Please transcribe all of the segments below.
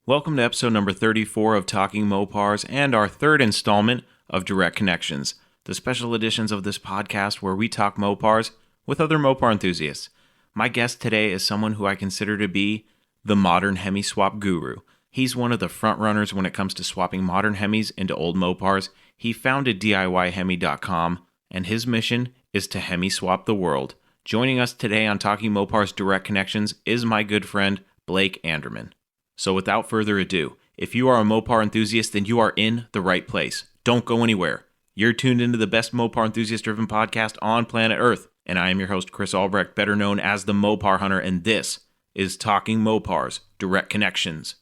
Welcome to episode number 34 of Talking Mopars and our third installment of Direct Connections, the special editions of this podcast where we talk Mopars with other Mopar enthusiasts. My guest today is someone who I consider to be the modern Hemi swap guru. He's one of the front runners when it comes to swapping modern Hemis into old Mopars. He founded DIYHEMI.com, and his mission is to Hemi swap the world. Joining us today on Talking Mopars Direct Connections is my good friend, Blake Andermann. So without further ado, if you are a Mopar enthusiast, then you are in the right place. Don't go anywhere. You're tuned into the best Mopar enthusiast-driven podcast on planet Earth, and I am your host, Chris Albrecht, better known as the Mopar Hunter, and this is Talking Mopars Direct Connections.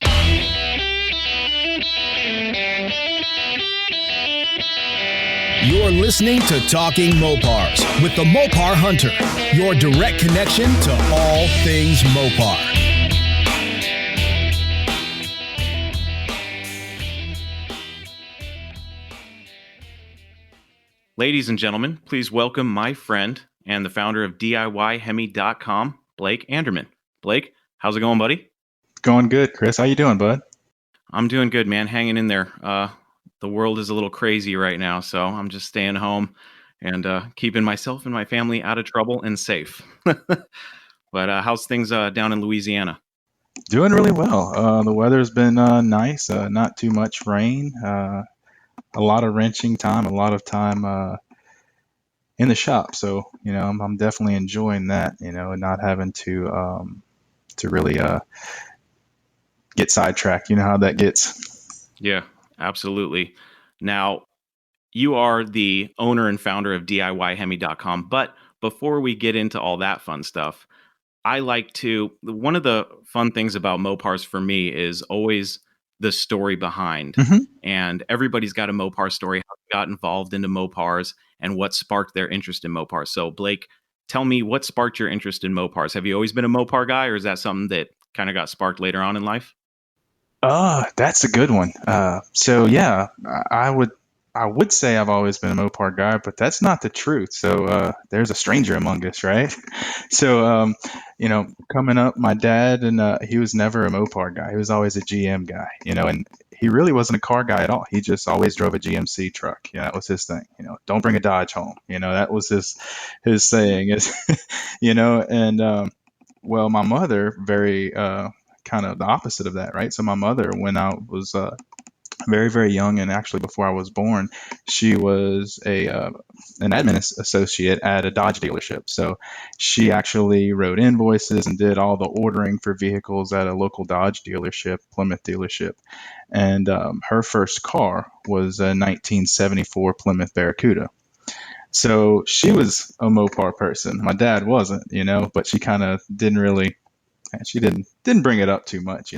You're listening to Talking Mopars with the Mopar Hunter, your direct connection to all things Mopar. Ladies and gentlemen, please welcome my friend and the founder of DIYHEMI.com, Blake Andermann. Blake, how's it going, buddy? Going good, Chris. How you doing, bud? I'm doing good, man. Hanging in there. The world is a little crazy right now, so I'm just staying home and keeping myself and my family out of trouble and safe. But how's things down in Louisiana? Doing really well. The weather's been nice. Not too much rain. A lot of wrenching time. A lot of time in the shop. So I'm definitely enjoying that. And not having to really get sidetracked. You know how that gets. Yeah, absolutely. Now, you are the owner and founder of DIYHEMI.com, but before we get into all that fun stuff, one of the fun things about Mopars for me is always the story behind. Mm-hmm. And everybody's got a Mopar story, how they got involved into Mopars and what sparked their interest in Mopars. So Blake, tell me what sparked your interest in Mopars. Have you always been a Mopar guy, or is that something that kind of got sparked later on in life? That's a good one. So yeah, I would say I've always been a Mopar guy, but that's not the truth. So there's a stranger among us, right? So coming up, my dad and he was never a Mopar guy. He was always a GM guy, and he really wasn't a car guy at all. He just always drove a GMC truck. That was his thing. Don't bring a Dodge home. That was his saying is, and well, my mother very kind of the opposite of that, right? So my mother, when I was very, very young, and actually before I was born, she was an admin associate at a Dodge dealership. So she actually wrote invoices and did all the ordering for vehicles at a local Dodge dealership, Plymouth dealership. And her first car was a 1974 Plymouth Barracuda. So she was a Mopar person. My dad wasn't, but she kind of didn't bring it up too much,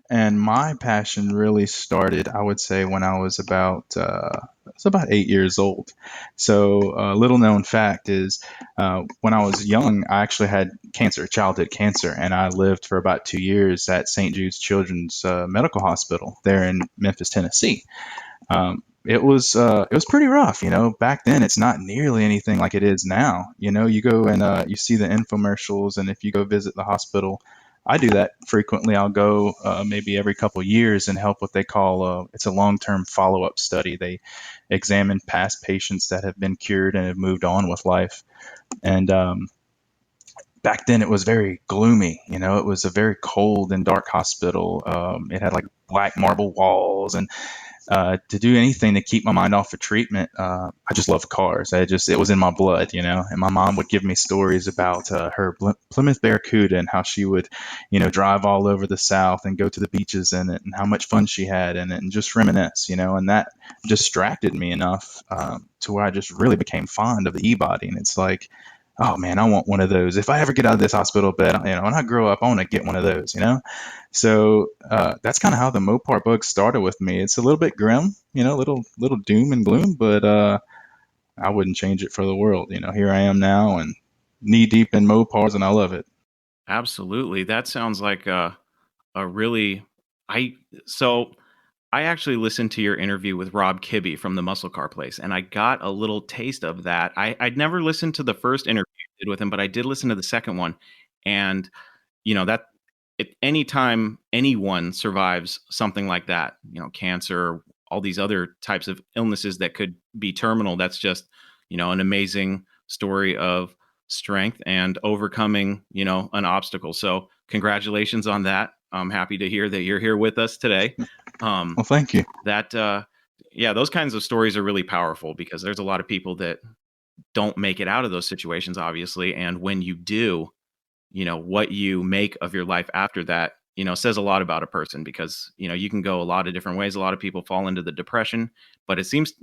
and my passion really started, I would say, when I was about 8 years old. So a little known fact is when I was young, I actually had cancer, childhood cancer, and I lived for about 2 years at St. Jude's Children's Medical Hospital there in Memphis, Tennessee. It was pretty rough, Back then, it's not nearly anything like it is now. You go and you see the infomercials, and if you go visit the hospital, I do that frequently. I'll go maybe every couple years and help what they call it's a long-term follow-up study. They examine past patients that have been cured and have moved on with life. And back then, it was very gloomy. It was a very cold and dark hospital. It had like black marble walls, and to do anything to keep my mind off of treatment, I just love cars. It was in my blood, and my mom would give me stories about her Plymouth Barracuda and how she would, drive all over the South and go to the beaches in it and how much fun she had in it and just reminisce, and that distracted me enough to where I just really became fond of the E-body. And it's like, oh man, I want one of those. If I ever get out of this hospital bed, when I grow up, I want to get one of those, So that's kind of how the Mopar bug started with me. It's a little bit grim, little doom and gloom, but I wouldn't change it for the world. Here I am now and knee deep in Mopars, and I love it. Absolutely. That sounds like a really I actually listened to your interview with Rob Kibbe from the Muscle Car Place, and I got a little taste of that. I'd never listened to the first interview you did with him, but I did listen to the second one, and that anytime anyone survives something like that, cancer, all these other types of illnesses that could be terminal, that's just, an amazing story of strength and overcoming, an obstacle. So congratulations on that. I'm happy to hear that you're here with us today. Well, thank you. Yeah, those kinds of stories are really powerful because there's a lot of people that don't make it out of those situations, obviously. And when you do, what you make of your life after that, says a lot about a person because, you can go a lot of different ways. A lot of people fall into the depression, but it seems,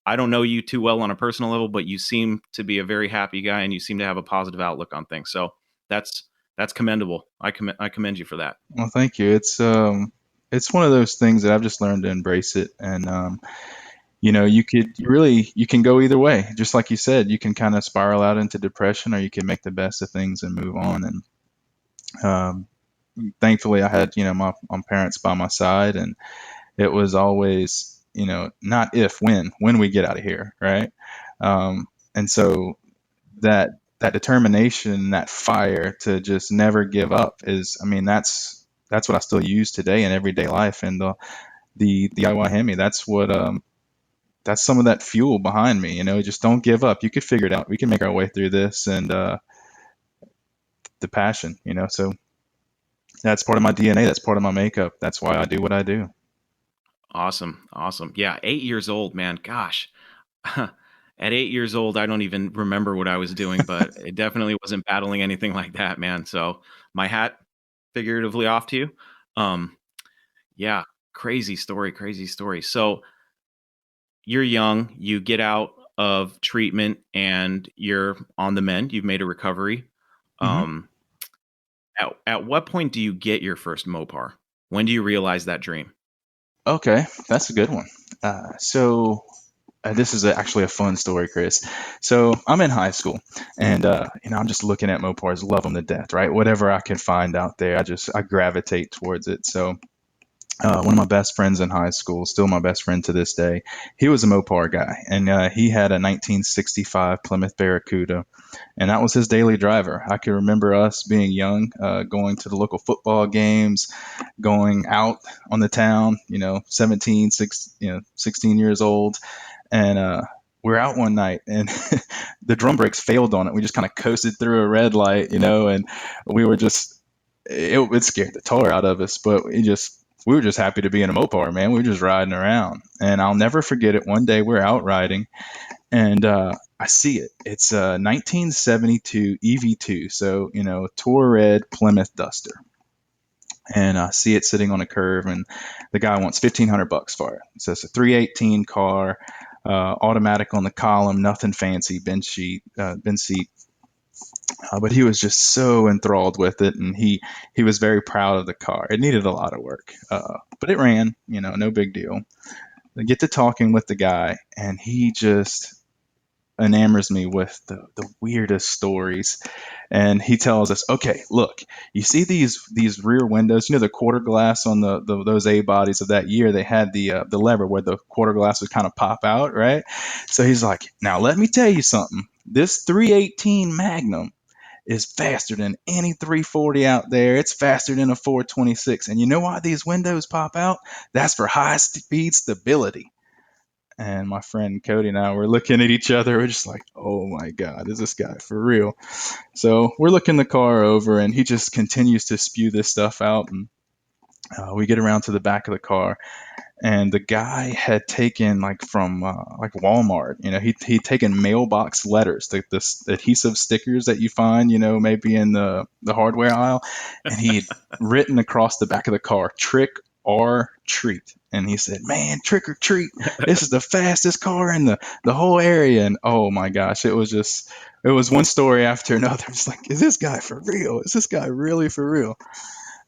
I don't know you too well on a personal level, but you seem to be a very happy guy and you seem to have a positive outlook on things. So that's commendable. I commend you for that. Well, thank you. It's one of those things that I've just learned to embrace it. And, you can go either way. Just like you said, you can kind of spiral out into depression or you can make the best of things and move on. And, thankfully I had, my parents by my side, and it was always, not if, when we get out of here. Right. And so that determination, that fire to just never give up that's what I still use today in everyday life. And the DIYHEMI, that's some of that fuel behind me. Just don't give up. You could figure it out. We can make our way through this. And the passion, so that's part of my DNA. That's part of my makeup. That's why I do what I do. Awesome. Yeah, 8 years old, man. Gosh. At 8 years old, I don't even remember what I was doing, but it definitely wasn't battling anything like that, man. So my hat figuratively off to you. Yeah, crazy story. So you're young, you get out of treatment and you're on the mend. You've made a recovery. Mm-hmm. At what point do you get your first Mopar? When do you realize that dream? Okay, that's a good one. So this is actually a fun story, Chris. So I'm in high school, and I'm just looking at Mopars, love them to death, right? Whatever I can find out there, I gravitate towards it. So one of my best friends in high school, still my best friend to this day, he was a Mopar guy, and he had a 1965 Plymouth Barracuda, and that was his daily driver. I can remember us being young, going to the local football games, going out on the town, 16 years old, and we're out one night, and the drum brakes failed on it. We just kind of coasted through a red light, and we were it scared the tar out of us, but we were just happy to be in a Mopar, man. We were just riding around. And I'll never forget it. One day we're out riding, and I see it. It's a 1972 EV2, so, tour red Plymouth Duster. And I see it sitting on a curve, and the guy wants $1,500 for it. So it's a 318 car, automatic on the column, nothing fancy, bench seat. But he was just so enthralled with it, and he was very proud of the car. It needed a lot of work, but it ran, no big deal. I get to talking with the guy, and he just enamors me with the weirdest stories. And he tells us, okay, look, you see these rear windows, the quarter glass on those A bodies of that year, they had the lever where the quarter glass would kind of pop out, right? So he's like, now let me tell you something. This 318 Magnum is faster than any 340 out there. It's faster than a 426. And you know why these windows pop out? That's for high speed stability. And my friend Cody and I were looking at each other. We're just like, oh my God, is this guy for real? So we're looking the car over, and he just continues to spew this stuff out. And we get around to the back of the car, and the guy had taken from Walmart, he'd taken mailbox letters, the adhesive stickers that you find, maybe in the hardware aisle, and he'd written across the back of the car, trick or treat. And he said, man, trick or treat, this is the fastest car in the whole area. And oh my gosh, it was one story after another. It's like, is this guy for real? Is this guy really for real?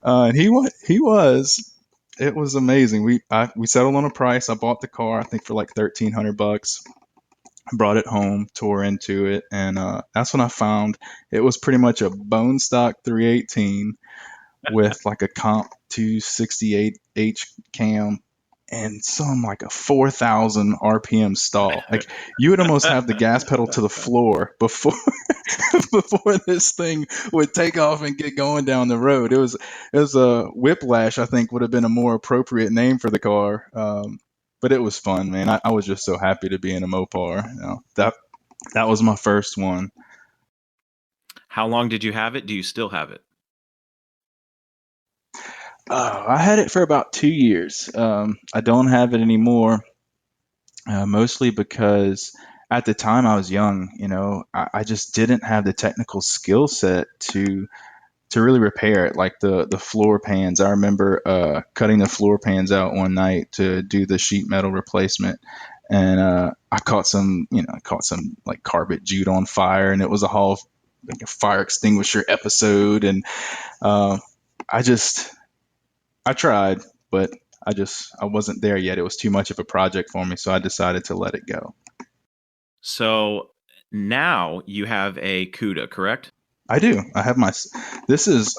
And he was. It was amazing. We settled on a price. I bought the car, I think, for like $1,300. Brought it home, tore into it, and that's when I found it was pretty much a bone stock 318 with like a comp 268H cam, and some like a 4,000 RPM stall. Like you would almost have the gas pedal to the floor before before this thing would take off and get going down the road. It was a whiplash. I think would have been a more appropriate name for the car. But it was fun, man. I was just so happy to be in a Mopar. That was my first one. How long did you have it? Do you still have it? I had it for about 2 years. I don't have it anymore, mostly because at the time I was young. I just didn't have the technical skill set to really repair it, like the floor pans. I remember cutting the floor pans out one night to do the sheet metal replacement, and I caught some like carpet jute on fire, and it was like a fire extinguisher episode, and I just I tried, but I wasn't there yet. It was too much of a project for me, so I decided to let it go. So now you have a CUDA, correct? I do. I have this is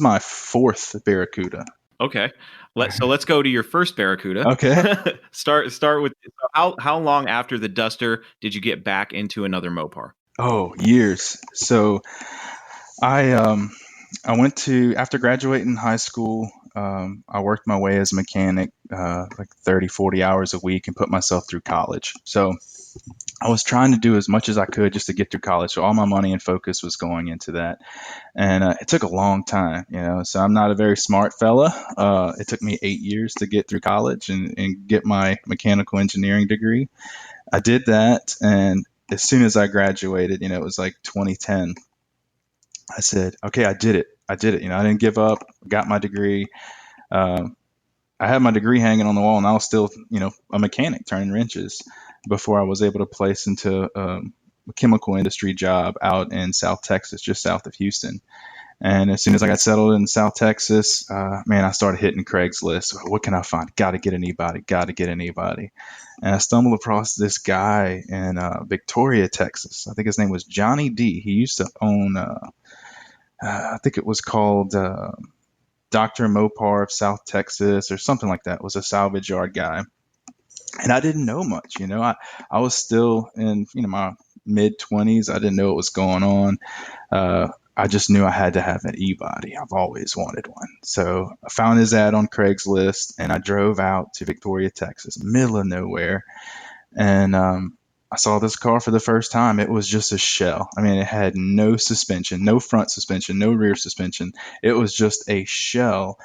my fourth Barracuda. Okay. Let's go to your first Barracuda. Okay. Start with how long after the Duster did you get back into another Mopar? Oh, years. So I went to, after graduating high school, I worked my way as a mechanic, like 30, 40 hours a week, and put myself through college. So I was trying to do as much as I could just to get through college. So all my money and focus was going into that. And it took a long time, so I'm not a very smart fella. It took me 8 years to get through college and get my mechanical engineering degree. I did that. And as soon as I graduated, it was like 2010. I said, okay, I did it. I didn't give up, got my degree. I had my degree hanging on the wall, and I was still, a mechanic turning wrenches before I was able to place into a chemical industry job out in South Texas, just south of Houston. And as soon as I got settled in South Texas, man, I started hitting Craigslist. What can I find? Got to get an e-body. And I stumbled across this guy in Victoria, Texas. I think his name was Johnny D. He used to own, I think it was called Dr. Mopar of South Texas or something like that. It was a salvage yard guy. And I didn't know much, I was still in, my mid 20s. I didn't know what was going on. I just knew I had to have an e-body. I've always wanted one. So I found his ad on Craigslist, and I drove out to Victoria, Texas, middle of nowhere. And I saw this car for the first time. It was just a shell. I mean, it had no suspension, no front suspension, no rear suspension. It was just a shell.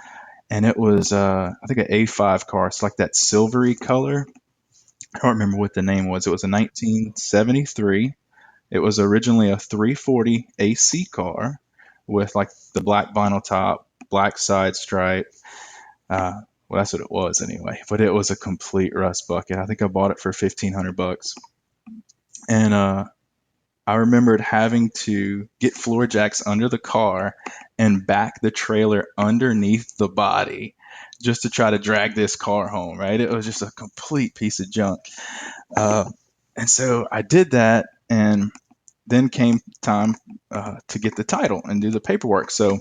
And it was, I think, an A5 car. It's like that silvery color. I don't remember what the name was. It was a 1973. It was originally a 340 AC car with like the black vinyl top, black side stripe. Well, that's what it was anyway. But it was a complete rust bucket. I think I bought it for $1,500. And I remembered having to get floor jacks under the car and back the trailer underneath the body just to try to drag this car home, right? It was just a complete piece of junk. And so I did that, and then came time to get the title and do the paperwork. So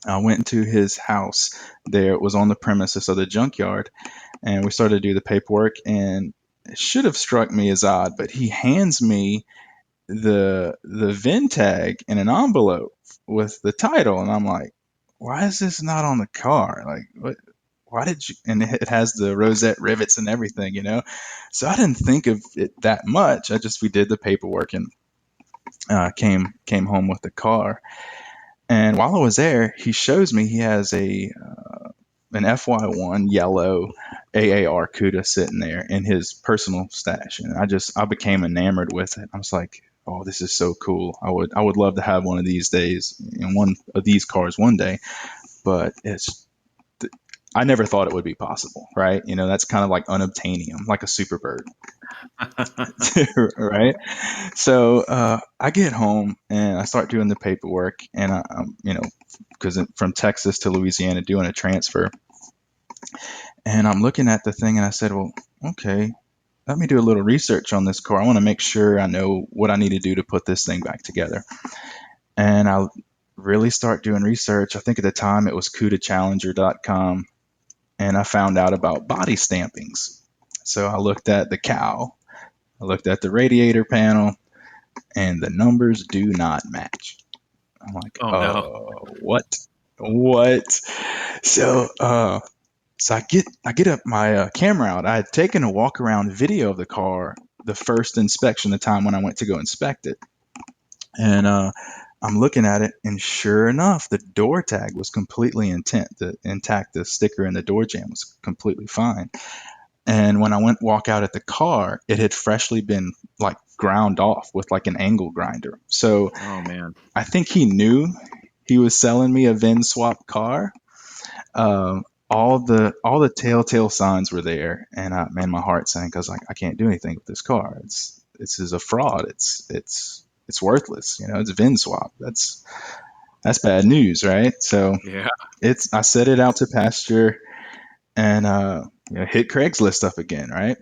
I went into his house there. It was on the premises of the junkyard, and we started to do the paperwork, and it should have struck me as odd, but he hands me the VIN tag in an envelope with the title, and I'm like, why is this not on the car? Like, what? Why did you? And it has the rosette rivets and everything, So I didn't think of it that much. We did the paperwork and came home with the car. And while I was there, he shows me he has an FY1 yellow AAR CUDA sitting there in his personal stash, and I became enamored with it. I was like, oh, this is so cool. I would love to have one of these days, and one of these cars one day. But I never thought it would be possible, right? That's kind of like unobtainium, like a superbird, right? So I get home and I start doing the paperwork, and I'm, because from Texas to Louisiana doing a transfer, and I'm looking at the thing, and I said, well, okay, let me do a little research on this car. I want to make sure I know what I need to do to put this thing back together. And I really start doing research. I think at the time it was CUDAchallenger.com. and I found out about body stampings. So I looked at the cowl, I looked at the radiator panel, and the numbers do not match. I'm like, Oh no. oh, what? What? So, so I get up my camera out. I had taken a walk around video of the car, the first inspection, the time when I went to go inspect it, and I'm looking at it, and sure enough, the door tag was completely intact. The sticker in the door jamb was completely fine. And when I walk out at the car, it had freshly been like ground off with like an angle grinder. So Oh man. I think he knew he was selling me a VIN swap car. All the telltale signs were there, and man, my heart sank. I was like, I can't do anything with this car. This is a fraud. It's worthless. It's a VIN swap. That's bad news, right? So Yeah. I set it out to pasture, and hit Craigslist up again, right?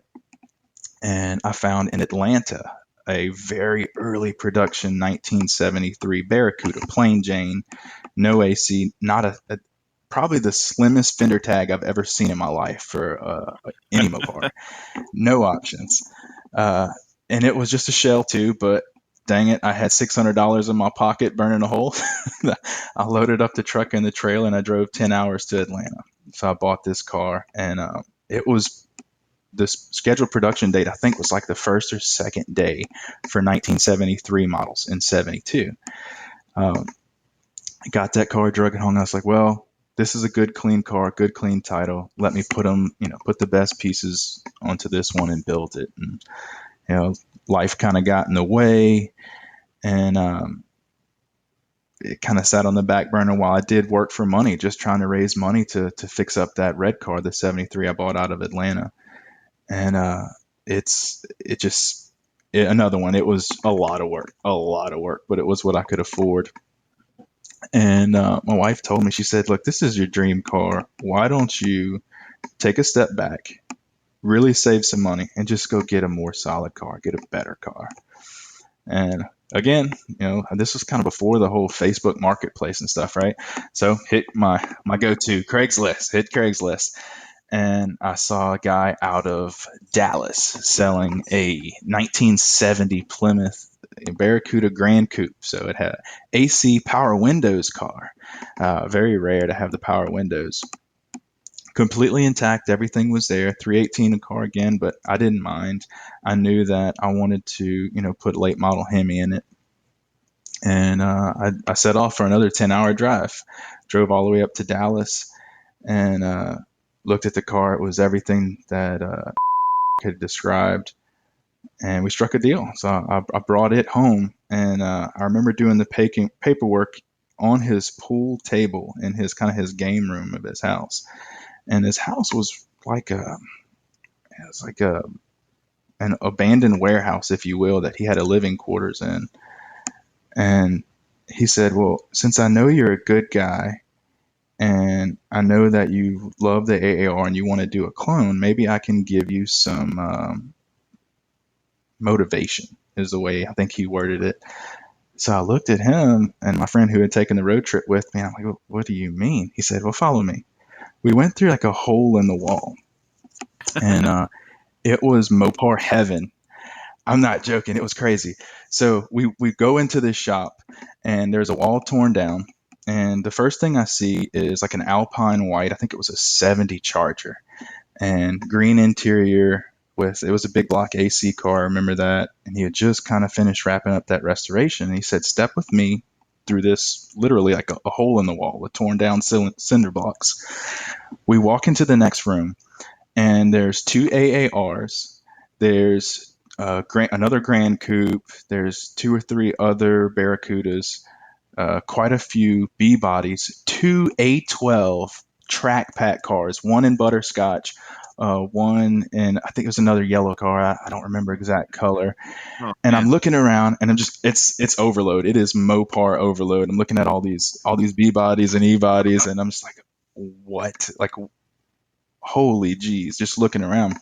And I found in Atlanta a very early production 1973 Barracuda, plain Jane, no AC, not probably the slimmest fender tag I've ever seen in my life for any Mopar. No options. And it was just a shell too, but dang it, I had $600 in my pocket burning a hole. I loaded up the truck and the trailer, and I drove 10 hours to Atlanta. So I bought this car, and it was the scheduled production date, I think, was like the first or second day for 1973 models in 72. I got that car, drug it home. I was like, well, this is a good, clean car, good, clean title. Let me put the best pieces onto this one and build it. And, life kind of got in the way, and it kind of sat on the back burner while I did work for money, just trying to raise money to fix up that red car, the 73 I bought out of Atlanta. And another one. It was a lot of work, but it was what I could afford. And my wife told me, she said, look, this is your dream car. Why don't you take a step back, really save some money, and just go get a more solid car, get a better car? And again, this was kind of before the whole Facebook marketplace and stuff, right? So hit my go-to, Craigslist, hit Craigslist. And I saw a guy out of Dallas selling a 1970 Plymouth Barracuda Grand Coupe. So it had AC power windows car. Very rare to have the power windows. Completely intact. Everything was there. 318 a car again, but I didn't mind. I knew that I wanted to, put late model Hemi in it. And I set off for another 10-hour drive. Drove all the way up to Dallas, and looked at the car. It was everything that had described, and we struck a deal. So I brought it home, and I remember doing the paperwork on his pool table in his game room of his house. And his house was like an abandoned warehouse, if you will, that he had a living quarters in. And he said, well, since I know you're a good guy, and I know that you love the AAR and you want to do a clone, maybe I can give you some motivation, is the way I think he worded it. So I looked at him and my friend who had taken the road trip with me. I'm like, well, what do you mean? He said, well, follow me. We went through like a hole in the wall, and it was Mopar heaven. I'm not joking. It was crazy. So we go into this shop, and there's a wall torn down. And the first thing I see is like an Alpine white. I think it was a 70 Charger, and green interior it was a big block AC car. I remember that. And he had just kind of finished wrapping up that restoration. And he said, step with me through this, literally like a hole in the wall with torn down cinder blocks. We walk into the next room, and there's two AARs. There's another Grand Coupe. There's 2 or 3 other Barracudas. Quite a few B bodies, 2 A12 track pack cars, one in butterscotch, one in, I think it was another yellow car. I don't remember exact color. Oh, and man. I'm looking around, and it's overload. It is Mopar overload. I'm looking at all these B bodies and E bodies, and I'm just like, what? Like, holy geez, just looking around.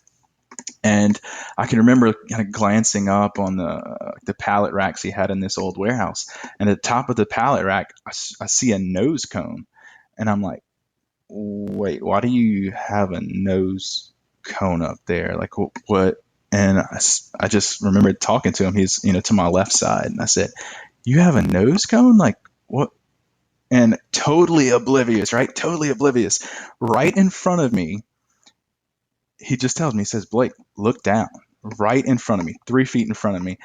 And I can remember kind of glancing up on the pallet racks he had in this old warehouse. And at the top of the pallet rack, I see a nose cone. And I'm like, wait, why do you have a nose cone up there? Like, what? And I just remembered talking to him. He's, to my left side. And I said, you have a nose cone? Like, what? And totally oblivious, right? Totally oblivious. Right in front of me, he just tells me, he says, Blake, look down. Right in front of me, 3 feet in front of me,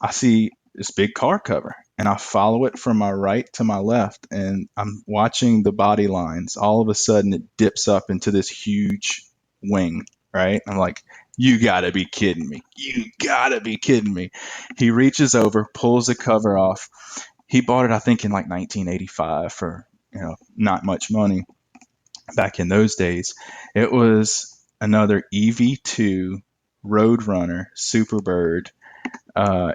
I see this big car cover, and I follow it from my right to my left, and I'm watching the body lines. All of a sudden, it dips up into this huge wing, right? I'm like, you gotta be kidding me. You gotta be kidding me. He reaches over, pulls the cover off. He bought it, I think, in like 1985 for, not much money back in those days. It was another EV2 Roadrunner Superbird.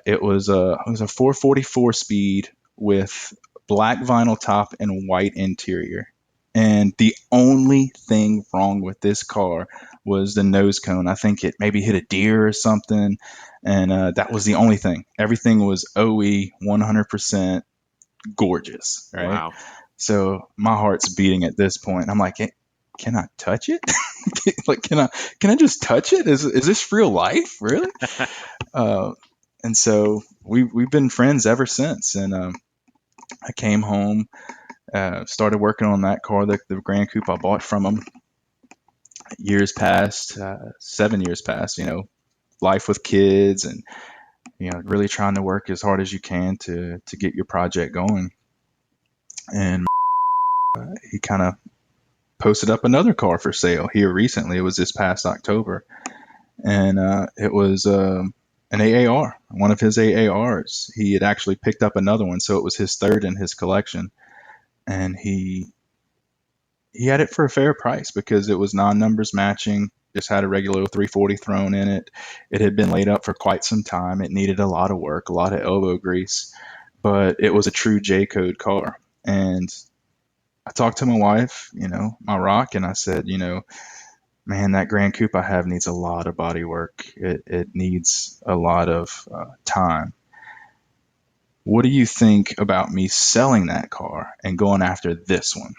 It was a 444 speed with black vinyl top and white interior. And the only thing wrong with this car was the nose cone. I think it maybe hit a deer or something, and that was the only thing. Everything was OE, 100% gorgeous, right? Wow. So my heart's beating at this point. I'm like, can I touch it? Like, can I just touch it? Is this real life, really? And so we've been friends ever since. And I came home, started working on that car, the Grand Coupe I bought from him. Years passed, 7 years passed. Life with kids, and really trying to work as hard as you can to get your project going. And he kind of posted up another car for sale here recently. It was this past October, and it was an AAR, one of his AARs. He had actually picked up another one, so it was his third in his collection, and he had it for a fair price because it was non-numbers matching. Just had a regular 340 thrown in it. It had been laid up for quite some time. It needed a lot of work, a lot of elbow grease, but it was a true J-code car. And I talked to my wife, my rock, and I said, man, that Grand Coupe I have needs a lot of body work. It needs a lot of time. What do you think about me selling that car and going after this one?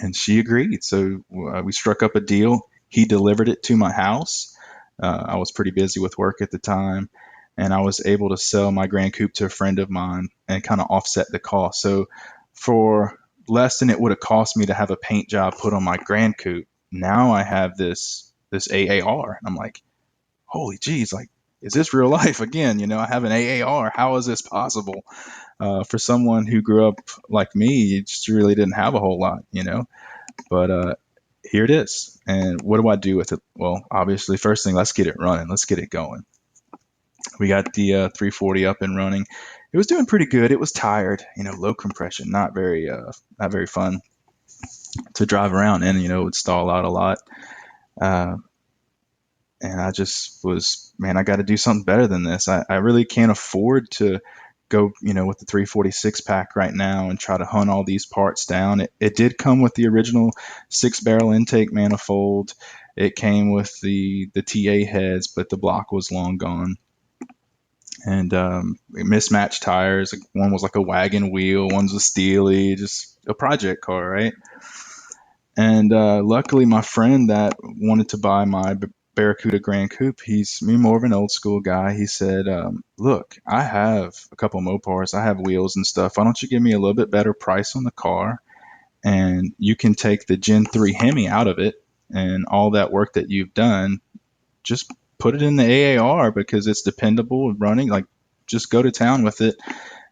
And she agreed. So we struck up a deal. He delivered it to my house. I was pretty busy with work at the time, and I was able to sell my Grand Coupe to a friend of mine and kind of offset the cost. So for less than it would have cost me to have a paint job put on my Grand Coupe, now I have this AAR. And I'm like, holy geez, like, is this real life again? I have an AAR. How is this possible? For someone who grew up like me, you just really didn't have a whole lot, but here it is. And what do I do with it? Well, obviously, first thing, let's get it running. Let's get it going. We got the 340 up and running. It was doing pretty good. It was tired, low compression, not very fun to drive around in. It would stall out a lot. And I just was, man, I got to do something better than this. I really can't afford to go, with the 346 pack right now and try to hunt all these parts down. It did come with the original 6-barrel intake manifold. It came with the TA heads, but the block was long gone. And mismatched tires. One was like a wagon wheel, one's a steely, just a project car, right? And luckily, my friend that wanted to buy my Barracuda Grand Coupe, he's more of an old school guy. He said, look, I have a couple Mopars, I have wheels and stuff. Why don't you give me a little bit better price on the car, and you can take the Gen 3 Hemi out of it, and all that work that you've done, just put it in the AAR because it's dependable and running. Like, just go to town with it,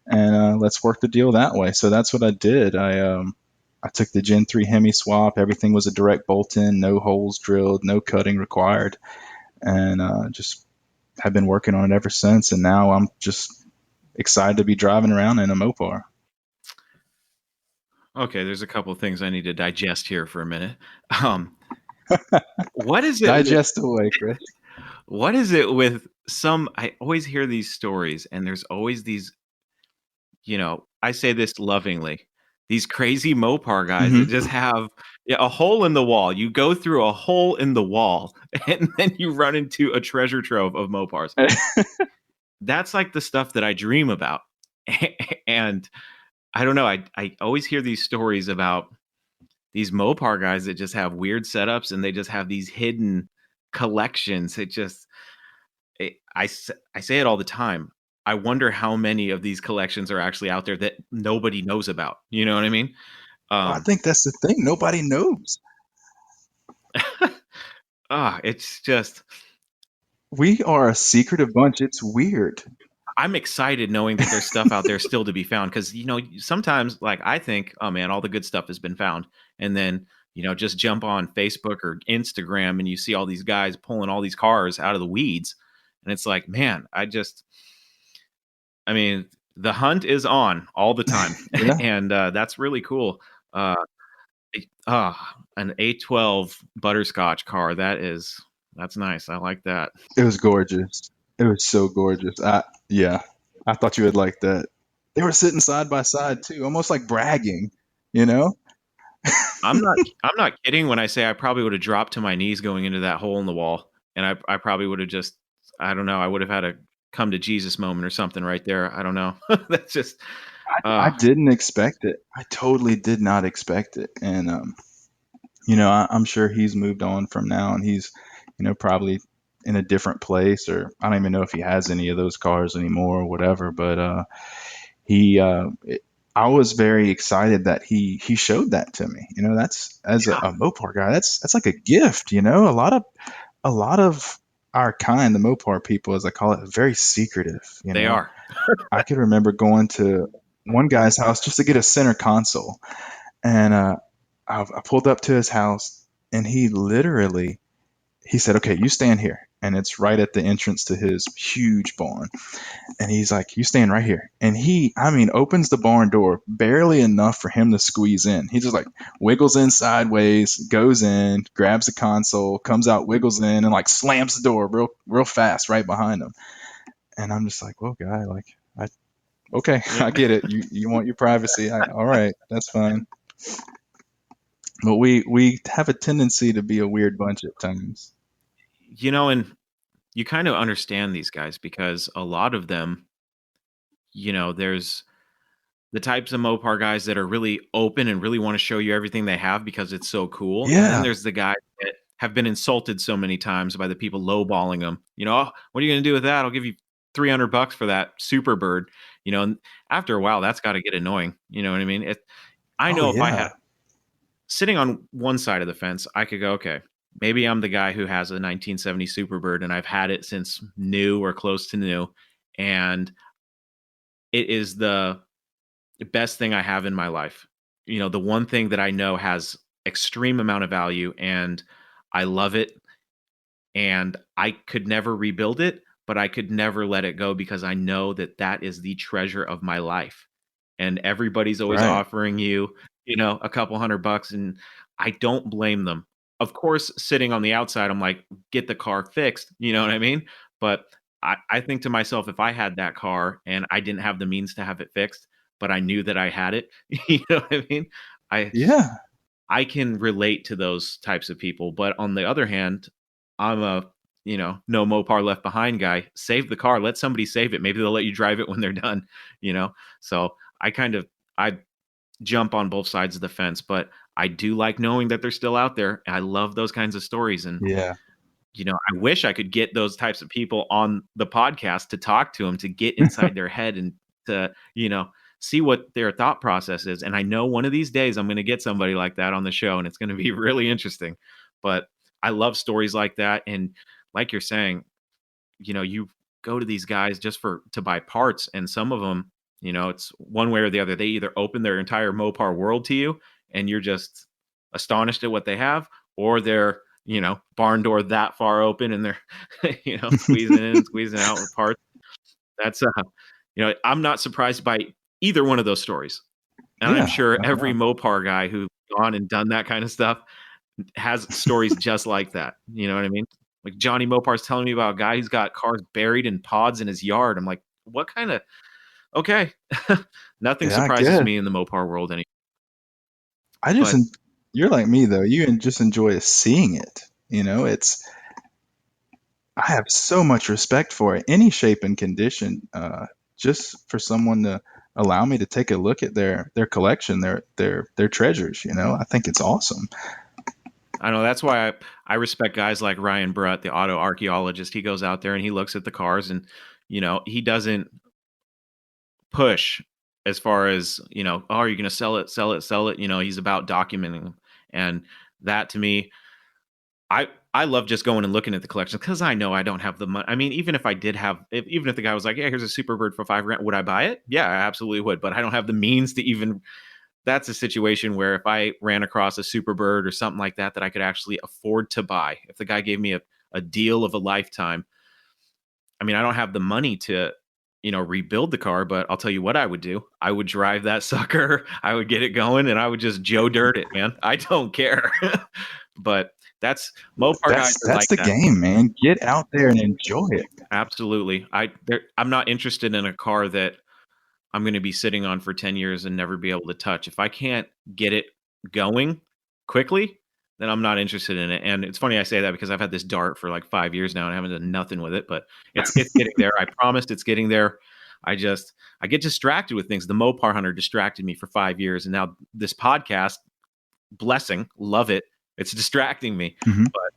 and let's work the deal that way. So that's what I did. I took the Gen 3 Hemi swap. Everything was a direct bolt-in, no holes drilled, no cutting required, and just have been working on it ever since. And now I'm just excited to be driving around in a Mopar. Okay, there's a couple of things I need to digest here for a minute. What is it? Digest away, Chris. What is it with some? I always hear these stories, and there's always these. I say this lovingly. These crazy Mopar guys that just have a hole in the wall. You go through a hole in the wall, and then you run into a treasure trove of Mopars. That's like the stuff that I dream about. And I don't know. I always hear these stories about these Mopar guys that just have weird setups and they just have these hidden collections. I say it all the time. I wonder how many of these collections are actually out there that nobody knows about. You know what I mean? I think that's the thing. Nobody knows. It's just, We are a secretive bunch. It's weird. I'm excited knowing that there's stuff out there still to be found. Cause sometimes like I think, oh man, all the good stuff has been found. And then, just jump on Facebook or Instagram and you see all these guys pulling all these cars out of the weeds. And it's like, man, I mean, the hunt is on all the time. Yeah. And that's really cool. An A12 butterscotch car. That's nice. I like that. It was gorgeous. It was so gorgeous. Yeah, I thought you would like that. They were sitting side by side too, almost like bragging, you know? I'm not kidding when I say I probably would have dropped to my knees going into that hole in the wall, and I probably would have just, I don't know, I would have had a come to Jesus moment or something right there. I don't know. That's just I didn't expect it. I totally did not expect it. And I'm sure he's moved on from now, and he's, probably in a different place, or I don't even know if he has any of those cars anymore or whatever. But he, I was very excited that he showed that to me. That's as a Mopar guy, that's like a gift. A lot of our kind, the Mopar people, as I call it, very secretive. They are. I could remember going to one guy's house just to get a center console, and I pulled up to his house, and he said, "Okay, you stand here," and it's right at the entrance to his huge barn. And he's like, "You stand right here." And opens the barn door barely enough for him to squeeze in. He just like wiggles in sideways, goes in, grabs the console, comes out, wiggles in, and like slams the door real fast right behind him. And I'm just like, "Well, guy, okay, I get it. You want your privacy. All right, that's fine." But we have a tendency to be a weird bunch at times. And you kind of understand these guys because a lot of them, there's the types of Mopar guys that are really open and really want to show you everything they have because it's so cool. Yeah. And then there's the guys that have been insulted so many times by the people lowballing them. "Oh, what are you going to do with that? I'll give you $300 for that Super Bird." And after a while, that's got to get annoying. You know what I mean? If I had sitting on one side of the fence, I could go, okay, maybe I'm the guy who has a 1970 Superbird and I've had it since new or close to new. And it is the best thing I have in my life. The one thing that I know has extreme amount of value and I love it. And I could never rebuild it, but I could never let it go because I know that that is the treasure of my life. And everybody's always offering you, a couple $100, and I don't blame them. Of course, sitting on the outside, I'm like, get the car fixed. You know what I mean? But I think to myself, if I had that car and I didn't have the means to have it fixed, but I knew that I had it, you know what I mean? I can relate to those types of people. But on the other hand, I'm a, no Mopar left behind guy. Save the car. Let somebody save it. Maybe they'll let you drive it when they're done, So I jump on both sides of the fence, but I do like knowing that they're still out there. I love those kinds of stories. And, I wish I could get those types of people on the podcast to talk to them, to get inside their head and to, see what their thought process is. And I know one of these days I'm going to get somebody like that on the show and it's going to be really interesting. But I love stories like that. And like you're saying, you go to these guys just to buy parts, and some of them, it's one way or the other. They either open their entire Mopar world to you and you're just astonished at what they have, or they're, barn door that far open and they're, squeezing in and squeezing out with parts. That's, I'm not surprised by either one of those stories. And I'm sure every Mopar guy who's gone and done that kind of stuff has stories just like that. You know what I mean? Like Johnny Mopar's telling me about a guy who's got cars buried in pods in his yard. I'm like, what kind of, okay. Nothing surprises me in the Mopar world anymore. You're like me though. You just enjoy seeing it. I have so much respect for it. Any shape and condition, just for someone to allow me to take a look at their collection, their treasures. I think it's awesome. I know that's why I respect guys like Ryan Brutt, the auto archaeologist. He goes out there and he looks at the cars, and he doesn't push as far as oh, are you going to sell it, sell it, sell it. He's about documenting them, and that to me, I love just going and looking at the collection because I know I don't have the money. I mean, even if I did have, even if the guy was like, yeah, here's a Superbird for $5,000, would I buy it? Yeah, I absolutely would. But I don't have the means to even. That's a situation where if I ran across a Superbird or something like that I could actually afford to buy, if the guy gave me a deal of a lifetime, I mean, I don't have the money to, rebuild the car, but I'll tell you what I would do. I would drive that sucker. I would get it going and I would just Joe Dirt it, man. I don't care. But that's Mopar guys are That's like the that. game, man. Get out there and enjoy it. Absolutely. I'm not interested in a car that I'm going to be sitting on for 10 years and never be able to touch. If I can't get it going quickly, then I'm not interested in it. And it's funny I say that because I've had this Dart for like 5 years now and I haven't done nothing with it, but it's getting there. I promised it's getting there. I get distracted with things. The Mopar Hunter distracted me for 5 years. And now this podcast, blessing, love it. It's distracting me. Mm-hmm. But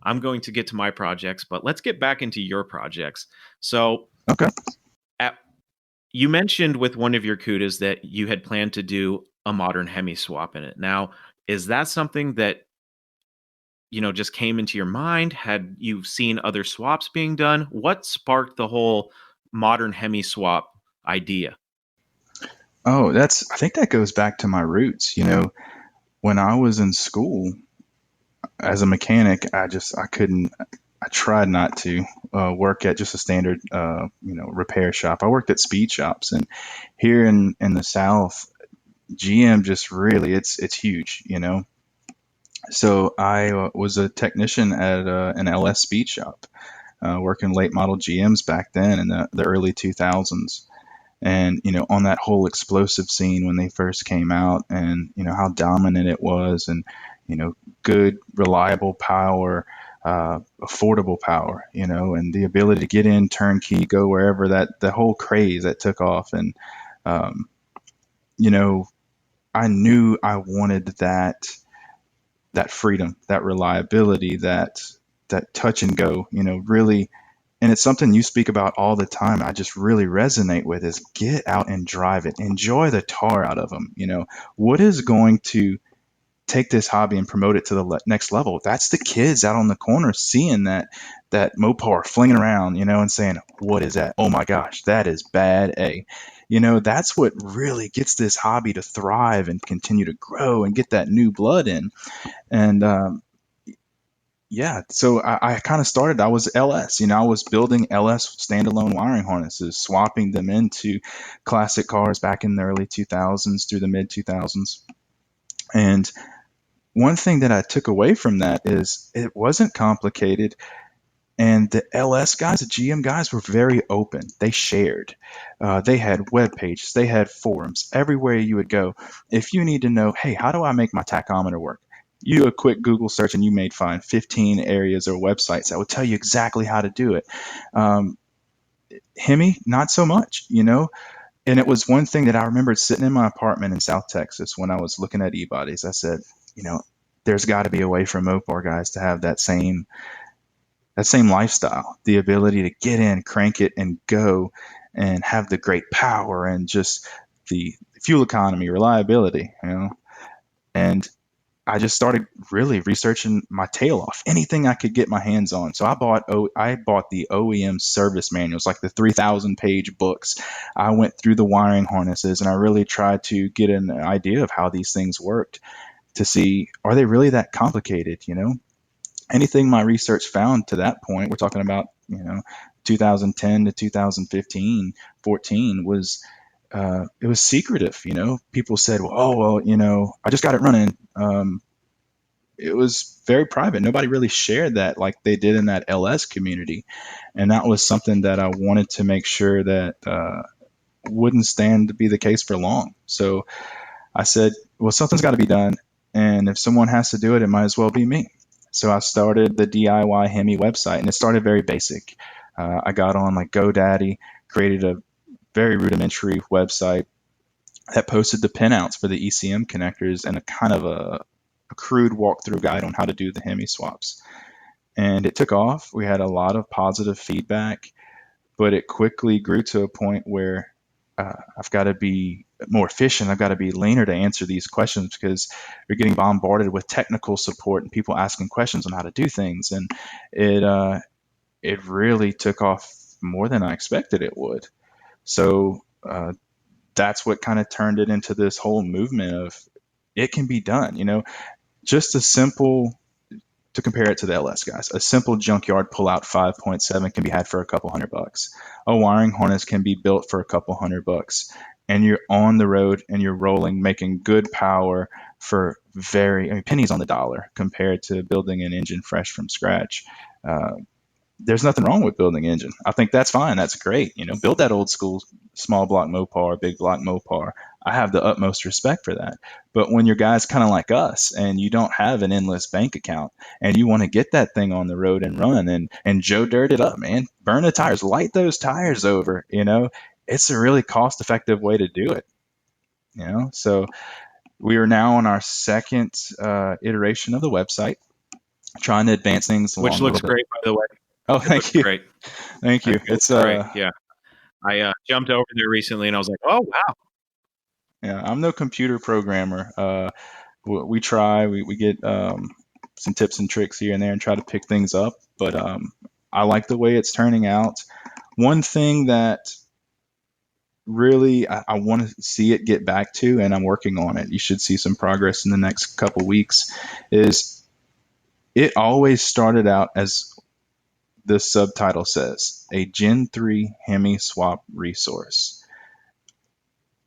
I'm going to get to my projects, but let's get back into your projects. So Okay. You mentioned with one of your CUDAs that you had planned to do a modern Hemi swap in it. Now, is that something that, just came into your mind? Had you seen other swaps being done? What sparked the whole modern Hemi swap idea? Oh, I think that goes back to my roots. When I was in school as a mechanic, I tried not to work at just a standard, repair shop. I worked at speed shops, and here in the South, GM just really, it's huge, So I was a technician at an LS speed shop, working late model GMs back then in the early 2000s. And, on that whole explosive scene when they first came out, and, how dominant it was, and, good, reliable power, affordable power, and the ability to get in, turnkey, go wherever, the whole craze that took off. And, I knew I wanted that freedom, that reliability, that touch and go, really. And it's something you speak about all the time. I just really resonate with is get out and drive it. Enjoy the tar out of them. What is going to take this hobby and promote it to the next level? That's the kids out on the corner seeing that Mopar flinging around, and saying, what is that? Oh my gosh, that is bad A. That's what really gets this hobby to thrive and continue to grow and get that new blood in. And, yeah, so I kind of started, I was LS, I was building LS standalone wiring harnesses, swapping them into classic cars back in the early 2000s through the mid 2000s. And one thing that I took away from that is it wasn't complicated. And the LS guys, the GM guys, were very open. They shared. They had web pages. They had forums. Everywhere you would go, if you need to know, hey, how do I make my tachometer work? You do a quick Google search and you may find 15 areas or websites that will tell you exactly how to do it. Hemi, not so much, And it was one thing that I remembered sitting in my apartment in South Texas when I was looking at e-bodies. I said, there's got to be a way for Mopar guys to have that same lifestyle, the ability to get in, crank it, and go, and have the great power and just the fuel economy, reliability, And I just started really researching my tail off, anything I could get my hands on. So I bought the OEM service manuals, like the 3,000-page books. I went through the wiring harnesses, and I really tried to get an idea of how these things worked to see, are they really that complicated, Anything my research found to that point, we're talking about, 2010 to 2015, 14, was it was secretive. People said, I just got it running. It was very private. Nobody really shared that like they did in that LS community. And that was something that I wanted to make sure that wouldn't stand to be the case for long. So I said, well, something's got to be done. And if someone has to do it, it might as well be me. So I started the DIYHEMI website, and it started very basic. I got on like GoDaddy, created a very rudimentary website, that posted the pinouts for the ECM connectors and a kind of a crude walkthrough guide on how to do the Hemi swaps. And it took off. We had a lot of positive feedback, but it quickly grew to a point where I've got to be more efficient. I've got to be leaner to answer these questions because you're getting bombarded with technical support and people asking questions on how to do things. And it really took off more than I expected it would. So that's what kind of turned it into this whole movement of it can be done. Just a simple, to compare it to the LS guys, a simple junkyard pull-out 5.7 can be had for a couple $100. A wiring harness can be built for a couple $100, and you're on the road and you're rolling, making good power for pennies on the dollar compared to building an engine fresh from scratch. There's nothing wrong with building an engine. I think that's fine. That's great. Build that old school small block Mopar, big block Mopar. I have the utmost respect for that. But when you're guys kind of like us and you don't have an endless bank account and you want to get that thing on the road and run and Joe dirt it up, man, burn the tires, light those tires over, it's a really cost effective way to do it. So we are now on our second iteration of the website, trying to advance things along, which looks great, by the way. Oh, thank you. Great. Thank you. It's great. Yeah. I jumped over there recently and I was like, oh, wow. Yeah, I'm no computer programmer. We try, we get some tips and tricks here and there and try to pick things up. But I like the way it's turning out. One thing that really I want to see it get back to, and I'm working on it, you should see some progress in the next couple weeks, is it always started out as the subtitle says, a Gen 3 Hemi swap resource.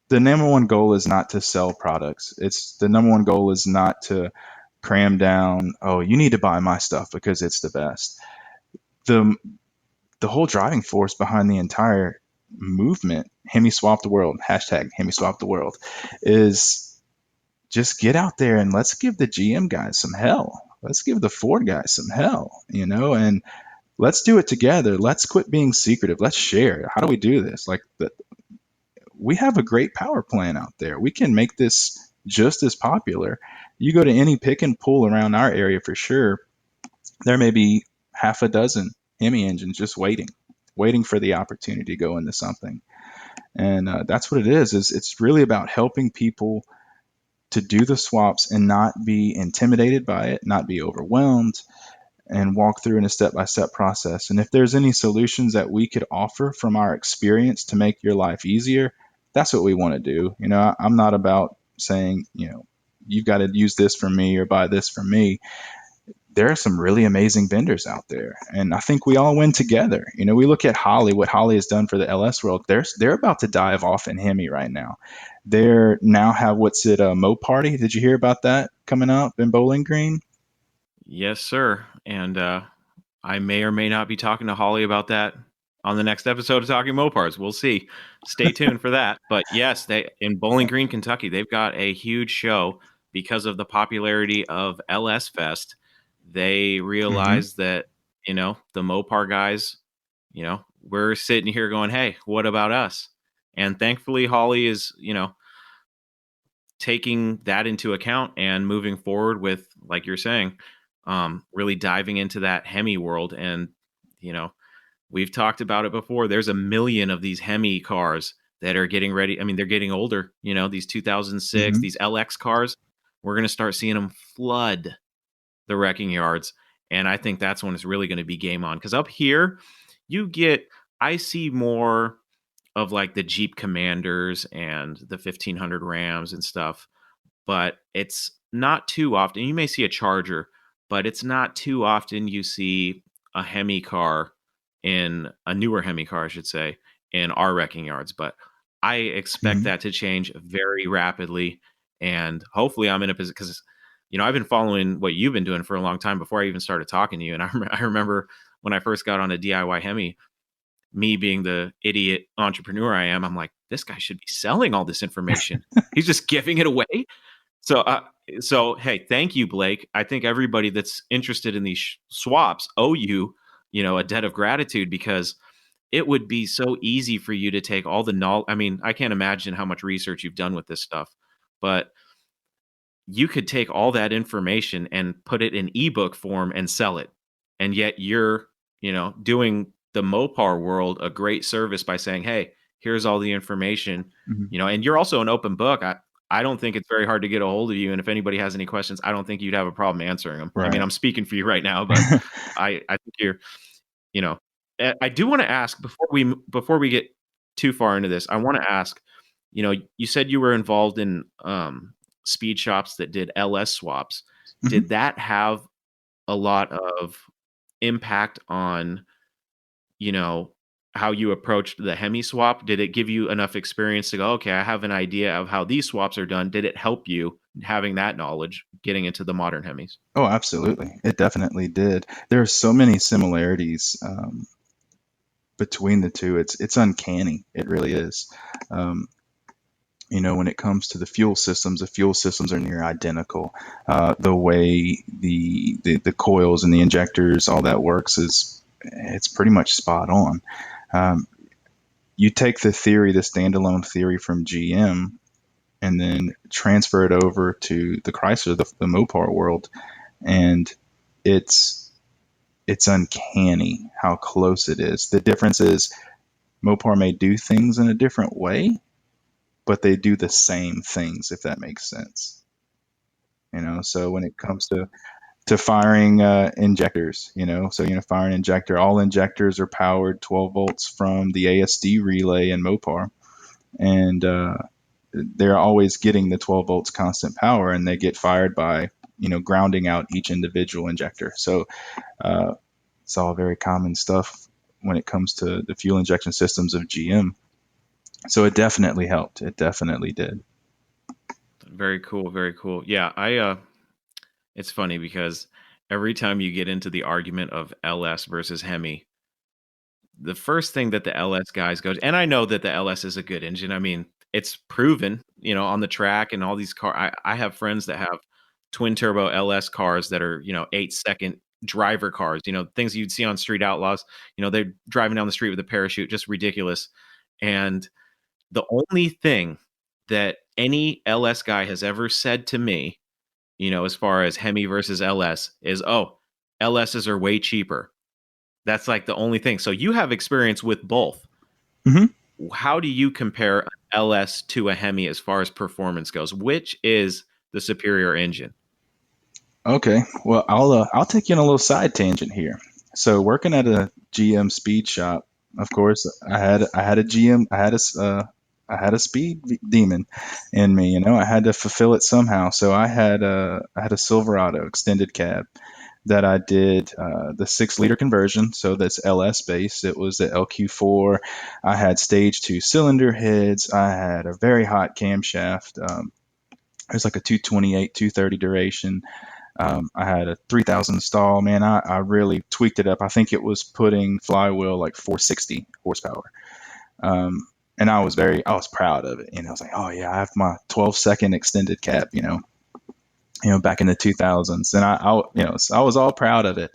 The number one goal is not to sell products. The number one goal is not to cram down, oh, you need to buy my stuff because it's the best. The whole driving force behind the entire movement, Hemi Swap the World, hashtag Hemi Swap the World, is just get out there and let's give the GM guys some hell. Let's give the Ford guys some hell, and let's do it together. Let's quit being secretive. Let's share. How do we do this? We have a great power plan out there. We can make this just as popular. You go to any pick and pull around our area for sure, there may be half a dozen Hemi engines just waiting for the opportunity to go into something. And that's what it is. It's really about helping people to do the swaps and not be intimidated by it, not be overwhelmed, and walk through in a step-by-step process. And if there's any solutions that we could offer from our experience to make your life easier, that's what we want to do. I'm not about saying, you've got to use this from me or buy this from me. There are some really amazing vendors out there, and I think we all win together. We look at what Holly has done for the LS world. They're about to dive off in Hemi right now. They're now have a Mo Party. Did you hear about that coming up in Bowling Green? Yes, sir. And I may or may not be talking to Holly about that on the next episode of Talking Mopars. We'll see. Stay tuned for that. But yes, in Bowling Green, Kentucky, they've got a huge show because of the popularity of LS Fest. They realized that, the Mopar guys, we're sitting here going, hey, what about us? And thankfully, Holly is, taking that into account and moving forward with, like you're saying, really diving into that Hemi world. And, we've talked about it before. There's 1 million of these Hemi cars that are getting ready. I mean, they're getting older, these 2006, these LX cars, we're going to start seeing them flood the wrecking yards. And I think that's when it's really going to be game on. Because up here, I see more of like the Jeep Commanders and the 1500 Rams and stuff. But it's not too often. You may see a Charger, but it's not too often you see a Hemi car a newer Hemi car, I should say, in our wrecking yards. But I expect that to change very rapidly. And hopefully I'm in a position, because, I've been following what you've been doing for a long time before I even started talking to you. And I remember when I first got on a DIYHEMI, me being the idiot entrepreneur I am, I'm like, this guy should be selling all this information. He's just giving it away. So, hey, thank you, Blake. I think everybody that's interested in these swaps owe you, a debt of gratitude, because it would be so easy for you to take all the knowledge. I mean, I can't imagine how much research you've done with this stuff, but you could take all that information and put it in ebook form and sell it. And yet you're, doing the Mopar world a great service by saying, hey, here's all the information, and you're also an open book. I don't think it's very hard to get a hold of you. And if anybody has any questions, I don't think you'd have a problem answering them. Right. I mean, I'm speaking for you right now, but I think you're, I do want to ask before we get too far into this, I want to ask, you said you were involved in speed shops that did LS swaps. Did that have a lot of impact on, how you approached the Hemi swap? Did it give you enough experience to go, okay, I have an idea of how these swaps are done? Did it help you having that knowledge getting into the modern Hemis? Oh, absolutely. It definitely did. There are so many similarities between the two. It's uncanny. It really is. When it comes to the fuel systems are near identical. The way the coils and the injectors, all that works it's pretty much spot on. You take the standalone theory from GM, and then transfer it over to the Chrysler, the Mopar world, and it's uncanny how close it is. The difference is Mopar may do things in a different way, but they do the same things, if that makes sense. So when it comes to firing injectors, firing injector, all injectors are powered 12 volts from the ASD relay in Mopar, and they're always getting the 12 volts constant power, and they get fired by grounding out each individual injector. So it's all very common stuff when it comes to the fuel injection systems of GM. So it definitely helped. It definitely did. Very cool. Very cool. Yeah, it's funny because every time you get into the argument of LS versus Hemi, the first thing that the LS guys go, and I know that the LS is a good engine. I mean, it's proven, on the track and all these cars. I have friends that have twin turbo LS cars that are, 8-second driver cars, things you'd see on Street Outlaws. They're driving down the street with a parachute, just ridiculous. And the only thing that any LS guy has ever said to me, as far as Hemi versus LS is, oh, LSs are way cheaper. That's like the only thing. So you have experience with both. How do you compare an LS to a Hemi as far as performance goes? Which is the superior engine? Okay, well, I'll take you on a little side tangent here. So working at a GM speed shop, of course, I had a GM, I had a speed demon in me. I had to fulfill it somehow. So I had a Silverado extended cab that I did the 6-liter conversion. So that's LS based. It was the LQ4. I had stage 2 cylinder heads. I had a very hot camshaft. It was like a 228, 230 duration. I had a 3000 stall. Man, I really tweaked it up. I think it was putting flywheel like 460 horsepower. And I was proud of it. I was like, oh yeah, I have my 12-second extended cab, back in the 2000s. And I was all proud of it.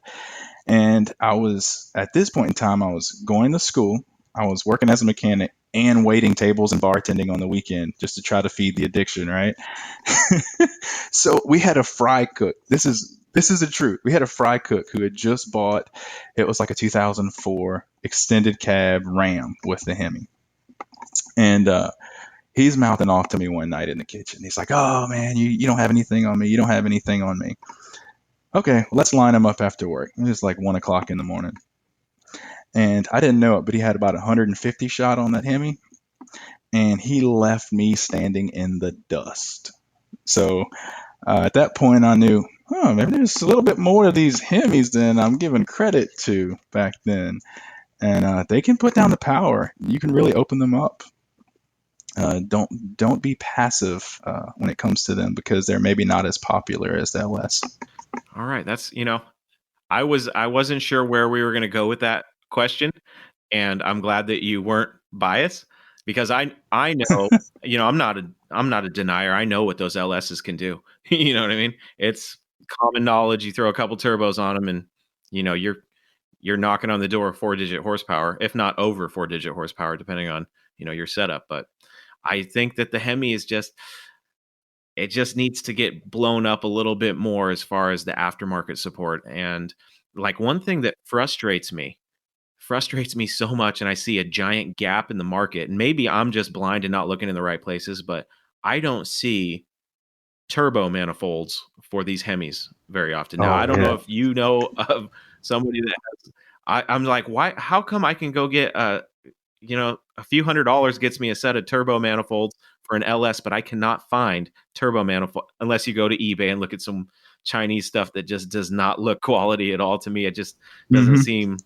And I was, at this point in time, I was going to school. I was working as a mechanic and waiting tables and bartending on the weekend just to try to feed the addiction, right? So we had a fry cook. This is the truth. We had a fry cook who had just bought, it was like a 2004 extended cab Ram with the Hemi. And he's mouthing off to me one night in the kitchen. He's like, oh man, you don't have anything on me. You don't have anything on me. Okay, let's line him up after work. It was like 1 o'clock in the morning. And I didn't know it, but he had about 150 shot on that Hemi. And he left me standing in the dust. So at that point I knew, maybe there's a little bit more of these Hemis than I'm giving credit to back then. And they can put down the power. You can really open them up. Don't be passive when it comes to them, because they're maybe not as popular as the LS. All right, that's I wasn't sure where we were going to go with that question, and I'm glad that you weren't biased, because I know I'm not a denier. I know what those LSs can do. You know what I mean? It's common knowledge. You throw a couple turbos on them, and you're you're knocking on the door of 4-digit horsepower, if not over 4-digit horsepower, depending on, your setup. But I think that the Hemi is it just needs to get blown up a little bit more as far as the aftermarket support. And like one thing that frustrates me so much, and I see a giant gap in the market, and maybe I'm just blind and not looking in the right places, but I don't see turbo manifolds for these Hemis very often. Now, Oh I don't know yeah. if you know of somebody that has, I'm like, why, how come I can go get a few $100s gets me a set of turbo manifolds for an LS, but I cannot find turbo manifold unless you go to eBay and look at some Chinese stuff that just does not look quality at all to me. It just doesn't Hmm. seem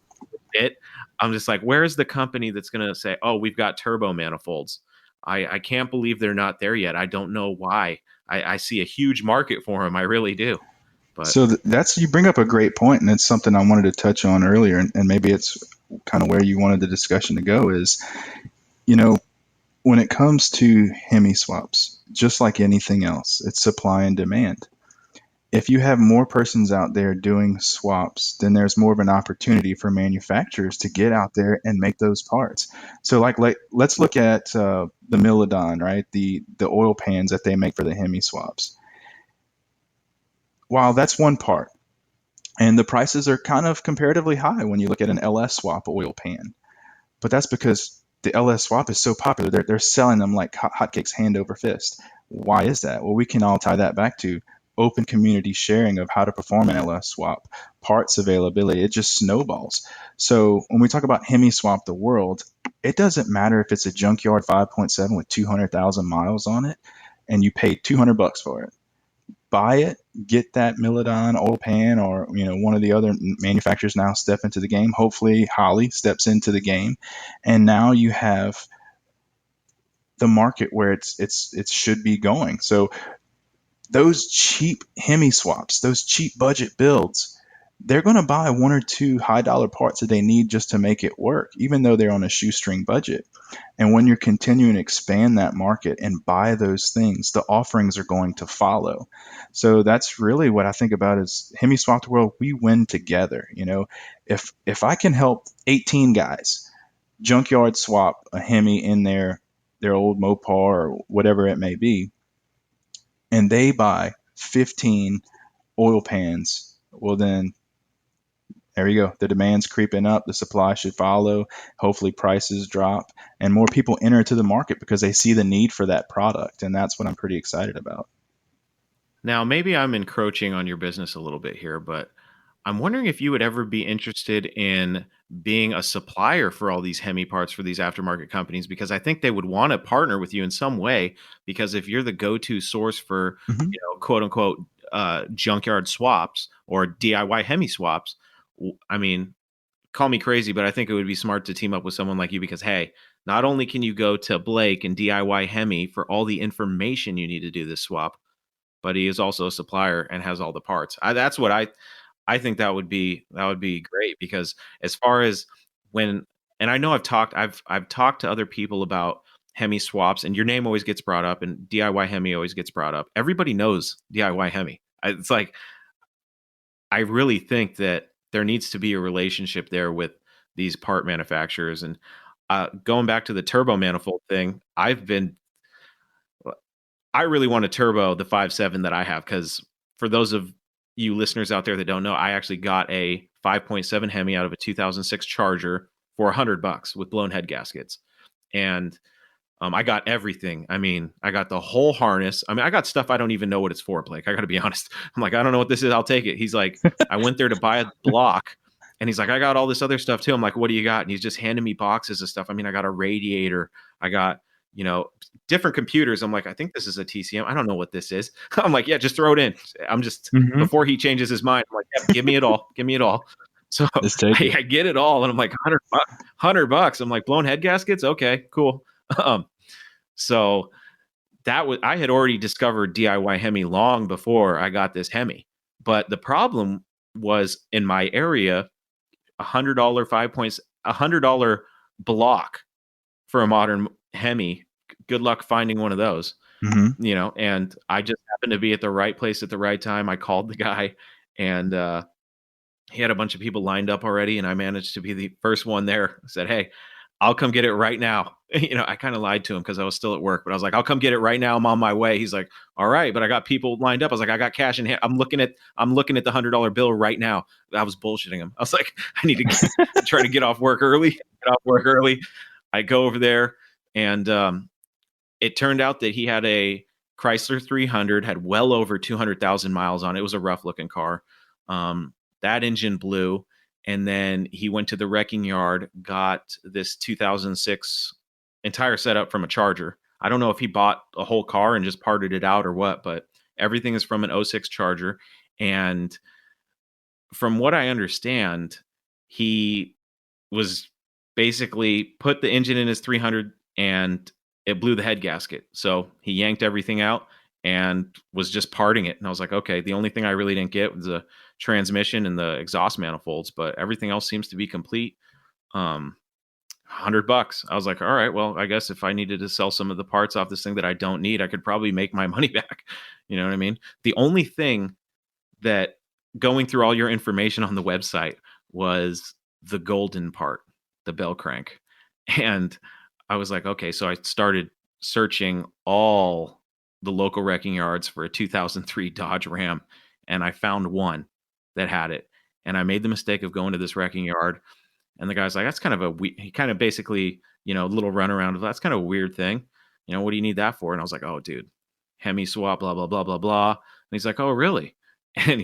it. I'm just like, where's the company that's going to say, oh, we've got turbo manifolds? I can't believe they're not there yet. I don't know why. I see a huge market for them. I really do. But So that's you bring up a great point, and it's something I wanted to touch on earlier, and maybe it's kind of where you wanted the discussion to go is, you know, when it comes to Hemi swaps, just like anything else, it's supply and demand. If you have more persons out there doing swaps, then there's more of an opportunity for manufacturers to get out there and make those parts. So, like let's look at the Milodon, right? The oil pans that they make for the Hemi swaps. While that's one part, and the prices are kind of comparatively high when you look at an LS swap oil pan, but that's because the LS swap is so popular. They're selling them like hotcakes, hand over fist. Why is that? Well, we can all tie that back to open community sharing of how to perform an LS swap, parts availability. It just snowballs. So when we talk about Hemi Swap the World, it doesn't matter if it's a junkyard 5.7 with 200,000 miles on it and you pay $200 for it. Buy it, get that Milodon oil pan, or one of the other manufacturers now step into the game. Hopefully, Holly steps into the game, and now you have the market where it should be going. So those cheap Hemi swaps, those cheap budget builds, they're going to buy one or two high dollar parts that they need just to make it work, even though they're on a shoestring budget. And when you're continuing to expand that market and buy those things, the offerings are going to follow. So that's really what I think about is Hemi Swap the World. We win together. If I can help 18 guys junkyard swap a Hemi in their old Mopar or whatever it may be, and they buy 15 oil pans, well then there you go. The demand's creeping up. The supply should follow. Hopefully prices drop and more people enter into the market because they see the need for that product. And that's what I'm pretty excited about. now maybe I'm encroaching on your business a little bit here, but I'm wondering if you would ever be interested in being a supplier for all these Hemi parts for these aftermarket companies, because I think they would want to partner with you in some way. Because if you're the go-to source for, Hmm. quote unquote, junkyard swaps or DIY Hemi swaps, I mean, call me crazy, but I think it would be smart to team up with someone like you because, hey, not only can you go to Blake and DIY Hemi for all the information you need to do this swap, but he is also a supplier and has all the parts. That's what I think that would be great because as far as when and I know I've talked to other people about Hemi swaps, and your name always gets brought up and DIY Hemi always gets brought up. Everybody knows DIY Hemi. It's like I really think that there needs to be a relationship there with these part manufacturers. And going back to the turbo manifold thing, I really want to turbo the 5.7 that I have because for those of you listeners out there that don't know, I actually got a 5.7 Hemi out of a 2006 Charger for $100 with blown head gaskets. And I got everything. I mean, I got the whole harness. I mean, I got stuff I don't even know what it's for, Blake. I got to be honest. I'm like, I don't know what this is. I'll take it. He's like, I went there to buy a block. And he's like, I got all this other stuff too. I'm like, what do you got? And he's just handing me boxes of stuff. I mean, I got a radiator. I got, different computers. I'm like, I think this is a TCM. I don't know what this is. I'm like, yeah, just throw it in. I'm just, Hmm. before he changes his mind, I'm like, yeah, give me it all. Give me it all. So Just take it. I get it all. And I'm like, $100. I'm like, blown head gaskets. Okay, cool. Um, so I had already discovered DIY Hemi long before I got this Hemi. But the problem was in my area, $100 $100 block for a modern Hemi. Good luck finding one of those, Hmm. and I just happened to be at the right place at the right time. I called the guy and he had a bunch of people lined up already, and I managed to be the first one there. I said, "Hey, I'll come get it right now." I kind of lied to him because I was still at work, but I was like, "I'll come get it right now. I'm on my way." He's like, "All right," but I got people lined up. I was like, "I got cash in hand. I'm looking at the $100 bill right now." I was bullshitting him. I was like, "I need to try to get off work early. Get off work early." I go over there, and it turned out that he had a Chrysler 300, had well over 200,000 miles on it. It was a rough looking car. That engine blew. And then he went to the wrecking yard, got this 2006 entire setup from a Charger. I don't know if he bought a whole car and just parted it out or what, but everything is from an '06 Charger. And from what I understand, he was basically put the engine in his 300 and it blew the head gasket. So he yanked everything out and was just parting it. And I was like, okay, the only thing I really didn't get was the transmission and the exhaust manifolds, but everything else seems to be complete. $100. I was like, all right, well, I guess if I needed to sell some of the parts off this thing that I don't need, I could probably make my money back. You know what I mean? The only thing that going through all your information on the website was the golden part, the bell crank. And I was like, okay, so I started searching all the local wrecking yards for a 2003 Dodge Ram, and I found one that had it. And I made the mistake of going to this wrecking yard, and the guy's like, that's kind of he kind of basically, a little runaround of that's kind of a weird thing. What do you need that for? And I was like, oh, dude, Hemi swap, blah, blah, blah, blah, blah. And he's like, oh, really? And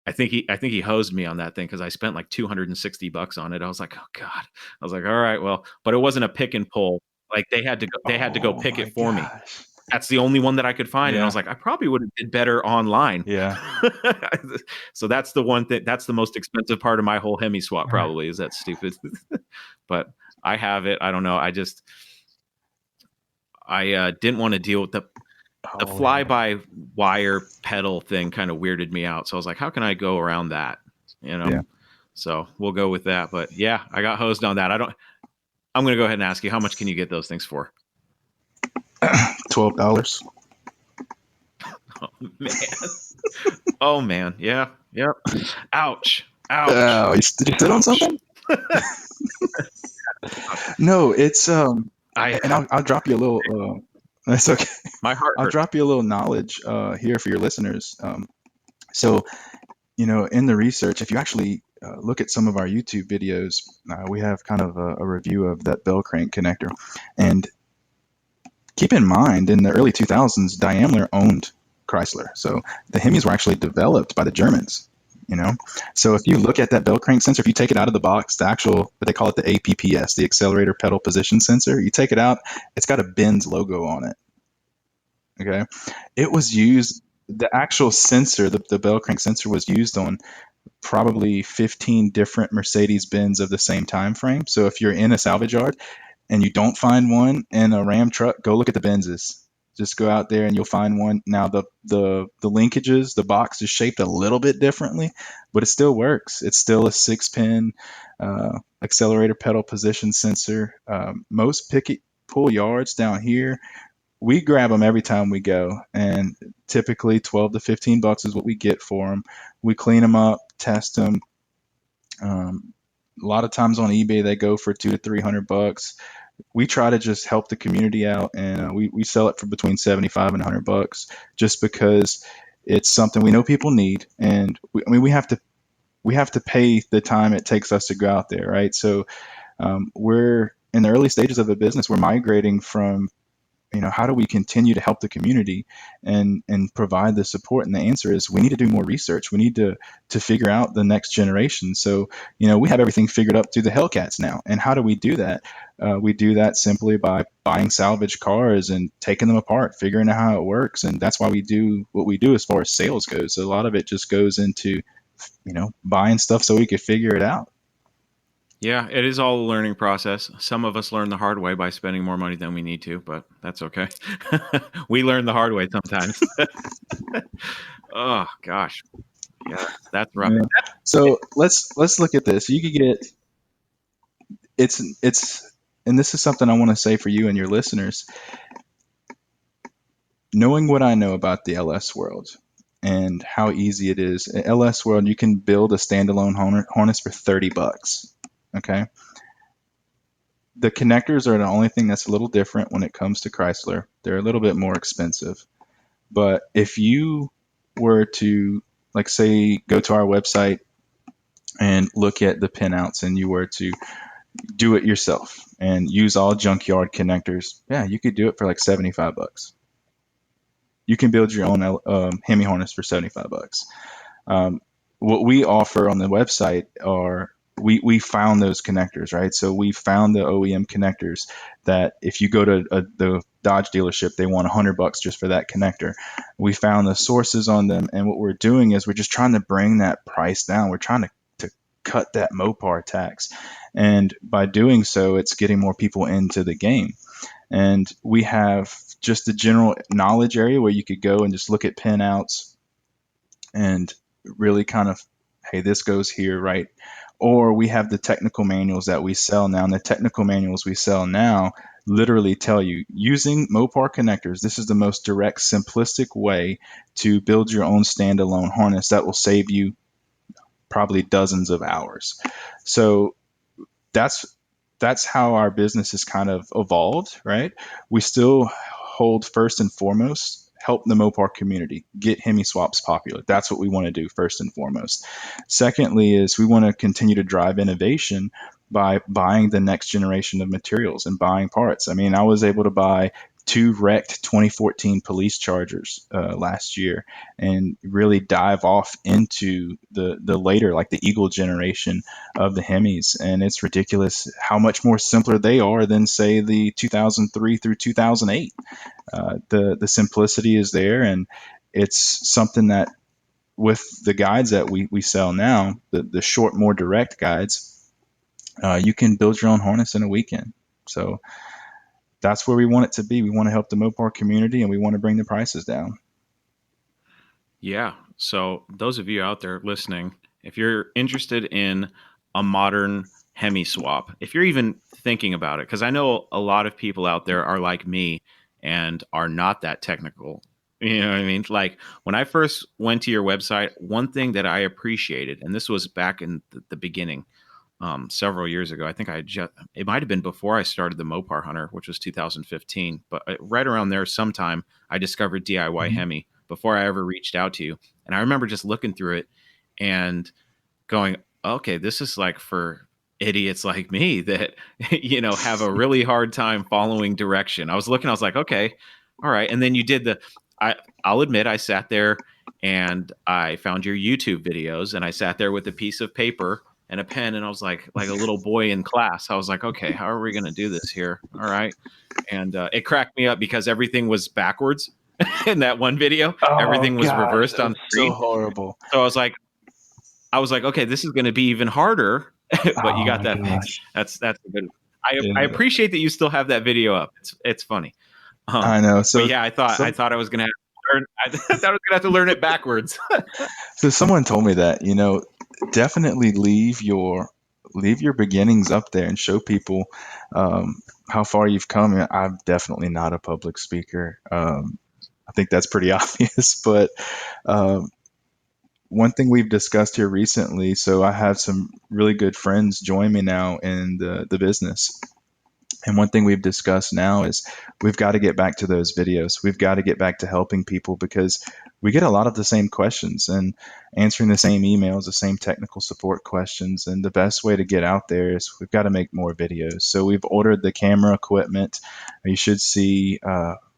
I think he hosed me on that thing because I spent like $260 on it. I was like, oh God. I was like, all right, well, but it wasn't a pick and pull. Like they had to go pick it for me. That's the only one that I could find. Yeah. And I was like, I probably would have did better online. Yeah. So that's the one thing. That's the most expensive part of my whole Hemi swap probably is that stupid. But I have it. I don't know. I didn't want to deal with the fly-by-wire pedal thing kind of weirded me out. So I was like, how can I go around that? Yeah. So we'll go with that. But yeah, I got hosed on that. I'm going to go ahead and ask you, how much can you get those things for? $12. Oh man. Oh man. Yeah. Yep. Ouch. Did you sit on something? No, it's I'll drop you a little. That's okay. My heart hurts. I'll drop you a little knowledge here for your listeners. So, in the research, if you actually look at some of our YouTube videos, we have kind of a review of that bell crank connector. And keep in mind, in the early 2000s, Daimler owned Chrysler. So the Hemis were actually developed by the Germans. So if you look at that bell crank sensor, if you take it out of the box, the actual, what they call it, the APPS, the accelerator pedal position sensor, you take it out, it's got a Benz logo on it. Okay. It was used, the actual sensor, the bell crank sensor was used on probably 15 different Mercedes-Benz of the same time frame. So if you're in a salvage yard and you don't find one in a Ram truck, go look at the Benzes. Just go out there and you'll find one. Now the linkages, the box is shaped a little bit differently, but it still works. It's still a 6-pin accelerator pedal position sensor. Most pick pull yards down here, we grab them every time we go, and typically $12 to $15 is what we get for them. We clean them up, test them. A lot of times on eBay they go for $200 to $300. We try to just help the community out, and we sell it for between $75 and $100, just because it's something we know people need, and we have to pay the time it takes us to go out there, right? So we're in the early stages of the business. We're migrating from, how do we continue to help the community and provide the support? And the answer is we need to do more research. We need to figure out the next generation. So, we have everything figured up through the Hellcats now. And how do we do that? We do that simply by buying salvage cars and taking them apart, figuring out how it works. And that's why we do what we do as far as sales goes. So a lot of it just goes into, buying stuff so we could figure it out. Yeah, it is all a learning process. Some of us learn the hard way by spending more money than we need to, but that's okay. We learn the hard way sometimes. Oh gosh, yeah, that's rough. Yeah. So let's look at this. You could get it's, and this is something I want to say for you and your listeners. Knowing what I know about the LS world, and how easy it is. In LS World, you can build a standalone harness for $30. Okay. The connectors are the only thing that's a little different when it comes to Chrysler. They're a little bit more expensive. But if you were to, like, say, go to our website and look at the pinouts and you were to do it yourself and use all junkyard connectors, yeah, you could do it for like $75. You can build your own Hemi harness for $75. What we offer on the website are we found those connectors, right? So we found the OEM connectors that if you go to the Dodge dealership, they want $100 just for that connector. We found the sources on them, and what we're doing is we're just trying to bring that price down. We're trying to cut that Mopar tax, and by doing so, it's getting more people into the game. And we have just the general knowledge area where you could go and just look at pinouts and really kind of, hey, this goes here, right? Or we have the technical manuals that we sell now. And the technical manuals we sell now literally tell you, using Mopar connectors, this is the most direct, simplistic way to build your own standalone harness that will save you probably dozens of hours. So that's how our business has kind of evolved, right? We still hold first and foremost, help the Mopar community get Hemi swaps popular. That's what we want to do first and foremost. Secondly is we want to continue to drive innovation by buying the next generation of materials and buying parts. I mean, I was able to buy 2 wrecked 2014 police chargers last year and really dive off into the later, like the Eagle generation of the Hemis. And it's ridiculous how much more simpler they are than, say, the 2003 through 2008. The simplicity is there, and it's something that with the guides that we sell now, the short, more direct guides, you can build your own harness in a weekend. So that's where we want it to be. We want to help the Mopar community, and we want to bring the prices down. Yeah. So those of you out there listening, if you're interested in a modern Hemi swap, if you're even thinking about it, because I know a lot of people out there are like me and are not that technical. You know what I mean? Like when I first went to your website, one thing that I appreciated, and this was back in the beginning, several years ago. I think it might have been before I started the Mopar Hunter, which was 2015. But right around there, sometime, I discovered DIYHEMI before I ever reached out to you. And I remember just looking through it and going, okay, this is like for idiots like me that, have a really hard time following direction. I was like, okay, all right. And then you did I'll admit, I sat there and I found your YouTube videos, and I sat there with a piece of paper and a pen, and I was like a little boy in class. I was like, okay, how are we going to do this here? All right. And it cracked me up because everything was backwards in that one video. Everything was reversed on the screen. So horrible. So I was like, okay, this is going to be even harder, but you got that fixed. That's a good. I appreciate that you still have that video up. It's funny. I know. So yeah, I thought I was going to have to learn. I thought I was going to have to learn it backwards. So someone told me that, definitely leave your beginnings up there and show people how far you've come. I'm definitely not a public speaker. I think that's pretty obvious. But one thing we've discussed here recently, so I have some really good friends join me now in the business. And one thing we've discussed now is we've got to get back to those videos. We've got to get back to helping people because we get a lot of the same questions and answering the same emails, the same technical support questions. And the best way to get out there is we've got to make more videos. So we've ordered the camera equipment. You should see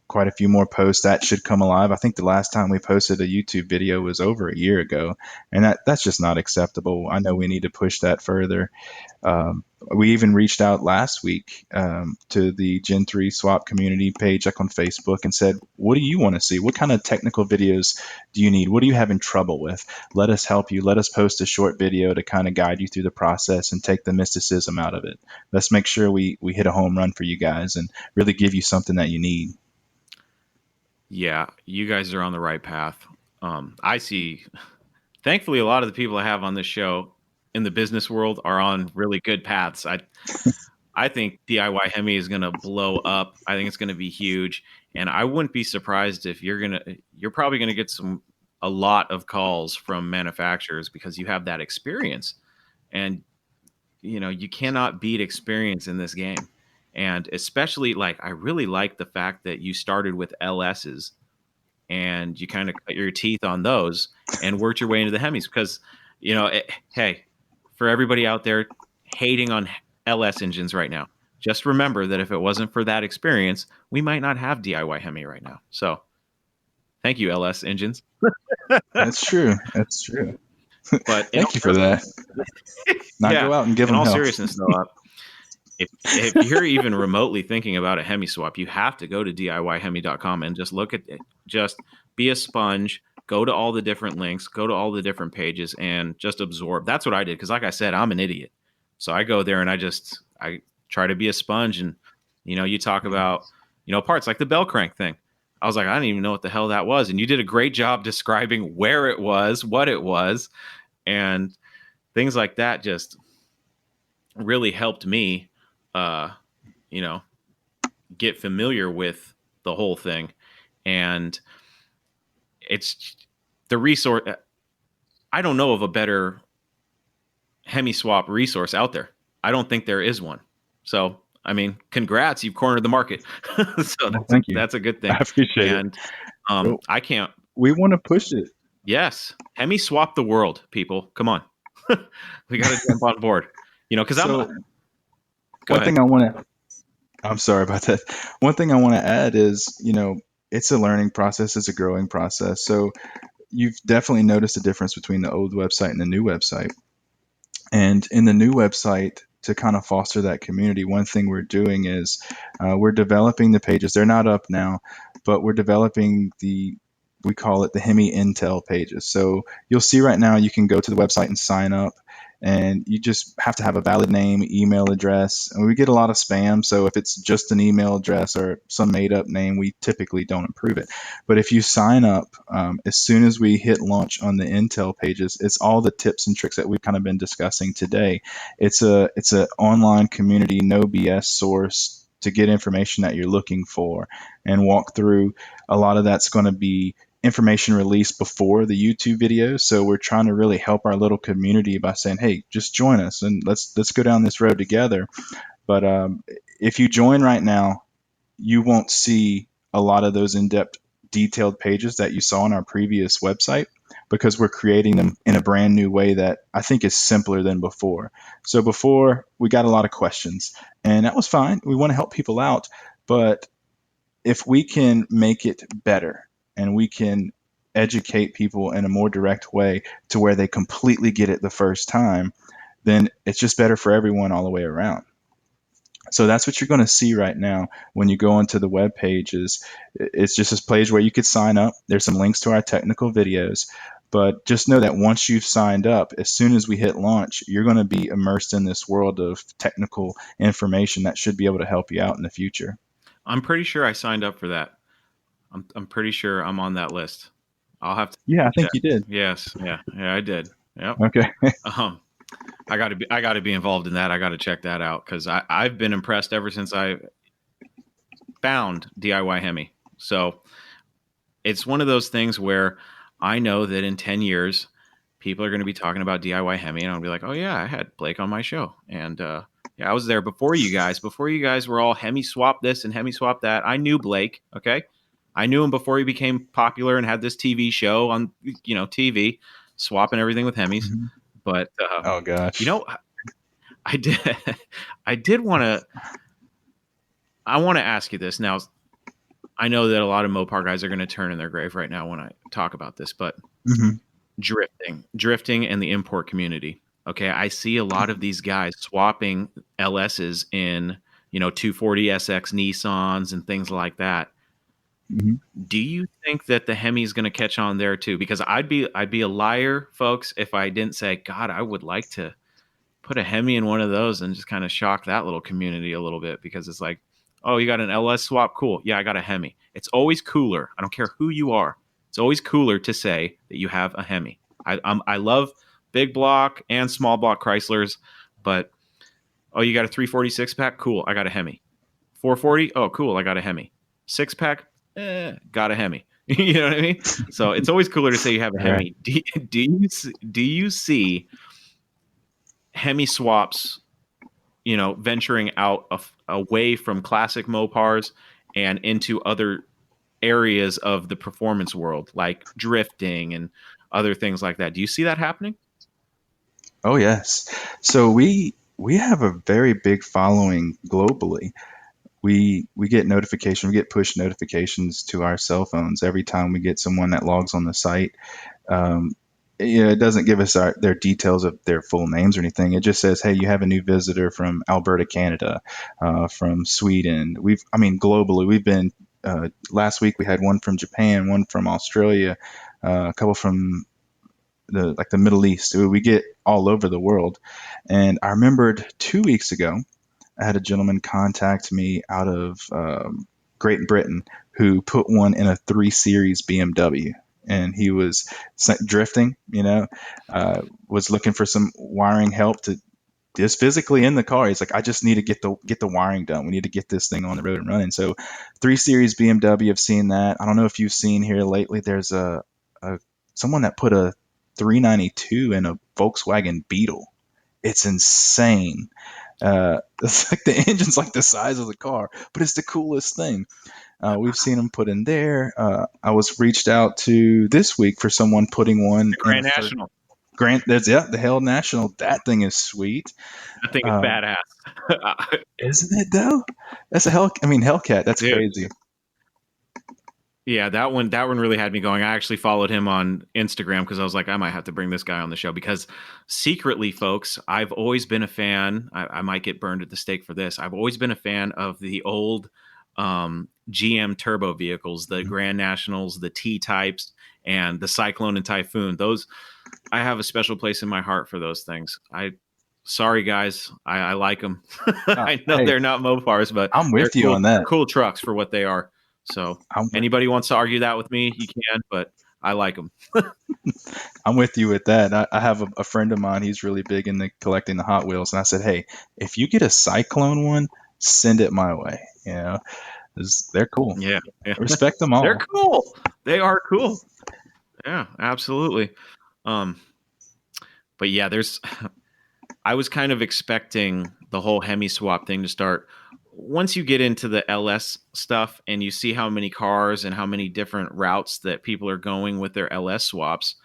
quite a few more posts that should come alive. I think the last time we posted a YouTube video was over a year ago, and that's just not acceptable. I know we need to push that further. We even reached out last week to the Gen 3 swap community page like on Facebook and said, what do you want to see? What kind of technical videos do you need? What are you having trouble with? Let us help you. Let us post a short video to kind of guide you through the process and take the mysticism out of it. Let's make sure we hit a home run for you guys and really give you something that you need. Yeah, you guys are on the right path. I see, thankfully, a lot of the people I have on this show in the business world are on really good paths. I think DIYHEMI is going to blow up. I think it's going to be huge. And I wouldn't be surprised if you're probably going to get some a lot of calls from manufacturers because you have that experience, and you cannot beat experience in this game. And especially, like, I really like the fact that you started with LSs and you kind of cut your teeth on those and worked your way into the Hemis because, hey, for everybody out there hating on LS engines right now, just remember that if it wasn't for that experience, we might not have DIY Hemi right now. So thank you, LS engines. That's true. That's true. But Thank you for that. Now yeah, go out and give in them all hell. seriousness, though, if you're even remotely thinking about a Hemi swap, you have to go to DIYHEMI.com and just look at it. Just be a sponge, go to all the different links, go to all the different pages, and just absorb. That's what I did because, like I said, I'm an idiot. So I go there and I try to be a sponge. And you talk about parts like the bell crank thing. I was like, I didn't even know what the hell that was, and you did a great job describing where it was, what it was, and things like that. Just really helped me get familiar with the whole thing. And it's the resource. I don't know of a better Hemi swap resource out there. I don't think there is one. So, I mean, congrats, you've cornered the market. So Thank you. That's a good thing. I appreciate and, it. I can't. We want to push it. Yes. Hemi swap the world, people. Come on. We got to jump on board. Because I'm sorry about that. One thing I want to add is, it's a learning process, it's a growing process. So you've definitely noticed a difference between the old website and the new website. And in the new website, to kind of foster that community, one thing we're doing is we're developing the pages. They're not up now, but we're developing we call it the Hemi Intel pages. So you'll see right now you can go to the website and sign up, and you just have to have a valid name, email address. And we get a lot of spam, so if it's just an email address or some made up name, we typically don't approve it. But if you sign up, as soon as we hit launch on the Intel pages, it's all the tips and tricks that we've kind of been discussing today. It's a online community, no BS source to get information that you're looking for and walk through. A lot of that's going to be information released before the YouTube videos. So we're trying to really help our little community by saying, hey, just join us and let's go down this road together. But if you join right now, you won't see a lot of those in-depth detailed pages that you saw on our previous website, because we're creating them in a brand new way that I think is simpler than before. So before, we got a lot of questions, and that was fine. We want to help people out, but if we can make it better and we can educate people in a more direct way to where they completely get it the first time, then it's just better for everyone all the way around. So that's what you're going to see right now when you go onto the web pages. It's just this page where you could sign up. There's some links to our technical videos, but just know that once you've signed up, as soon as we hit launch, you're going to be immersed in this world of technical information that should be able to help you out in the future. I'm pretty sure I signed up for that. I'm pretty sure I'm on that list. I'll have to. Yeah, I think you did. Yes. Yeah, I did. Yep. Okay. I got to be involved in that. I got to check that out because I've been impressed ever since I found DIY Hemi. So it's one of those things where I know that in 10 years, people are going to be talking about DIY Hemi, and I'll be like, oh yeah, I had Blake on my show, and yeah, I was there before you guys. Before you guys were all Hemi swap this and Hemi swap that. I knew Blake. Okay, I knew him before he became popular and had this TV show on TV, swapping everything with Hemis. Mm-hmm. But oh gosh, I did want to. I want to ask you this now. I know that a lot of Mopar guys are going to turn in their grave right now when I talk about this, but drifting and the import community. Okay, I see a lot of these guys swapping LSs in 240 SX Nissans and things like that. Mm-hmm. Do you think that the Hemi is going to catch on there too? Because I'd be a liar, folks, if I didn't say, God, I would like to put a Hemi in one of those and just kind of shock that little community a little bit, because it's like, oh, you got an LS swap? Cool. Yeah, I got a Hemi. It's always cooler. I don't care who you are. It's always cooler to say that you have a Hemi. I love big block and small block Chryslers, but oh, you got a 346 pack? Cool. I got a Hemi. 440? Oh, cool. I got a Hemi. 6-pack? Got a Hemi. You know what I mean? So it's always cooler to say you have a All right. Hemi. Do you see Hemi swaps, venturing out away from classic Mopars and into other areas of the performance world, like drifting and other things like that? Do you see that happening? Oh yes. So we have a very big following globally. We get we get push notifications to our cell phones every time we get someone that logs on the site. Um, it doesn't give us their details of their full names or anything. It just says, "Hey, you have a new visitor from Alberta, Canada, from Sweden." I mean, globally, we've been. Last week we had one from Japan, one from Australia, a couple from the Middle East. We get all over the world. And I remembered 2 weeks ago, I had a gentleman contact me out of Great Britain who put one in a 3 Series BMW. And he was drifting, was looking for some wiring help to just physically in the car. He's like, I just need to get the wiring done. We need to get this thing on the road and running. So 3 Series BMW, I've seen that. I don't know if you've seen here lately, there's a someone that put a 392 in a Volkswagen Beetle. It's insane. It's like the engine's like the size of the car, but it's the coolest thing. We've seen them put in there. I was reached out to this week for someone putting one The in Grand National. The Hell National. That thing is sweet. That thing is badass. Isn't it though? That's a Hellcat. That's Dude. crazy. Yeah, that one really had me going. I actually followed him on Instagram because I was like, I might have to bring this guy on the show, because secretly, folks, I've always been a fan. I might get burned at the stake for this. I've always been a fan of the old GM turbo vehicles, the Grand Nationals, the T-types, and the Cyclone and Typhoon. Those, I have a special place in my heart for those things. Sorry guys, I like them. I know they're not Mopars, but I'm with you cool, on that. Cool trucks for what they are. So anybody wants to argue that with me, you can, but I like them. I'm with you with that. I have a friend of mine. He's really big in collecting the Hot Wheels, and I said, hey, if you get a Cyclone one, send it my way. They're cool. Yeah. Respect them all. They're cool. They are cool. Yeah, absolutely. But yeah, I was kind of expecting the whole Hemi swap thing to start once you get into the LS stuff and you see how many cars and how many different routes that people are going with their LS swaps.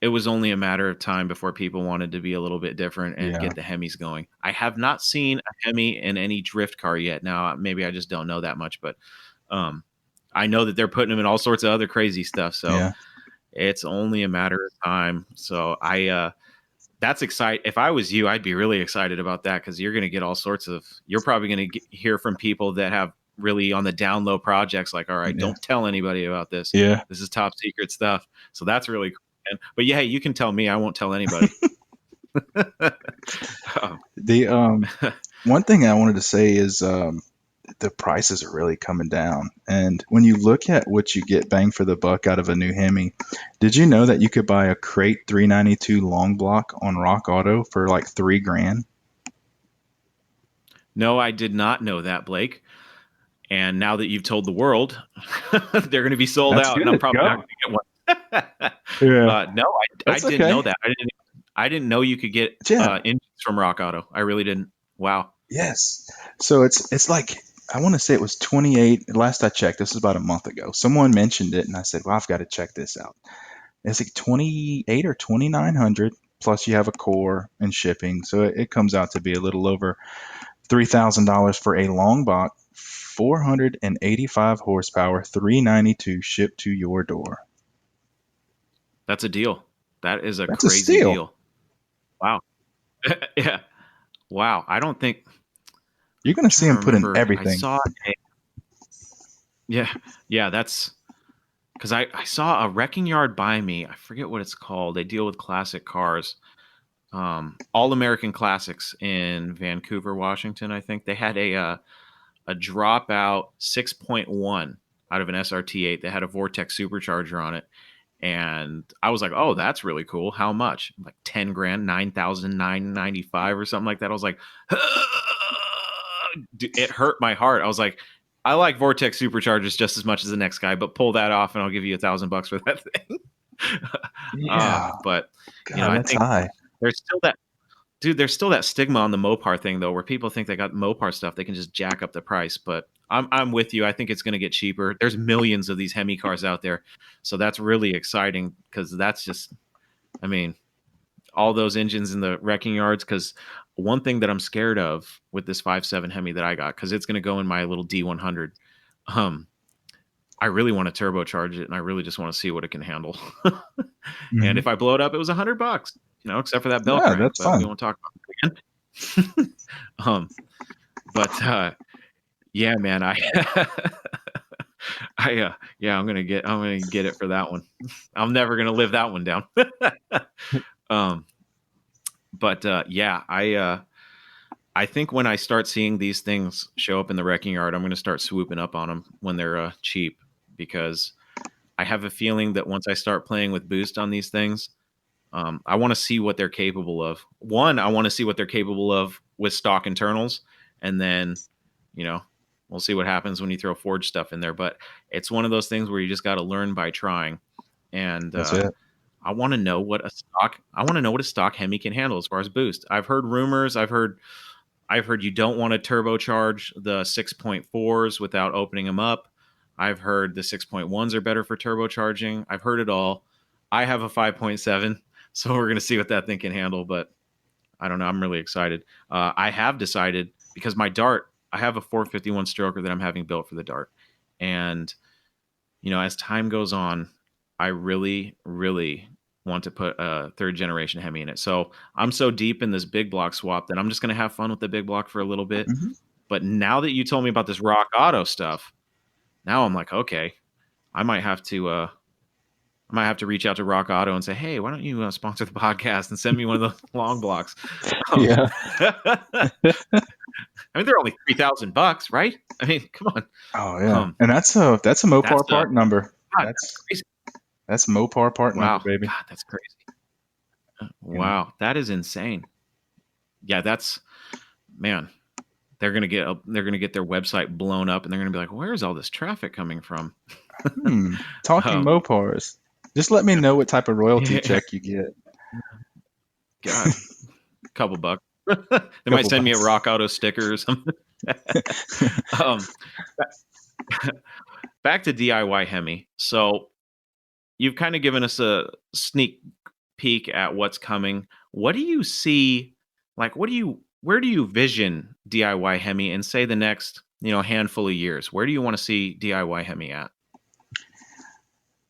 It was only a matter of time before people wanted to be a little bit different and get the Hemis going. I have not seen a Hemi in any drift car yet. Now, maybe I just don't know that much, but I know that they're putting them in all sorts of other crazy stuff. So it's only a matter of time. So that's exciting. If I was you, I'd be really excited about that, because you're going to get all sorts of. You're probably going to hear from people that have really on the down low projects. Like, all right, don't tell anybody about this. Yeah, this is top secret stuff. So that's really cool. But yeah, you can tell me. I won't tell anybody. The one thing I wanted to say is the prices are really coming down. And when you look at what you get bang for the buck out of a new Hemi, did you know that you could buy a crate 392 long block on Rock Auto for like $3,000? No, I did not know that, Blake. And now that you've told the world, they're going to be sold out, and I'm probably not going to get one. No, I didn't know that. I didn't know you could get engines from Rock Auto. I really didn't. Wow. Yes. So it's like, I want to say it was 28. Last I checked, this was about a month ago. Someone mentioned it, and I said, well, I've got to check this out. It's like 28 or 2,900, plus you have a core and shipping. So it comes out to be a little over $3,000 for a long block, 485 horsepower, 392 shipped to your door. That's a deal. That is a crazy deal. Wow. Yeah. Wow. I don't think you're going to see him put in everything. I saw yeah. That's because I saw a wrecking yard by me. I forget what it's called. They deal with classic cars. All American Classics in Vancouver, Washington. I think they had a dropout 6.1 out of an SRT8. They had a Vortex supercharger on it. And I was like, oh, that's really cool. How much? Like $10,000, 9,995 or something like that. I was like, it hurt my heart. I was like, I like Vortex superchargers just as much as the next guy, but pull that off and I'll give you $1,000 for that thing. Yeah. But God, I that's think high. there's still that dude. There's still that stigma on the Mopar thing though, where people think they got Mopar stuff, they can just jack up the price. But I'm with you. I think it's going to get cheaper. There's millions of these Hemi cars out there, so that's really exciting because that's just, I mean, all those engines in the wrecking yards. Because one thing that I'm scared of with this 5.7 Hemi that I got, because it's going to go in my little D100. Um, I really want to turbocharge it, and I really just want to see what it can handle. And Hmm. if I blow it up, it was $100, except for that bell Yeah, crank. that's But we fun. won't talk about it again. But yeah, man, I'm gonna get it for that one. I'm never gonna live that one down. um, but yeah, I think when I start seeing these things show up in the wrecking yard, I'm gonna start swooping up on them when they're cheap, because I have a feeling that once I start playing with boost on these things, I want to see what they're capable of. One, I want to see what they're capable of with stock internals, and then, you know, we'll see what happens when you throw forged stuff in there. But it's one of those things where you just got to learn by trying. And That's it. I want to know what a stock. I want to know what a stock Hemi can handle as far as boost. I've heard rumors. I've heard you don't want to turbocharge the 6.4s without opening them up. I've heard the 6.1s are better for turbocharging. I've heard it all. I have a 5.7, so we're going to see what that thing can handle. But I don't know. I'm really excited. I have decided, because my Dart, I have a 451 stroker that I'm having built for the Dart. And, as time goes on, I really, really want to put a third generation Hemi in it. So I'm so deep in this big block swap that I'm just going to have fun with the big block for a little bit. Hmm. But now that you told me about this Rock Auto stuff, now I'm like, okay, I might have to reach out to Rock Auto and say, hey, why don't you sponsor the podcast and send me one of the long blocks? Yeah. I mean, they're only $3,000, right? I mean, come on. Oh yeah. Um, And that's a that's Mopar part number. God, that's That's crazy. that's Mopar part number, Wow, baby. God, that's crazy. You know. Wow, that is insane. Yeah, that's, man. They're gonna get their website blown up, and they're gonna be like, "Where's all this traffic coming from?" Talking um, Mopars. Just let me know what type of royalty yeah, check you get. God, couple bucks. They might Couple send me a bucks. Rock Auto sticker or something. um, Back to DIY Hemi. So you've kind of given us a sneak peek at what's coming. What do you see? Like, where do you vision DIY Hemi in, say, the next, handful of years? Where do you want to see DIY Hemi at?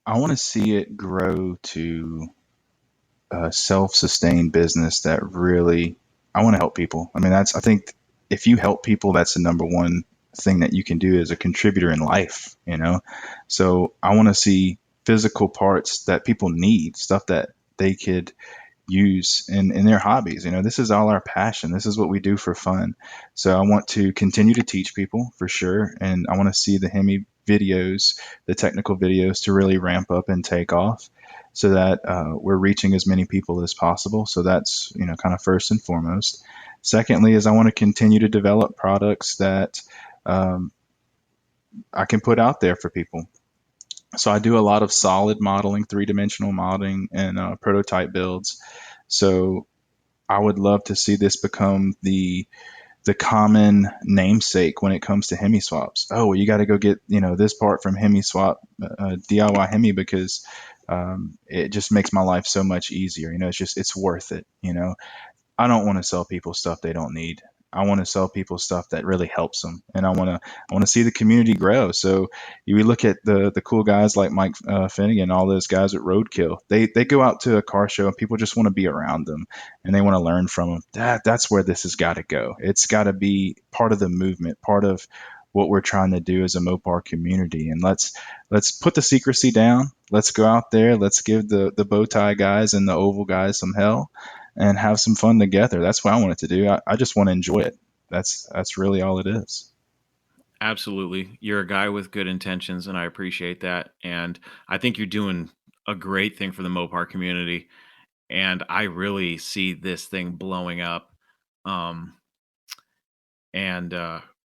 I want to see it grow to a self-sustained business that really, I want to help people. I mean, I think if you help people, that's the number one thing that you can do as a contributor in life, you know? So I want to see physical parts that people need, stuff that they could use in their hobbies. This is all our passion. This is what we do for fun. So I want to continue to teach people for sure. And I want to see the Hemi videos, the technical videos, to really ramp up and take off so that we're reaching as many people as possible. So that's, kind of first and foremost. Secondly, is I want to continue to develop products that um, I can put out there for people. So I do a lot of solid modeling, three-dimensional modeling, and prototype builds. So I would love to see this become the common namesake when it comes to Hemi swaps. Oh, well, you got to go get this part from Hemi Swap, DIY Hemi, because it just makes my life so much easier. It's worth it. I don't want to sell people stuff they don't need. I want to sell people stuff that really helps them, and I want to see the community grow. So we look at the cool guys like Mike Finnegan, all those guys at Roadkill. They go out to a car show and people just want to be around them, and they want to learn from them. That's where this has got to go. It's got to be part of the movement, part of what we're trying to do as a Mopar community. And let's put the secrecy down. Let's go out there. Let's give the bow tie guys and the oval guys some hell and have some fun together. That's what I want it to do. I just want to enjoy it. That's really all it is. Absolutely. You're a guy with good intentions, and I appreciate that. And I think you're doing a great thing for the Mopar community. And I really see this thing blowing up. Um, and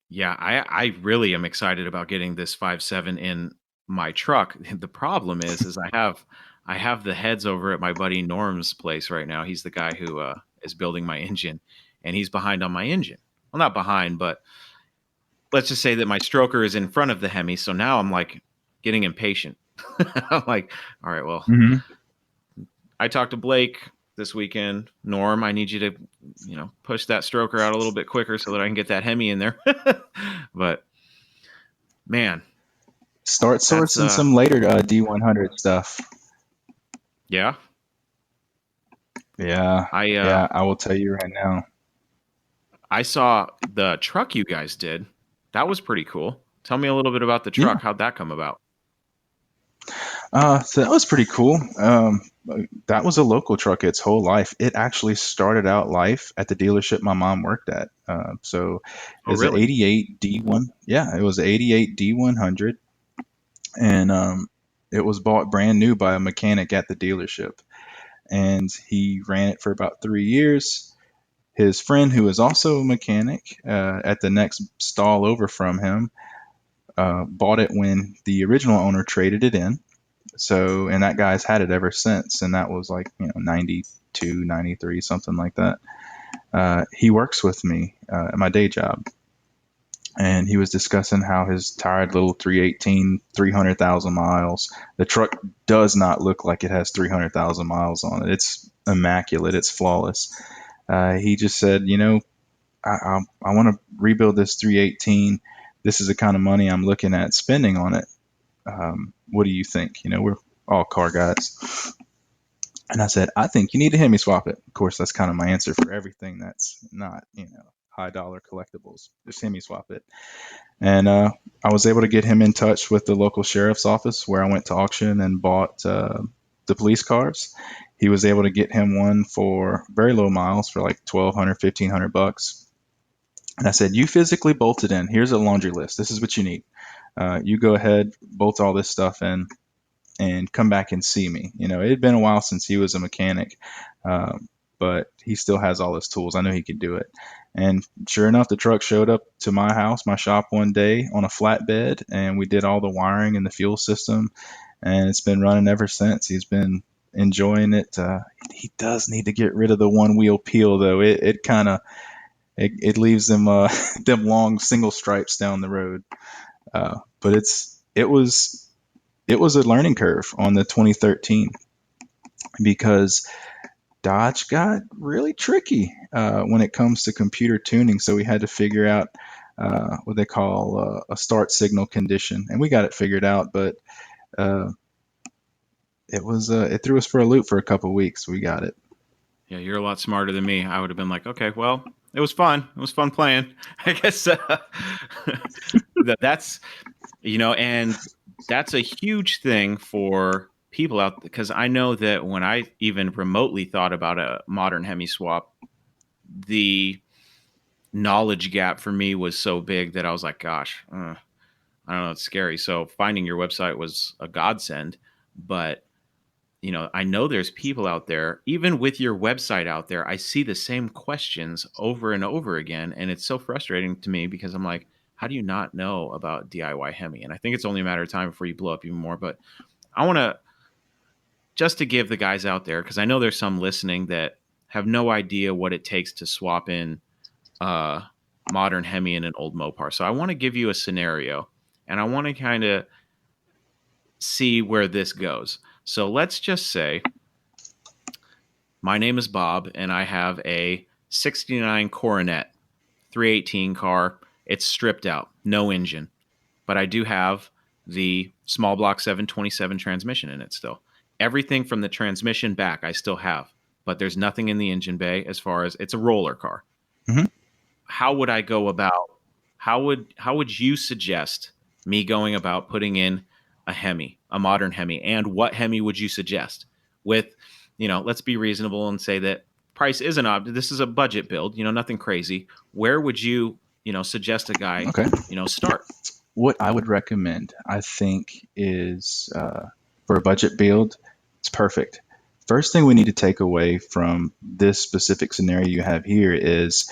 Yeah, I really am excited about getting this 5.7 in my truck. The problem is I have the heads over at my buddy Norm's place right now. He's the guy who is building my engine, and he's behind on my engine. Well, not behind, but let's just say that my stroker is in front of the Hemi. So now I'm like getting impatient. I'm like, all right, well, Hmm. I talked to Blake this weekend. Norm, I need you to, push that stroker out a little bit quicker so that I can get that Hemi in there. But man, Start that's sourcing some later D100 stuff. yeah. Yeah, I yeah, I will tell you right now. I saw the truck you guys did. That was pretty cool. Tell me a little bit about the Yeah, truck. How'd that come about? so that was pretty cool. That was a local truck its whole life. It actually started out life at the dealership my mom worked at. So it Oh, was an really? 88 D1. Yeah, it was an 88 D100, and it was bought brand new by a mechanic at the dealership, and he ran it for about 3 years. His friend, who was also a mechanic at the next stall over from him, bought it when the original owner traded it in. So, and that guy's had it ever since, and that was like 92, 93, something like that. He works with me at my day job, and he was discussing how his tired little 318, 300,000 miles. The truck does not look like it has 300,000 miles on it. It's immaculate. It's flawless. He just said, I want to rebuild this 318. This is the kind of money I'm looking at spending on it. What do you think? We're all car guys. And I said, I think you need to Hemi swap it. Of course, that's kind of my answer for everything that's not, high dollar collectibles. Just Hemi swap it. And I was able to get him in touch with the local sheriff's office where I went to auction and bought the police cars. He was able to get him one for very low miles for like 1,200, 1,500 bucks. And I said, you physically bolt it in. Here's a laundry list. This is what you need. You go ahead, bolt all this stuff in, and come back and see me. It had been a while since he was a mechanic, but he still has all his tools. I know he could do it. And sure enough, the truck showed up to my house, my shop one day on a flatbed, and we did all the wiring and the fuel system, and it's been running ever since. He's been enjoying it. He does need to get rid of the one wheel peel though. It kind of it leaves them them long single stripes down the road. But it was a learning curve on the 2013 because Dodge got really tricky when it comes to computer tuning. So we had to figure out what they call a start signal condition, and we got it figured out. But uh, it threw us for a loop for a couple of weeks. We got it. Yeah, you're a lot smarter than me. I would have been like, okay, well, it was fun. It was fun playing. I guess that's and that's a huge thing for people out because I know that when I even remotely thought about a modern Hemi swap, the knowledge gap for me was so big that I was like, gosh, I don't know, it's scary. So finding your website was a godsend, but I know there's people out there, even with your website out there, I see the same questions over and over again. And it's so frustrating to me because I'm like, how do you not know about DIY Hemi? And I think it's only a matter of time before you blow up even more. But I want to just to give the guys out there, because I know there's some listening that have no idea what it takes to swap in modern Hemi and an old Mopar. So I want to give you a scenario and I want to kind of see where this goes. So let's just say my name is Bob and I have a 69 Coronet 318 car. It's stripped out, no engine, but I do have the small block 727 transmission in it still. Everything from the transmission back I still have, but there's nothing in the engine bay as far as it's a roller car. Mm-hmm. How would I go about, how would you suggest me going about putting in a Hemi, a modern Hemi, and what Hemi would you suggest? With, let's be reasonable and say that price is an object. This is a budget build, nothing crazy. Where would you, suggest a guy, Okay. Start? What I would recommend, I think, is for a budget build, it's perfect. First thing we need to take away from this specific scenario you have here is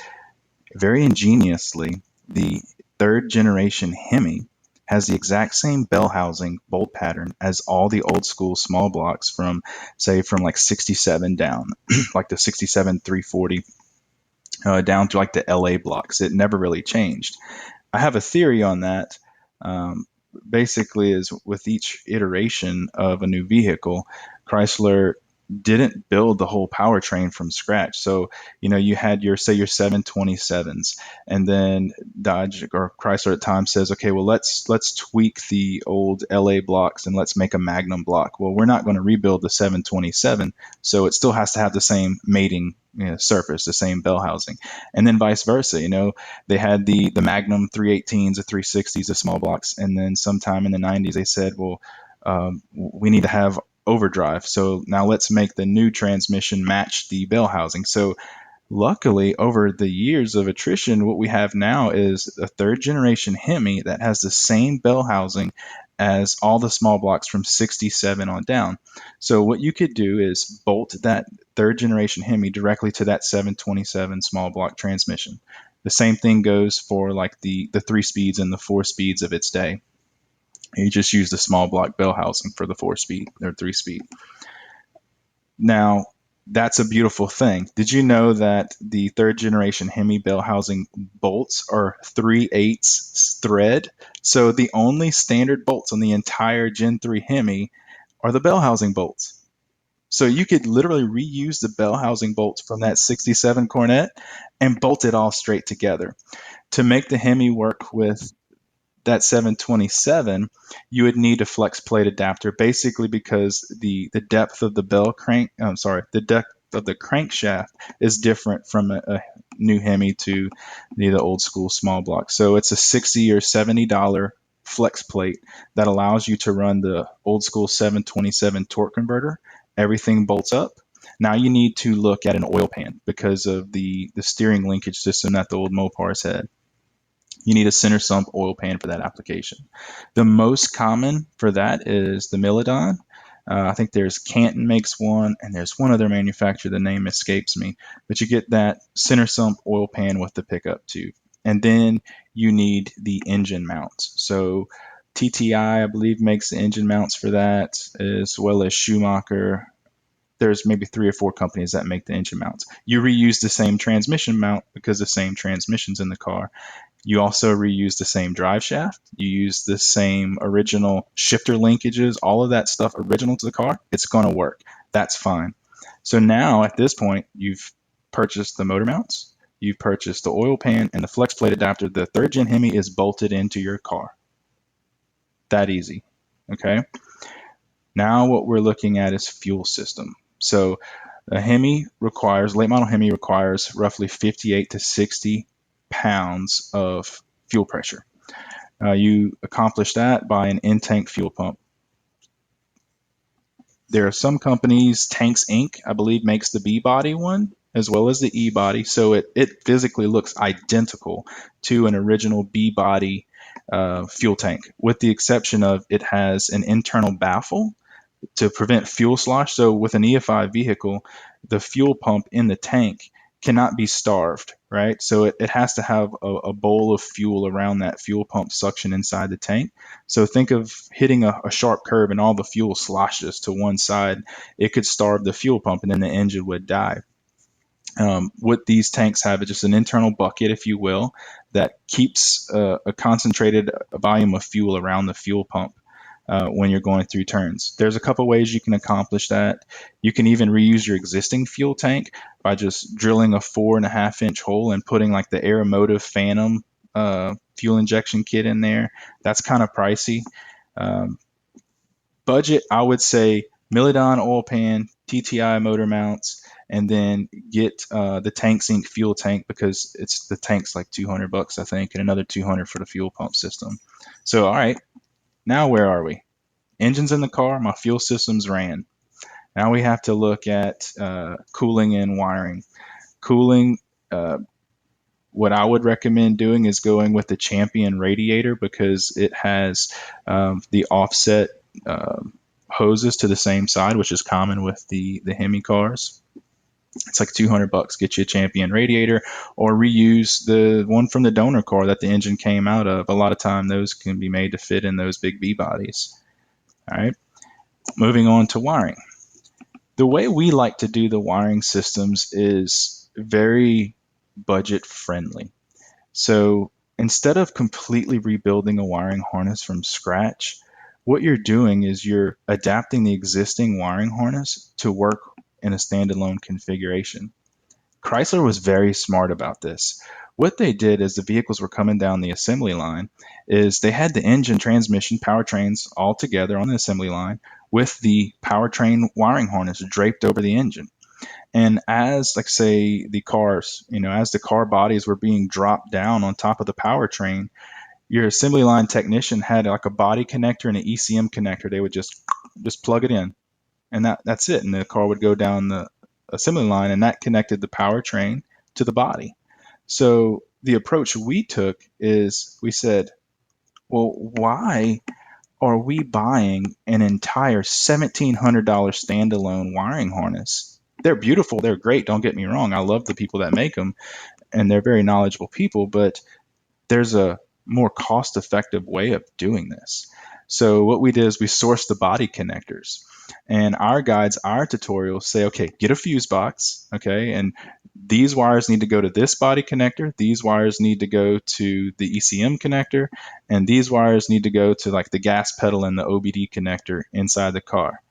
very ingeniously, the third generation Hemi has the exact same bell housing bolt pattern as all the old school small blocks from, say, from like 67 down, like the 67 340 down to like the LA blocks. It never really changed. I have a theory on that. Um, Basically, is with each iteration of a new vehicle, Chrysler didn't build the whole powertrain from scratch. So, you had your, say, your 727s, and then Dodge or Chrysler at times says, okay, well, let's tweak the old LA blocks and let's make a Magnum block. Well, we're not going to rebuild the 727, so it still has to have the same mating surface, the same bell housing, and then vice versa. They had the Magnum 318s, the 360s, the small blocks, and then sometime in the 90s they said, well, we need to have overdrive. So now let's make the new transmission match the bell housing. So luckily, over the years of attrition, what we have now is a third generation Hemi that has the same bell housing as all the small blocks from 67 on down. So what you could do is bolt that third generation Hemi directly to that 727 small block transmission. The same thing goes for like the 3 speeds and the 4 speeds of its day. You just use the small block bell housing for the 4 speed or 3 speed. Now, that's a beautiful thing. Did you know that the third generation Hemi bell housing bolts are 3/8 thread? So the only standard bolts on the entire Gen 3 Hemi are the bell housing bolts. So you could literally reuse the bell housing bolts from that 67 Cornet and bolt it all straight together. To make the Hemi work with that 727, you would need a flex plate adapter, basically because the depth of the the depth of the crankshaft is different from a new Hemi to the old school small block. So it's a $60 or $70 flex plate that allows you to run the old school 727 torque converter. Everything bolts up. Now you need to look at an oil pan because of the steering linkage system that the old Mopars had. You need a center sump oil pan for that application. The most common for that is the Milidon. I think there's Canton makes one, and there's one other manufacturer, the name escapes me, but you get that center sump oil pan with the pickup tube. And then you need the engine mounts. So TTI, I believe, makes the engine mounts for that, as well as Schumacher. There's maybe 3 or 4 companies that make the engine mounts. You reuse the same transmission mount because the same transmission's in the car. You also reuse the same drive shaft. You use the same original shifter linkages, all of that stuff original to the car. It's going to work. That's fine. So now at this point, you've purchased the motor mounts, you've purchased the oil pan and the flex plate adapter. The third gen Hemi is bolted into your car. That easy. Okay. Now what we're looking at is fuel system. So a late model Hemi requires roughly 58 to 60 pounds of fuel pressure. You accomplish that by an in-tank fuel pump. There are some companies, Tanks Inc., I believe, makes the B-body one as well as the E-body, so it physically looks identical to an original B-body fuel tank, with the exception of it has an internal baffle to prevent fuel slosh. So with an EFI vehicle, the fuel pump in the tank cannot be starved, right? So it has to have a bowl of fuel around that fuel pump suction inside the tank. So think of hitting a sharp curve and all the fuel sloshes to one side. It could starve the fuel pump and then the engine would die. What these tanks have is just an internal bucket, if you will, that keeps a concentrated volume of fuel around the fuel pump. When you're going through turns. There's a couple ways you can accomplish that. You can even reuse your existing fuel tank by just drilling a 4.5-inch hole and putting like the Aeromotive Phantom fuel injection kit in there. That's kind of pricey. Budget, I would say Milidon oil pan, TTI motor mounts, and then get the Tanks Inc. fuel tank, because the tank's like $200, I think, and another $200 for the fuel pump system. So, all right. Now where are we? Engine's in the car, my fuel system's ran. Now we have to look at cooling and wiring. Cooling, what I would recommend doing is going with the Champion radiator, because it has the offset hoses to the same side, which is common with the Hemi cars. It's like $200, get you a Champion radiator, or reuse the one from the donor car that the engine came out of. A lot of time those can be made to fit in those big B bodies. All right, moving on to wiring. The way we like to do the wiring systems is very budget friendly. So instead of completely rebuilding a wiring harness from scratch, what you're doing is you're adapting the existing wiring harness to work in a standalone configuration. Chrysler was very smart about this. What they did as the vehicles were coming down the assembly line is they had the engine, transmission, powertrains all together on the assembly line with the powertrain wiring harness draped over the engine. And as, like, say, the cars, as the car bodies were being dropped down on top of the powertrain, your assembly line technician had like a body connector and an ECM connector. They would just plug it in, and that's it. And the car would go down the assembly line, and that connected the powertrain to the body. So the approach we took is we said, well, why are we buying an entire $1,700 standalone wiring harness? They're beautiful. They're great. Don't get me wrong. I love the people that make them, and they're very knowledgeable people, but there's a more cost-effective way of doing this. So what we did is we sourced the body connectors, and our guides, our tutorials say, okay, get a fuse box, okay, and these wires need to go to this body connector, these wires need to go to the ECM connector, and these wires need to go to like the gas pedal and the OBD connector inside the car.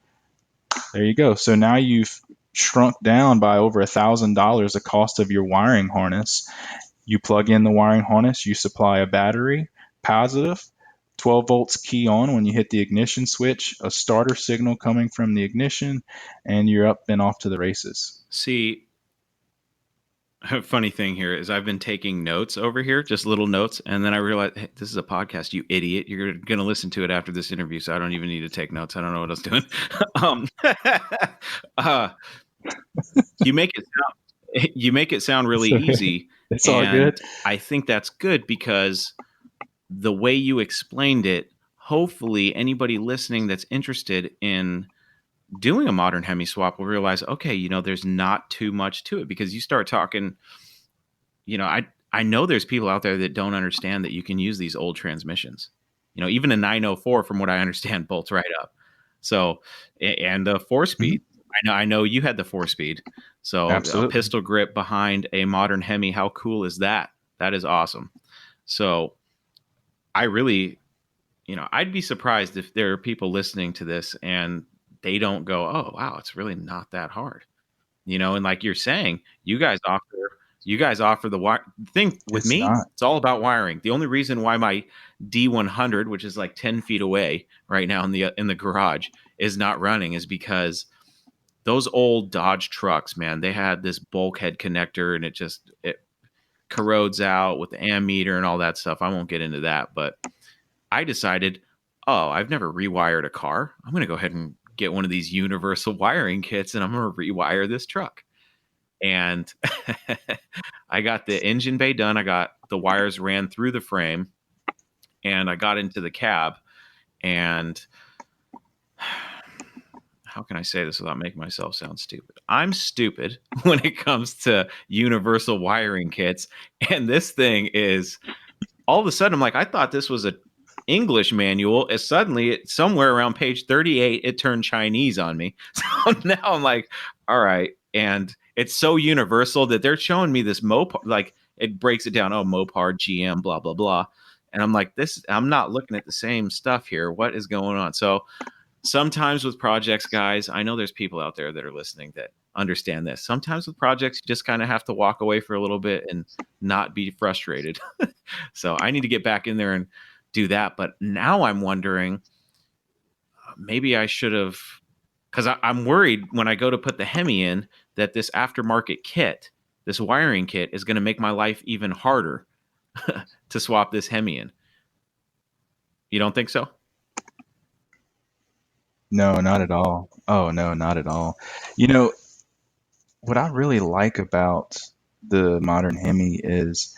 There you go. So now you've shrunk down by over $1,000 the cost of your wiring harness. You plug in the wiring harness, you supply a battery, positive, 12 volts key on when you hit the ignition switch, a starter signal coming from the ignition, and you're up and off to the races. See, a funny thing here is I've been taking notes over here, just little notes, and then I realized, hey, this is a podcast, you idiot. You're going to listen to it after this interview, so I don't even need to take notes. I don't know what I was doing. You make it sound really easy. It's all good. I think that's good because the way you explained it, hopefully anybody listening that's interested in doing a modern Hemi swap will realize, okay, there's not too much to it, because you start talking, I know there's people out there that don't understand that you can use these old transmissions. Even a 904, from what I understand, bolts right up. So, and the 4-speed. Mm-hmm. I know you had the 4-speed. So absolutely. A pistol grip behind a modern Hemi. How cool is that? That is awesome. So I really, I'd be surprised if there are people listening to this and they don't go, oh, wow, it's really not that hard. And like you're saying, you guys offer the wire thing with me. It's all about wiring. The only reason why my D100, which is like 10 feet away right now in the garage, is not running is because those old Dodge trucks, man, they had this bulkhead connector and it corrodes out with the ammeter and all that stuff. I won't get into that, but I decided, I've never rewired a car. I'm going to go ahead and get one of these universal wiring kits and I'm going to rewire this truck. And I got the engine bay done. I got the wires ran through the frame and I got into the cab, and how can I say this without making myself sound stupid? I'm stupid when it comes to universal wiring kits. And this thing is, all of a sudden, I'm like, I thought this was a English manual. As suddenly, somewhere around page 38, it turned Chinese on me. So now I'm like, all right. And it's so universal that they're showing me this Mopar, like it breaks it down. Oh, Mopar, GM, blah, blah, blah. And I'm like, I'm not looking at the same stuff here. What is going on? So sometimes with projects, guys, I know there's people out there that are listening that understand this. Sometimes with projects, you just kind of have to walk away for a little bit and not be frustrated. So I need to get back in there and do that. But now I'm wondering, maybe I should have, because I'm worried when I go to put the Hemi in that this aftermarket kit, this wiring kit, is going to make my life even harder to swap this Hemi in. You don't think so? No, not at all. Oh, no, not at all. What I really like about the modern Hemi is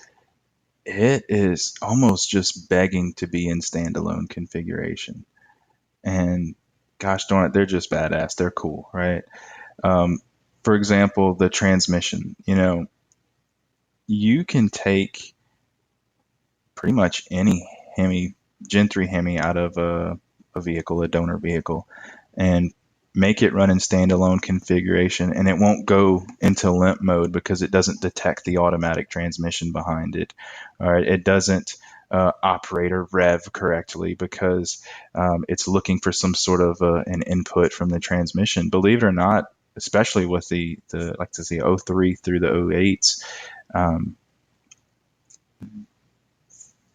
it is almost just begging to be in standalone configuration. And gosh darn it, they're just badass. They're cool, right? for example, the transmission, you can take pretty much any Hemi, Gen 3 Hemi out of a vehicle, a donor vehicle, and make it run in standalone configuration, and it won't go into limp mode because it doesn't detect the automatic transmission behind it. All right, it doesn't operate or rev correctly because it's looking for some sort of an input from the transmission. Believe it or not, especially with the like to see 03 through the 08s,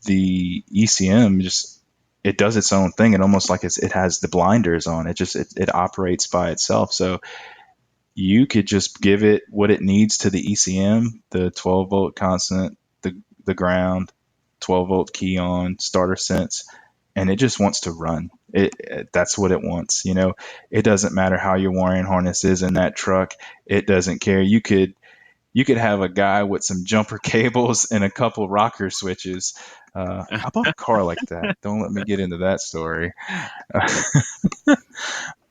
the ECM just it does its own thing. It almost like it has the blinders on. It operates by itself. So you could just give it what it needs to the ECM, the 12 volt constant, the ground, 12 volt key on, starter sense, and it just wants to run. That's what it wants. It doesn't matter how your wiring harness is in that truck. It doesn't care. You could have a guy with some jumper cables and a couple rocker switches. I bought a car like that. Don't let me get into that story.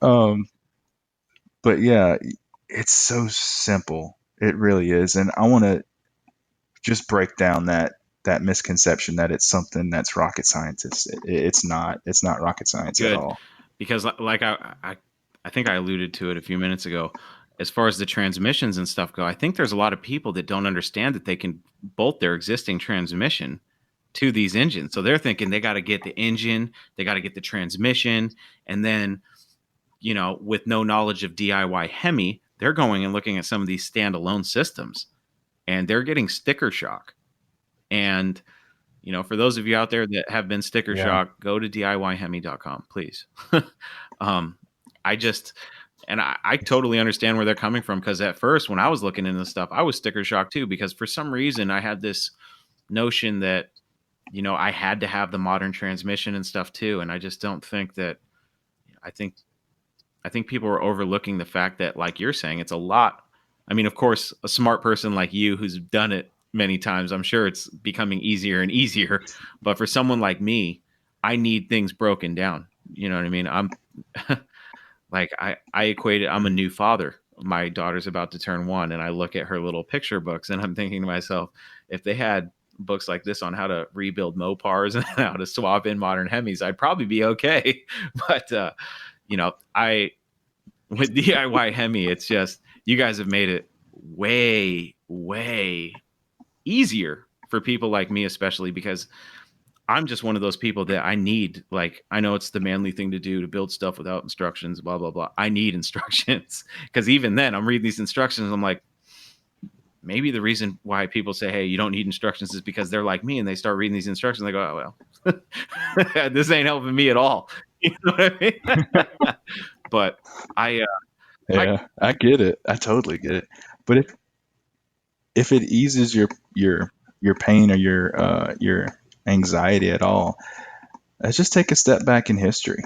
But yeah, it's so simple. It really is. And I want to just break down that misconception that it's something that's rocket science. It's not. It's not rocket science at all. Because like I think I alluded to it a few minutes ago. As far as the transmissions and stuff go, I think there's a lot of people that don't understand that they can bolt their existing transmission to these engines. So they're thinking they got to get the engine, they got to get the transmission, and then, with no knowledge of DIYHEMI, they're going and looking at some of these standalone systems, and they're getting sticker shock. And, for those of you out there that have been sticker shock, go to DIYHEMI.com, please. I totally understand where they're coming from, because at first when I was looking into this stuff, I was sticker shocked too, because for some reason I had this notion that, I had to have the modern transmission and stuff too. And I just don't think that, I think people are overlooking the fact that, like you're saying, it's a lot. I mean, of course, a smart person like you who's done it many times, I'm sure it's becoming easier and easier. But for someone like me, I need things broken down. You know what I mean? I'm like, I equate it. I'm a new father. My daughter's about to turn 1, and I look at her little picture books, and I'm thinking to myself, if they had books like this on how to rebuild Mopars and how to swap in modern Hemis, I'd probably be okay. But, with DIYHEMI, it's just, you guys have made it way, way easier for people like me, especially because I'm just one of those people that I need, like, I know it's the manly thing to do to build stuff without instructions, blah, blah, blah. I need instructions, because even then I'm reading these instructions. I'm like, maybe the reason why people say, hey, you don't need instructions is because they're like me and they start reading these instructions. They go, oh, well, this ain't helping me at all. You know what I mean? But I get it. I totally get it. But if it eases your pain or your anxiety at all, let's just take a step back in history.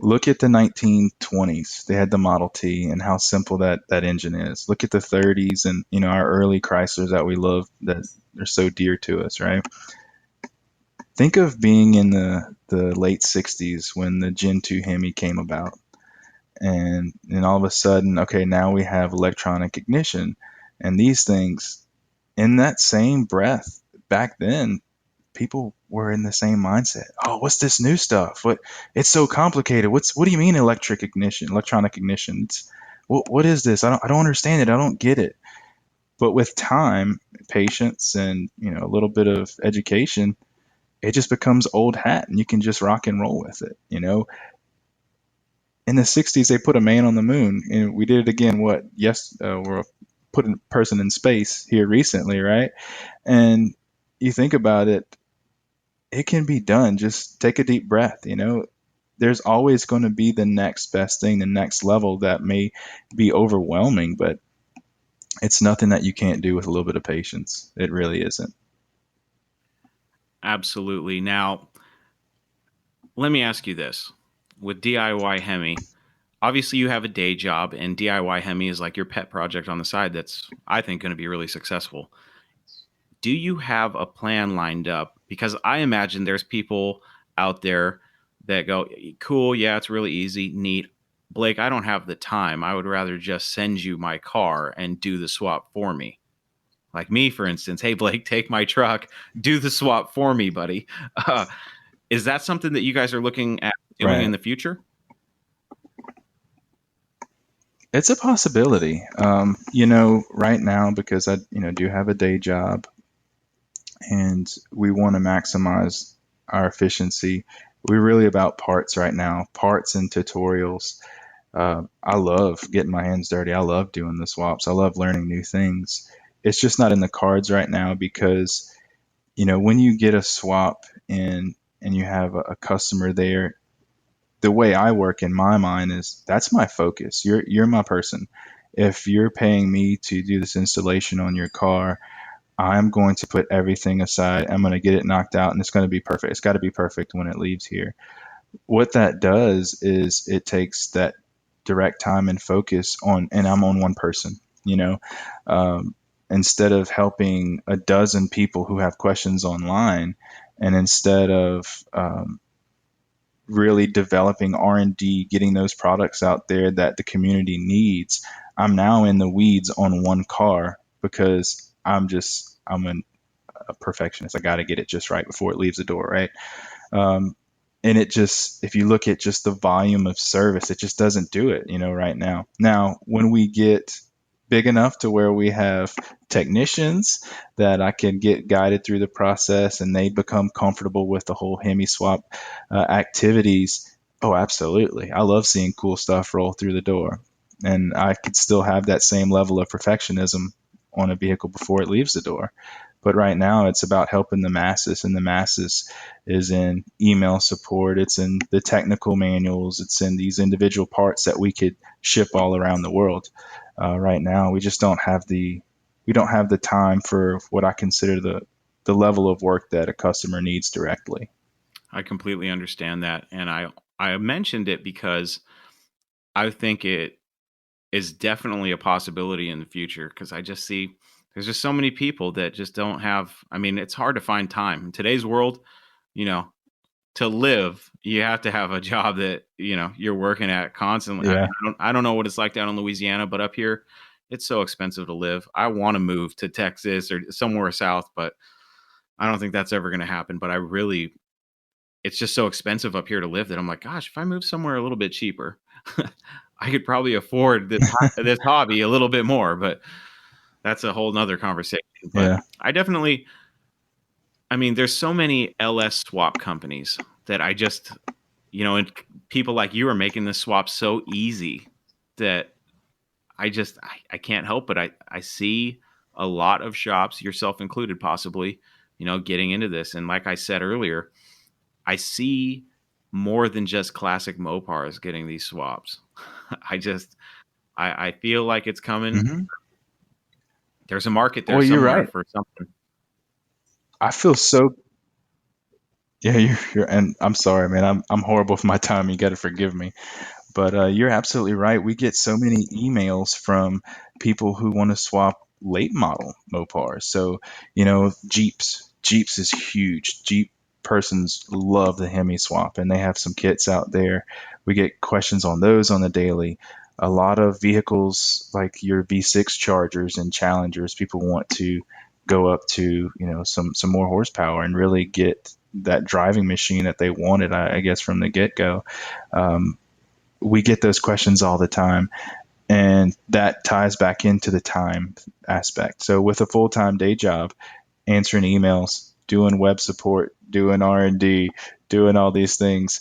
Look at the 1920s. They had the Model T and how simple that engine is. Look at the 30s and our early Chryslers that we love, that are so dear to us, right? Think of being in the late 60s when the Gen 2 Hemi came about. And all of a sudden, okay, now we have electronic ignition. And these things, in that same breath, back then, people were in the same mindset. Oh, what's this new stuff? It's so complicated. What do you mean electronic ignition? What is this? I don't understand it. I don't get it. But with time, patience, and a little bit of education, it just becomes old hat, and you can just rock and roll with it. In the 60s, they put a man on the moon, and we did it again. We're putting a person in space here recently, right? And you think about it, it can be done. Just take a deep breath. There's always going to be the next best thing, the next level that may be overwhelming, but it's nothing that you can't do with a little bit of patience. It really isn't. Absolutely. Now, let me ask you this. With DIYHEMI, obviously you have a day job, and DIYHEMI is like your pet project on the side that's, I think, going to be really successful. Do you have a plan lined up? Because I imagine there's people out there that go, cool, yeah, it's really easy, neat. Blake, I don't have the time. I would rather just send you my car and do the swap for me. Like me, for instance. Hey, Blake, take my truck, do the swap for me, buddy. Uh, is that something that you guys are looking at doing in Right. the future? It's a possibility. Right now, because I, do have a day job and we want to maximize our efficiency, we're really about parts right now, parts and tutorials. I love getting my hands dirty. I love doing the swaps. I love learning new things. It's just not in the cards right now because, when you get a swap in and you have a customer there, the way I work in my mind is that's my focus. You're my person. If you're paying me to do this installation on your car, I'm going to put everything aside. I'm going to get it knocked out and it's going to be perfect. It's got to be perfect when it leaves here. What that does is it takes that direct time and focus on, and I'm on one person, you know, um, instead of helping a dozen people who have questions online, and instead of really developing R&D, getting those products out there that the community needs, I'm now in the weeds on one car because I'm a perfectionist. I got to get it just right before it leaves the door, right? Um, and it just, if you look at just the volume of service, it just doesn't do it, right now. Now, when we get big enough to where we have technicians that I can get guided through the process and they become comfortable with the whole Hemi swap activities, oh, absolutely. I love seeing cool stuff roll through the door. And I could still have that same level of perfectionism on a vehicle before it leaves the door. But right now, it's about helping the masses, and the masses is in email support. It's in the technical manuals. It's in these individual parts that we could ship all around the world. Right now, we just don't have the time for what I consider the level of work that a customer needs directly. I completely understand that. And I mentioned it because I think it is definitely a possibility in the future because I just see there's just so many people that just don't have. I mean, it's hard to find time in today's world. You know, to live, you have to have a job that you're working at constantly. Yeah, I don't know what it's like down in Louisiana, but up here, it's so expensive to live. I want to move to Texas or somewhere south, but I don't think that's ever going to happen. But it's just so expensive up here to live that I'm like, gosh, if I move somewhere a little bit cheaper, I could probably afford this hobby a little bit more. But that's a whole nother conversation. But yeah, I mean, there's so many LS swap companies that I just, and people like you are making this swap so easy that I can't help but I see a lot of shops, yourself included, possibly, getting into this. And like I said earlier, I see more than just classic Mopars getting these swaps. I just, I feel like it's coming. hmm There's a market there Well, you're somewhere right. for something. I feel so. Yeah, and I'm sorry, man. I'm horrible with my time. You got to forgive me. But you're absolutely right. We get so many emails from people who want to swap late model Mopars. So, Jeeps is huge. Jeep persons love the Hemi swap, and they have some kits out there. We get questions on those on the daily. A lot of vehicles like your V6 Chargers and Challengers, people want to go up to, some more horsepower and really get that driving machine that they wanted, I guess, from the get-go. Um, we get those questions all the time, and that ties back into the time aspect. So with a full-time day job, answering emails, doing web support, doing R&D, doing all these things,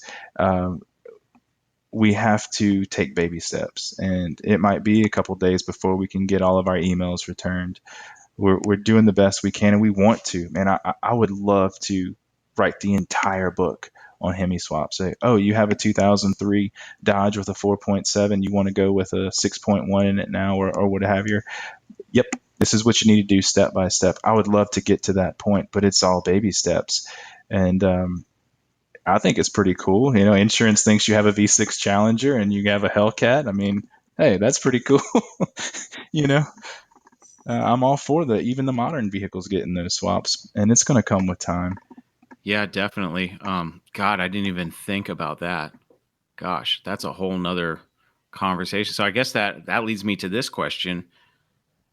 we have to take baby steps, and it might be a couple days before we can get all of our emails returned. We're doing the best we can, and we want to. Man, I would love to write the entire book on Hemi swap. Say, oh, you have a 2003 Dodge with a 4.7. You want to go with a 6.1 in it now, or what have you. Yep, this is what you need to do step by step. I would love to get to that point, but it's all baby steps. And I think it's pretty cool. Insurance thinks you have a V6 Challenger and you have a Hellcat. I mean, hey, that's pretty cool. you know, I'm all for even the modern vehicles getting those swaps, and it's going to come with time. Yeah, definitely. God, I didn't even think about that. Gosh, that's a whole nother conversation. So I guess that leads me to this question.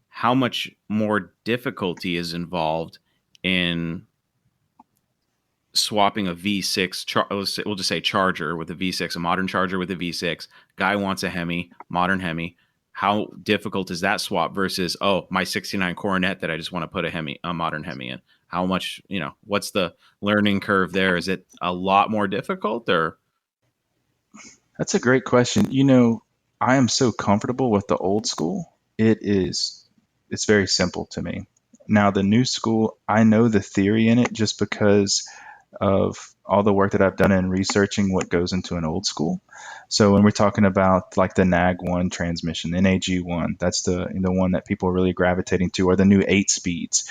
How much more difficulty is involved in swapping a V6, we'll just say Charger with a V6, a modern Charger with a V6? Guy wants a Hemi, modern Hemi. How difficult is that swap versus, oh, my 69 Coronet that I just want to put a modern Hemi in? How much, what's the learning curve there? Is it a lot more difficult, or? That's a great question. I am so comfortable with the old school. It's very simple to me. Now, the new school, I know the theory in it just because of all the work that I've done in researching what goes into an old school. So when we're talking about like the NAG1 transmission, NAG1, that's the one that people are really gravitating to, or the new 8 speeds,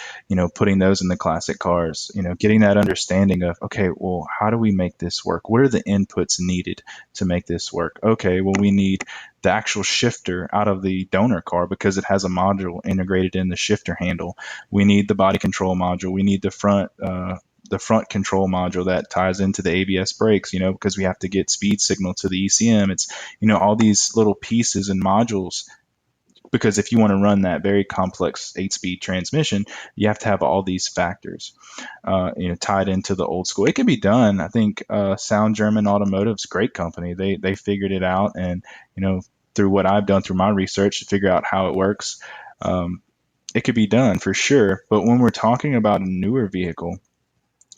putting those in the classic cars, getting that understanding of, okay, well, how do we make this work? What are the inputs needed to make this work? Okay, well, we need the actual shifter out of the donor car because it has a module integrated in the shifter handle. We need the body control module. We need the front control module that ties into the ABS brakes, because we have to get speed signal to the ECM. It's, all these little pieces and modules, because if you want to run that very complex 8-speed transmission, you have to have all these factors, tied into the old school. It can be done. I think Sound German Automotive's a great company. They figured it out, and, through what I've done through my research to figure out how it works, it could be done for sure. But when we're talking about a newer vehicle,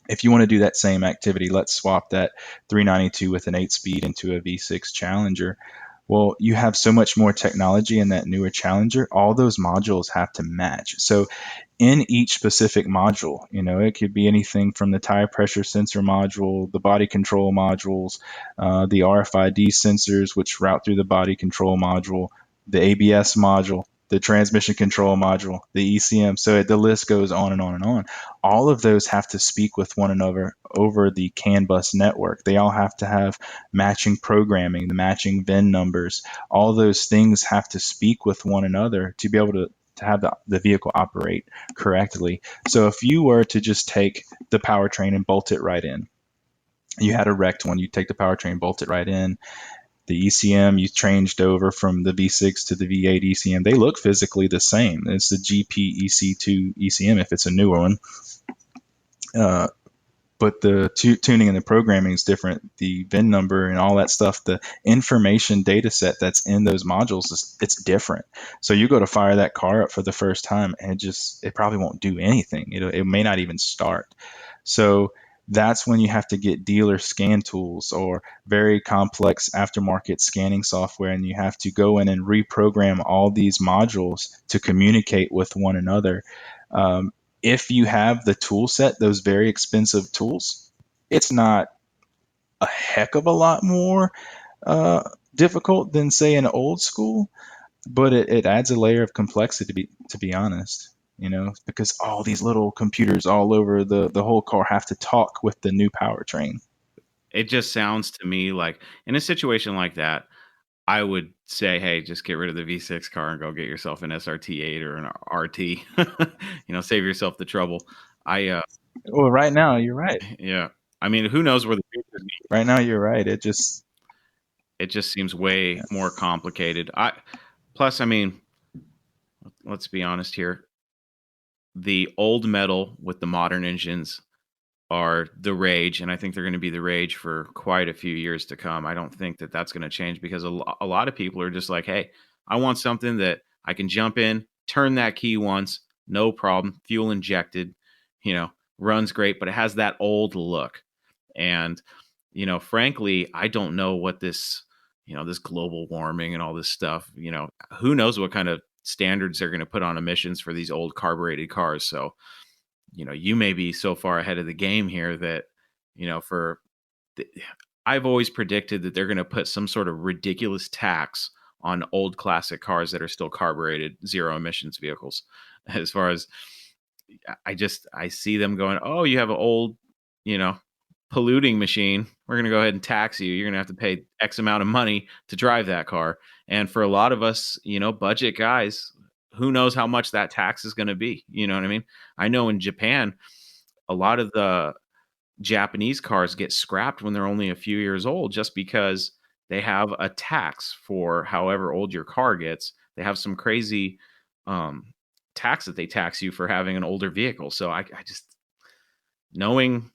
if you want to do that same activity, let's swap that 392 with an 8-speed into a V6 Challenger. Well, you have so much more technology in that newer Challenger. All those modules have to match. So in each specific module, it could be anything from the tire pressure sensor module, the body control modules, the RFID sensors, which route through the body control module, the ABS module, the transmission control module, the ECM. So the list goes on and on and on. All of those have to speak with one another over the CAN bus network. They all have to have matching programming, the matching VIN numbers. All those things have to speak with one another to be able to have the vehicle operate correctly. So if you were to just take the powertrain and bolt it right in, you had a wrecked one, you take the powertrain, bolt it right in. The ECM, you changed over from the V6 to the V8 ECM. They look physically the same. It's the GPEC2 ECM if it's a newer one. But the tuning and the programming is different. The VIN number and all that stuff, the information data set that's in those modules, it's different. So you go to fire that car up for the first time, and it probably won't do anything. It may not even start. So that's when you have to get dealer scan tools or very complex aftermarket scanning software, and you have to go in and reprogram all these modules to communicate with one another. If you have the tool set, those very expensive tools, it's not a heck of a lot more difficult than, say, an old school, but it adds a layer of complexity, to be honest. Because all these little computers all over the whole car have to talk with the new powertrain. It just sounds to me like in a situation like that, I would say, hey, just get rid of the V6 car and go get yourself an SRT8 or an RT. Save yourself the trouble. Well, right now you're right. Yeah. I mean, who knows where the future is. Right now you're right. It just seems way more complicated. Plus, I mean, let's be honest here. The old metal with the modern engines are the rage, and I think they're going to be the rage for quite a few years to come. I don't think that that's going to change because a lot of people are just like, hey, I want something that I can jump in, turn that key once, no problem, fuel injected, runs great, but it has that old look. And, frankly, I don't know what this, this global warming and all this stuff, who knows what kind of standards they're going to put on emissions for these old carbureted cars. So, you may be so far ahead of the game here that, I've always predicted that they're going to put some sort of ridiculous tax on old classic cars that are still carbureted zero emissions vehicles. As far as I see them going, oh, you have an old, polluting machine. We're going to go ahead and tax you. You're going to have to pay X amount of money to drive that car. And for a lot of us, budget guys, who knows how much that tax is going to be? You know what I mean? I know in Japan, a lot of the Japanese cars get scrapped when they're only a few years old just because they have a tax for however old your car gets. They have some crazy tax that they tax you for having an older vehicle. So I just knowing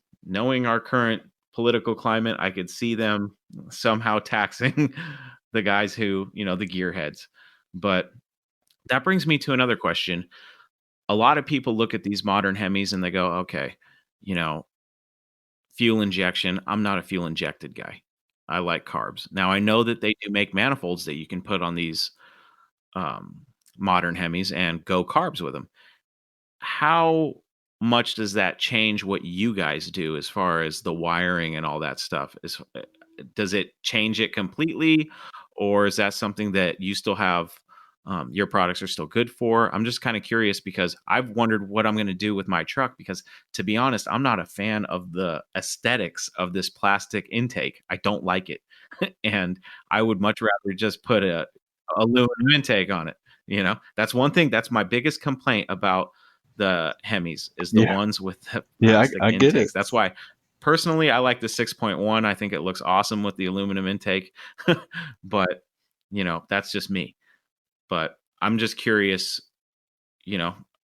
our current political climate, I could see them somehow taxing the guys who, the gearheads. But that brings me to another question. A lot of people look at these modern Hemis and they go, okay, fuel injection. I'm not a fuel injected guy. I like carbs. Now I know that they do make manifolds that you can put on these modern Hemis and go carbs with them. How much does that change what you guys do as far as the wiring and all that stuff? Does it change it completely, or is that something that you still have? Your products are still good for? I'm just kind of curious because I've wondered what I'm going to do with my truck because, to be honest, I'm not a fan of the aesthetics of this plastic intake. I don't like it. And I would much rather just put a aluminum intake on it. That's one thing. That's my biggest complaint about the Hemis is the ones with the plastic I get it. intakes. That's why personally I like the 6.1. I think it looks awesome with the aluminum intake. But, that's just me. But I'm just curious,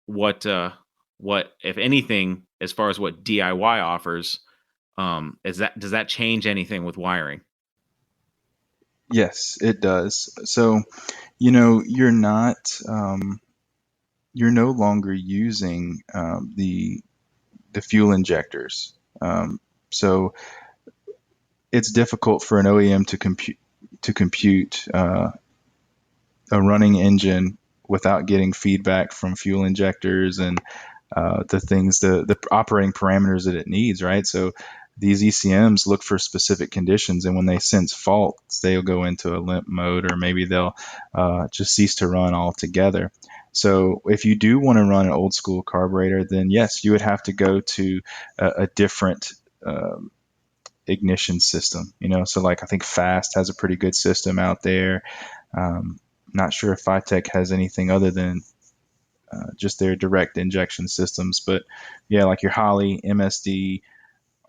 what if anything, as far as what DIY offers, does that change anything with wiring? Yes, it does. So, you're not, you're no longer using the fuel injectors. So it's difficult for an OEM to compute a running engine without getting feedback from fuel injectors and the things, the operating parameters that it needs, right? So these ECMs look for specific conditions, and when they sense faults, they'll go into a limp mode, or maybe they'll just cease to run altogether. So if you do want to run an old school carburetor, then yes, you would have to go to a different ignition system. So like I think Fast has a pretty good system out there. Not sure if Vitec has anything other than just their direct injection systems, but yeah, like your Holley, MSD,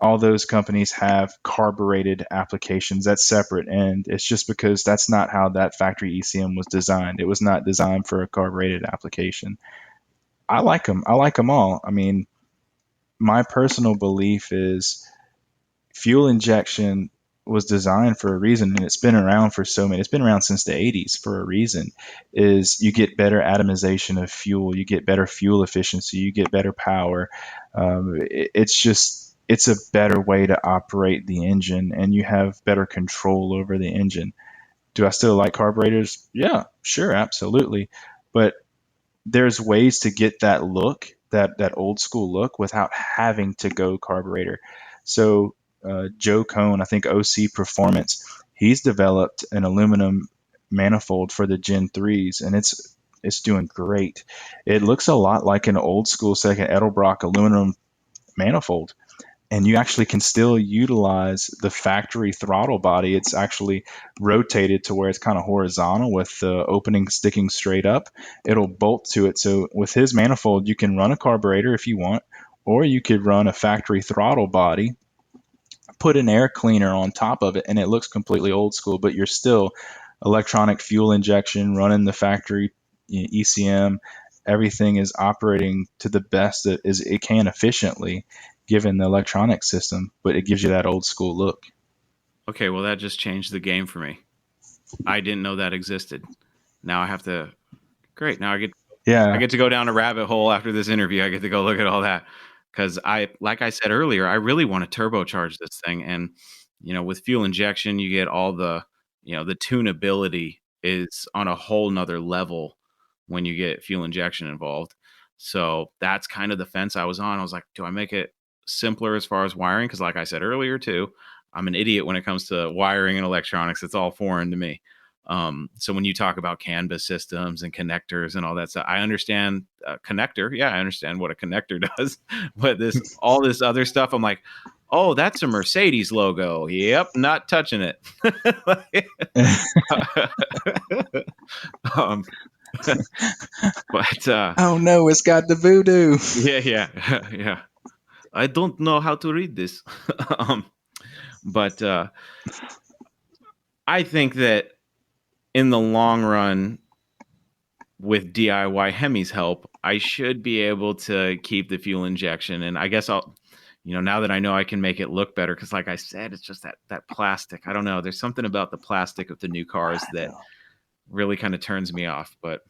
all those companies have carbureted applications. That's separate, and it's just because that's not how that factory ECM was designed. It was not designed for a carbureted application. I like them. I like them all. I mean, my personal belief is fuel injection was designed for a reason, and it's been around for it's been around since the 80s for a reason. Is you get better atomization of fuel, you get better fuel efficiency, you get better power. It's a better way to operate the engine, and you have better control over the engine. Do I still like carburetors? Yeah, sure, absolutely. But there's ways to get that look, that old school look, without having to go carburetor. So Joe Cohn, I think OC Performance, he's developed an aluminum manifold for the Gen 3s, and it's doing great. It looks a lot like an old school second Edelbrock aluminum manifold, and you actually can still utilize the factory throttle body. It's actually rotated to where it's kind of horizontal with the opening sticking straight up. It'll bolt to it. So with his manifold, you can run a carburetor if you want, or you could run a factory throttle body, put an air cleaner on top of it, and it looks completely old school, but you're still electronic fuel injection, running the factory ECM. Everything is operating to the best that it can efficiently, given the electronic system, but it gives you that old school look. Okay, well, that just changed the game for me. I didn't know that existed. Now I have to. Great. Now I get to go down a rabbit hole after this interview. I get to go look at all that. Because like I said earlier, I really want to turbocharge this thing. And, with fuel injection, you get all the tunability is on a whole nother level when you get fuel injection involved. So that's kind of the fence I was on. I was like, do I make it simpler as far as wiring? Because like I said earlier, too, I'm an idiot when it comes to wiring and electronics. It's all foreign to me. So when you talk about CAN bus systems and connectors and all that stuff, I understand connector. Yeah, I understand what a connector does. But all this other stuff, I'm like, oh, that's a Mercedes logo. Yep, not touching it. But oh no, it's got the voodoo. Yeah. I don't know how to read this. But I think that in the long run, with DIYHEMI's help, I should be able to keep the fuel injection. And I guess I'll, now that I know I can make it look better, because like I said, it's just that plastic. I don't know. There's something about the plastic of the new cars that really kind of turns me off. But,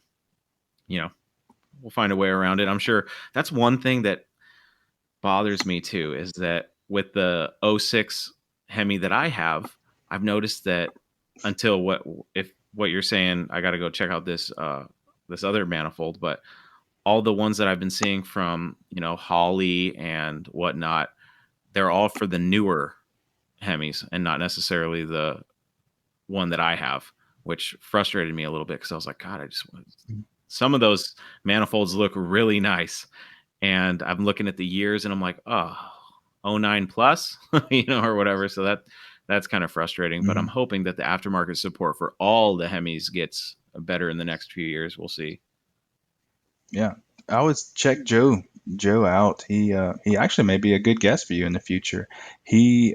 we'll find a way around it. I'm sure that's one thing that bothers me too, is that with the '06 Hemi that I have, I've noticed that until what you're saying, I got to go check out this other manifold, but all the ones that I've been seeing from, Holly and whatnot, they're all for the newer Hemis and not necessarily the one that I have, which frustrated me a little bit because I was like, God, some of those manifolds look really nice. And I'm looking at the years and I'm like, oh, '09 plus, or whatever. So that's kind of frustrating, but I'm hoping that the aftermarket support for all the Hemis gets better in the next few years. We'll see. Yeah, I always check Joe out. He actually may be a good guest for you in the future. He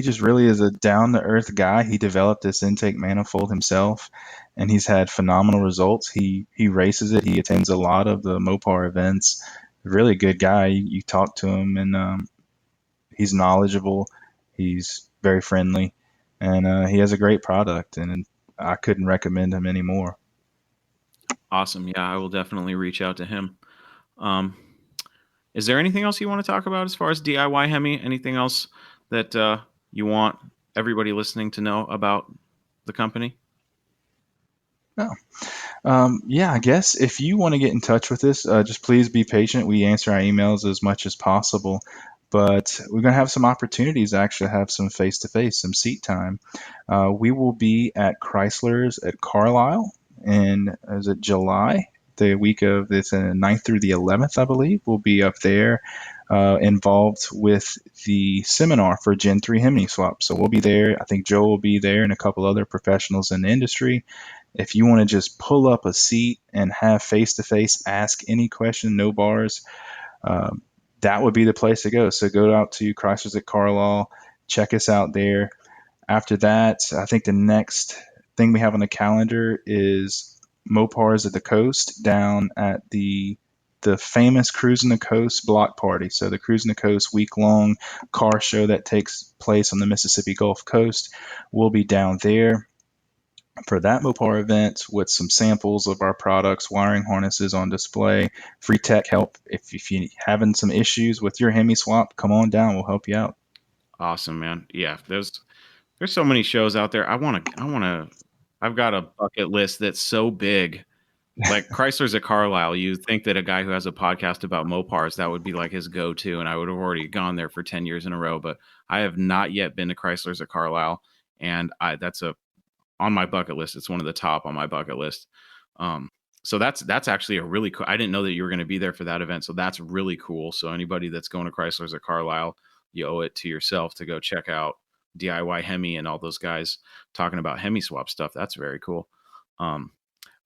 just really is a down to earth guy. He developed this intake manifold himself, and he's had phenomenal results. He races it. He attends a lot of the Mopar events. Really good guy. You talk to him, and he's knowledgeable. He's very friendly, and he has a great product. And I couldn't recommend him anymore. Awesome. Yeah, I will definitely reach out to him. Is there anything else you want to talk about as far as DIYHEMI? Anything else that you want everybody listening to know about the company? No. Yeah, I guess if you want to get in touch with us, just please be patient. We answer our emails as much as possible, but we're going to have some opportunities to actually have some face-to-face, some seat time. We will be at Chrysler's at Carlisle in, is it July? The week of this 9th through the 11th, I believe. We'll be up there involved with the seminar for Gen 3 Hemi swap. So we'll be there. I think Joe will be there and a couple other professionals in the industry. If you want to just pull up a seat and have face-to-face, ask any question, no bars, that would be the place to go. So go out to Chrysler's at Carlisle, check us out there. After that, I think the next thing we have on the calendar is Mopars at the Coast down at the famous Cruising the Coast block party. So the Cruising the Coast week-long car show that takes place on the Mississippi Gulf Coast will be down there for that Mopar event with some samples of our products, wiring harnesses on display, free tech help. If you're having some issues with your Hemi swap, come on down. We'll help you out. Awesome, man. Yeah, there's so many shows out there. I've got a bucket list that's so big. Like Chrysler's at Carlisle, you think that a guy who has a podcast about Mopars, that would be like his go-to, and I would have already gone there for 10 years in a row, but I have not yet been to Chrysler's at Carlisle, and that's on my bucket list. It's one of the top on my bucket list. So that's actually a really cool. I didn't know that you were going to be there for that event, so that's really cool. So anybody that's going to Chrysler's at Carlisle, you owe it to yourself to go check out DIYHEMI and all those guys talking about Hemi swap stuff. That's very cool.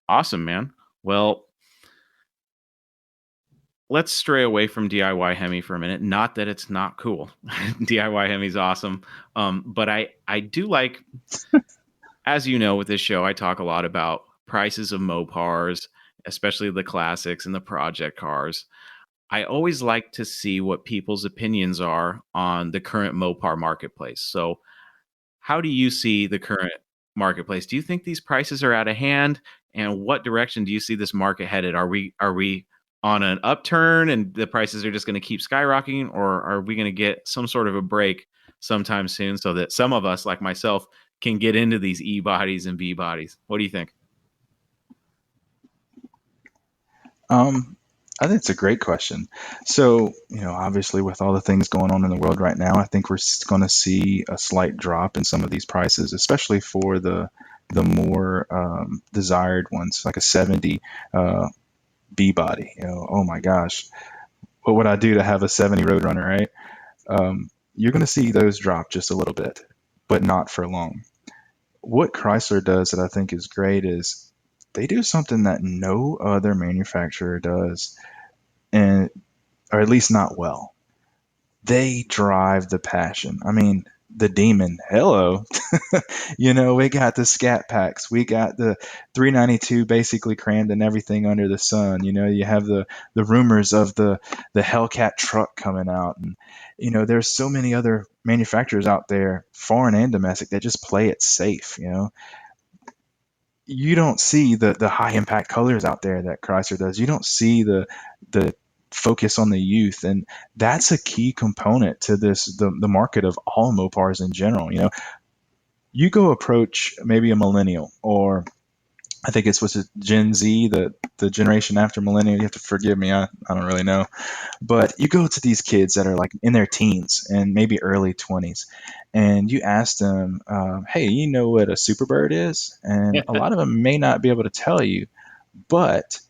Awesome, man. Well, let's stray away from DIYHEMI for a minute. Not that it's not cool. DIYHEMI is awesome. But I do like, as you know, with this show, I talk a lot about prices of Mopars, especially the classics and the project cars. I always like to see what people's opinions are on the current Mopar marketplace. So how do you see the current marketplace? Do you think these prices are out of hand? And what direction do you see this market headed? Are we on an upturn and the prices are just going to keep skyrocketing, or are we going to get some sort of a break sometime soon so that some of us, like myself, can get into these E bodies and B bodies? What do you think? I think it's a great question. So, obviously with all the things going on in the world right now, I think we're going to see a slight drop in some of these prices, especially for the more desired ones, like a 70 B body. Oh my gosh, what would I do to have a 70 Roadrunner, right? You're going to see those drop just a little bit, but not for long. What Chrysler does that I think is great is they do something that no other manufacturer does, or at least not well. They drive the passion. I mean, the Demon. Hello. We got the Scat Packs. We got the 392 basically crammed in everything under the sun. You have the rumors of the Hellcat truck coming out. And, there's so many other manufacturers out there, foreign and domestic, that just play it safe. You don't see the high impact colors out there that Chrysler does. You don't see the focus on the youth, and that's a key component to the market of all Mopars in general. You go approach maybe a millennial, or I think what's it, Gen Z, the generation after millennial. You have to forgive me, I don't really know, but you go to these kids that are like in their teens and maybe early 20s, and you ask them, hey, you know what a Superbird is? And a lot of them may not be able to tell you, but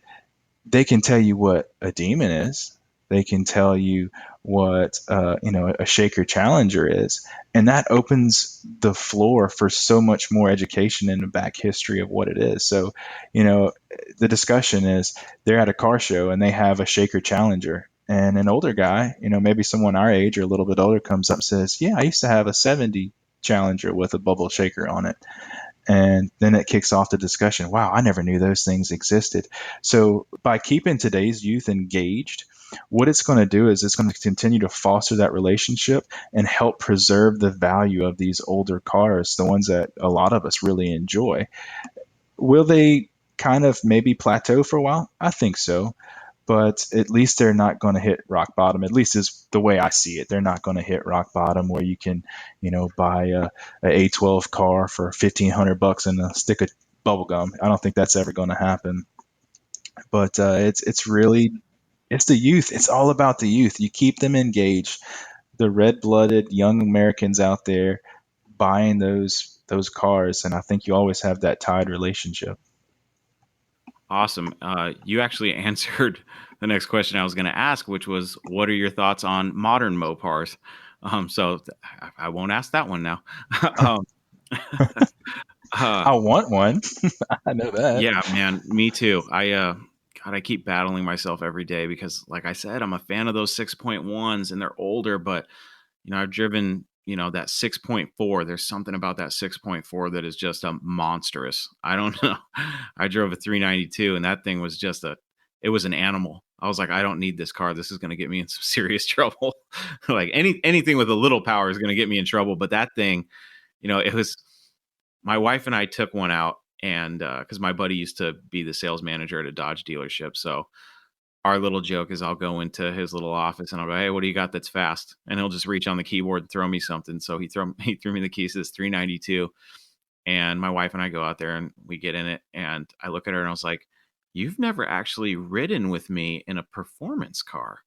they can tell you what a Demon is. They can tell you what a Shaker Challenger is, and that opens the floor for so much more education in the back history of what it is. So, the discussion is they're at a car show and they have a Shaker Challenger, and an older guy, maybe someone our age or a little bit older, comes up and says, "Yeah, I used to have a '70 Challenger with a bubble shaker on it." And then it kicks off the discussion. Wow, I never knew those things existed. So by keeping today's youth engaged, what it's going to do is it's going to continue to foster that relationship and help preserve the value of these older cars, the ones that a lot of us really enjoy. Will they kind of maybe plateau for a while? I think so. But at least they're not going to hit rock bottom. At least is the way I see it. They're not going to hit rock bottom where you can, buy a A12 car for $1,500 and a stick of bubble gum. I don't think that's ever going to happen. But it's really the youth. It's all about the youth. You keep them engaged. The red-blooded young Americans out there buying those cars, and I think you always have that tied relationship. Awesome. You actually answered the next question I was going to ask, which was, what are your thoughts on modern Mopars? So I won't ask that one now. I want one. I know that. Yeah, man, me too. I keep battling myself every day because, like I said, I'm a fan of those 6.1s, and they're older, but I've driven that 6.4. There's something about that 6.4 that is just a monstrous. I don't know. I drove a 392 and that thing was just it was an animal. I was like, I don't need this car. This is going to get me in some serious trouble. Like anything with a little power is going to get me in trouble. But that thing, it was, my wife and I took one out, and because my buddy used to be the sales manager at a Dodge dealership. So our little joke is I'll go into his little office and I'll go, "Hey, what do you got that's fast?" And he'll just reach on the keyboard and throw me something. So he threw me the keys to this 392, and my wife and I go out there and we get in it, and I look at her and I was like, "You've never actually ridden with me in a performance car."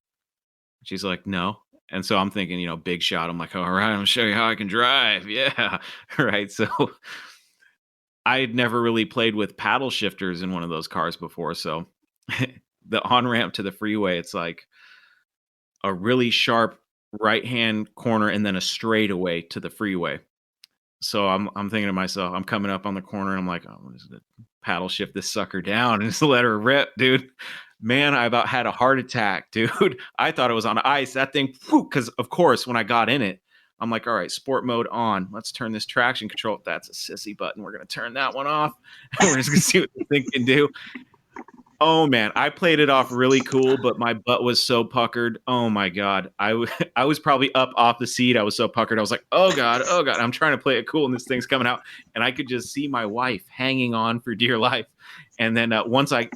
She's like, "No." And so I'm thinking, big shot. I'm like, "All right, I'm gonna show you how I can drive." Yeah. Right. So I'd never really played with paddle shifters in one of those cars before. So the on-ramp to the freeway, it's like a really sharp right-hand corner and then a straightaway to the freeway. So I'm thinking to myself, I'm coming up on the corner and I'm like, "Oh, what is it? Paddle shift this sucker down and just let her rip, dude." Man, I about had a heart attack, dude. I thought it was on ice. That thing, because of course, when I got in it, I'm like, all right, sport mode on. Let's turn this traction control. That's a sissy button. We're going to turn that one off. We're just going to see what the thing can do. Oh man, I played it off really cool, but my butt was so puckered. Oh my God. I was probably up off the seat. I was so puckered. I was like, oh God. I'm trying to play it cool and this thing's coming out. And I could just see my wife hanging on for dear life. And then once I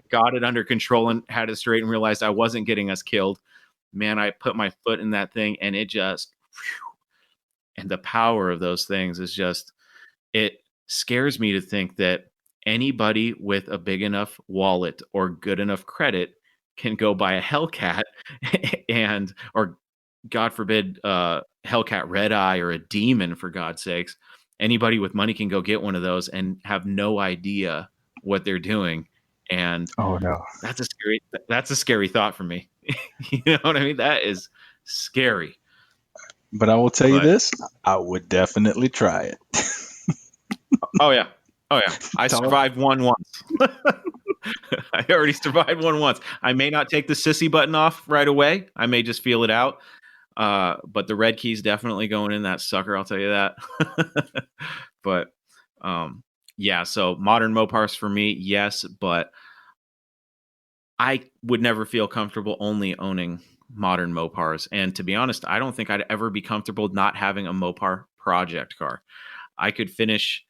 got it under control and had it straight and realized I wasn't getting us killed, man, I put my foot in that thing and it just, and the power of those things is just, it scares me to think that anybody with a big enough wallet or good enough credit can go buy a Hellcat or God forbid, Hellcat Red Eye or a Demon, for God's sakes. Anybody with money can go get one of those and have no idea what they're doing. And oh no, that's a scary thought for me. You know what I mean? That is scary. But I will tell you this, I would definitely try it. Oh yeah. I survived one once. I already survived one once. I may not take the sissy button off right away. I may just feel it out. But the red key's definitely going in that sucker, I'll tell you that. But yeah, so modern Mopars for me, yes, but I would never feel comfortable only owning modern Mopars. And to be honest, I don't think I'd ever be comfortable not having a Mopar project car. I could finish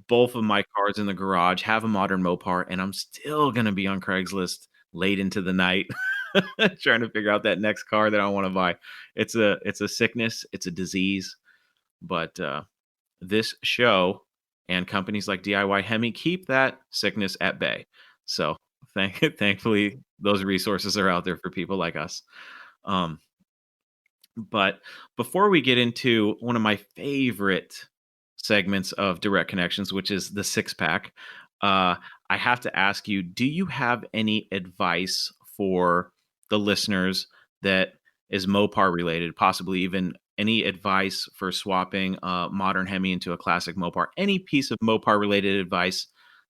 both of my cars in the garage, have a modern Mopar, and I'm still going to be on Craigslist late into the night trying to figure out that next car that I want to buy. It's a sickness, it's a disease, but this show and companies like DIYHEMI keep that sickness at bay. So thankfully, those resources are out there for people like us. But before we get into one of my favorite segments of Direct Connections, which is the six pack, I have to ask you, do you have any advice for the listeners that is Mopar related, possibly even any advice for swapping a modern Hemi into a classic Mopar? Any piece of Mopar related advice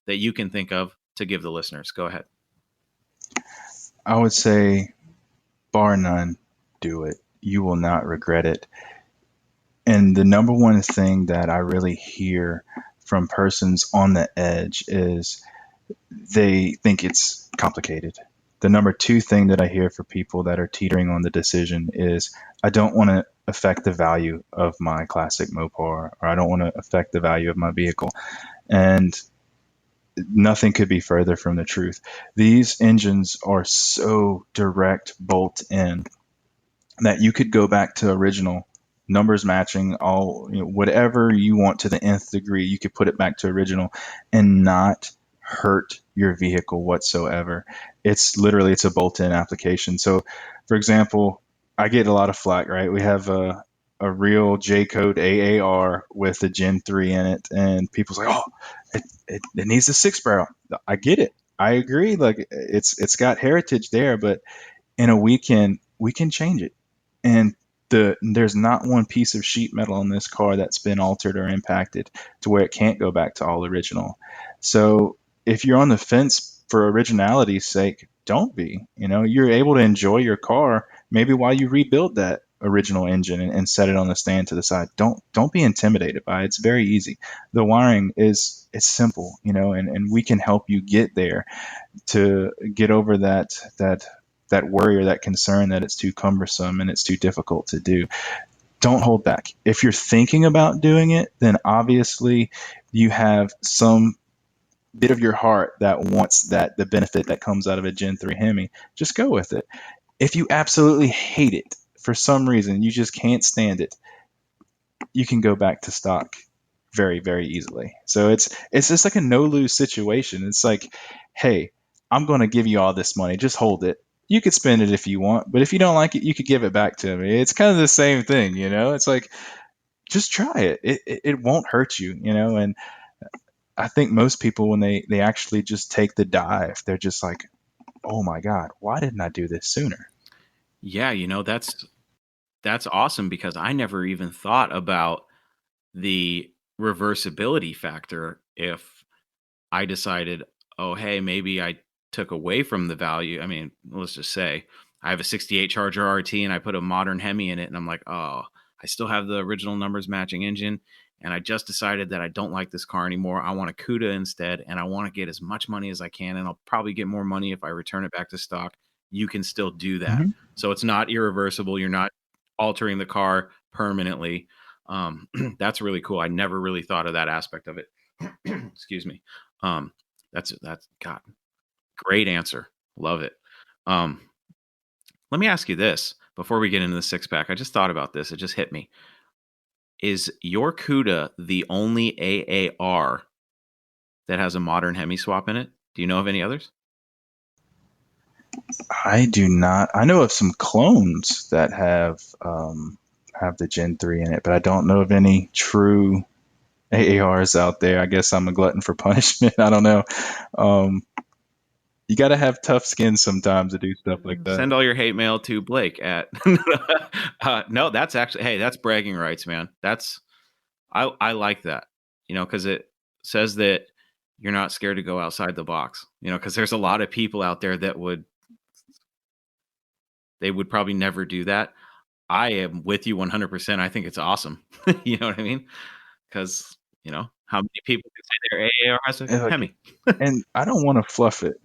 that you can think of to give the listeners? Go ahead. I would say, bar none, do it. You will not regret it. And the number one thing that I really hear from persons on the edge is they think it's complicated. The number two thing that I hear for people that are teetering on the decision is, I don't want to affect the value of my classic Mopar, or I don't want to affect the value of my vehicle. And nothing could be further from the truth. These engines are so direct bolt in that you could go back to original, numbers matching, all, whatever you want to the nth degree, you could put it back to original and not hurt your vehicle whatsoever. It's a bolt-in application. So, for example, I get a lot of flack, right? We have a real J code AAR with a Gen 3 in it, and people's like, oh, it needs a six barrel. I get it. I agree. Like, it's got heritage there, but in a weekend we can change it. And there's not one piece of sheet metal in this car that's been altered or impacted to where it can't go back to all original. So if you're on the fence for originality's sake, don't be. You're able to enjoy your car maybe while you rebuild that original engine and set it on the stand to the side. Don't be intimidated by it. It's very easy. The wiring it's simple, and we can help you get there, to get over that worry or that concern that it's too cumbersome and it's too difficult to do. Don't hold back. If you're thinking about doing it, then obviously you have some bit of your heart that wants the benefit that comes out of a Gen 3 Hemi. Just go with it. If you absolutely hate it for some reason, you just can't stand it, you can go back to stock very, very easily. So it's just like a no-lose situation. It's like, hey, I'm going to give you all this money. Just hold it. You could spend it if you want, but if you don't like it, you could give it back to me. It's kind of the same thing, It's like, just try it. It won't hurt you, And I think most people, when they actually just take the dive, they're just like, oh my God, why didn't I do this sooner? Yeah, that's awesome, because I never even thought about the reversibility factor. If I decided, oh, hey, maybe I took away from the value. I mean, let's just say I have a 68 Charger RT and I put a modern Hemi in it, and I'm like, oh, I still have the original numbers matching engine, and I just decided that I don't like this car anymore. I want a CUDA instead, and I want to get as much money as I can, and I'll probably get more money if I return it back to stock. You can still do that. Mm-hmm. So it's not irreversible. You're not altering the car permanently. That's really cool. I never really thought of that aspect of it. Excuse me. That's God. Great answer. Love it. Let me ask you this before we get into the six pack. I just thought about this. It just hit me. Is your CUDA the only AAR that has a modern Hemi swap in it? Do you know of any others? I do not. I know of some clones that have the Gen 3 in it, but I don't know of any true AARs out there. I guess I'm a glutton for punishment. I don't know. You got to have tough skin sometimes to do stuff like that. Send all your hate mail to Blake at. No, that's actually, hey, that's bragging rights, man. I like that, because it says that you're not scared to go outside the box, because there's a lot of people out there that would probably never do that. I am with you 100%. I think it's awesome. You know what I mean? Because, how many people can say their AA or has a And, Hemi? and I don't want to fluff it.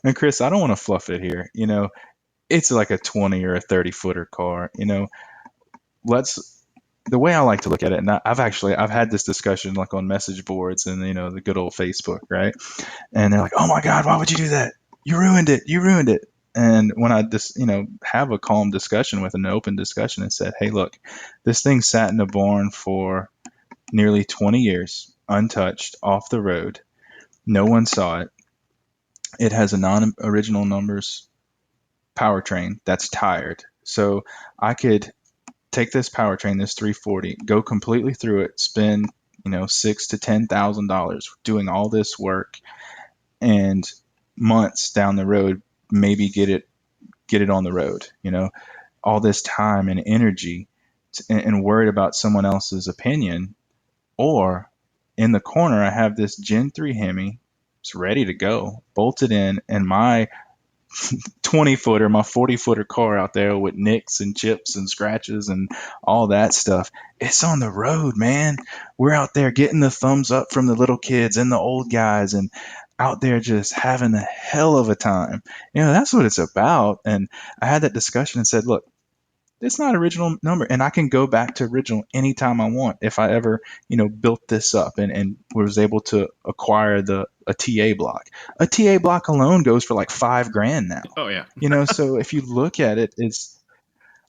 And Chris, I don't want to fluff it here. It's like a 20 or a 30 footer car. Let's the way I like to look at it, and I've had this discussion like on message boards and the good old Facebook, right? And they're like, "Oh my God, why would you do that? You ruined it. You ruined it." And when I just have a calm discussion with an open discussion and said, "Hey, look, this thing sat in a barn for nearly 20 years, untouched, off the road. No one saw it. It has a non-original numbers powertrain that's tired. So I could take this powertrain, this 340, go completely through it, spend six to $10,000 doing all this work, and months down the road, maybe get it on the road. All this time and energy, and worried about someone else's opinion, or in the corner, I have this Gen 3 Hemi. It's ready to go, bolted in, and my 20 footer, my 40 footer car out there with nicks and chips and scratches and all that stuff. It's on the road, man. We're out there getting the thumbs up from the little kids and the old guys and out there just having a hell of a time. That's what it's about. And I had that discussion and said, look, it's not original number, and I can go back to original anytime I want if I ever built this up and was able to acquire a TA block. A TA block alone goes for like $5,000 now. Oh, yeah. So if you look at it, it's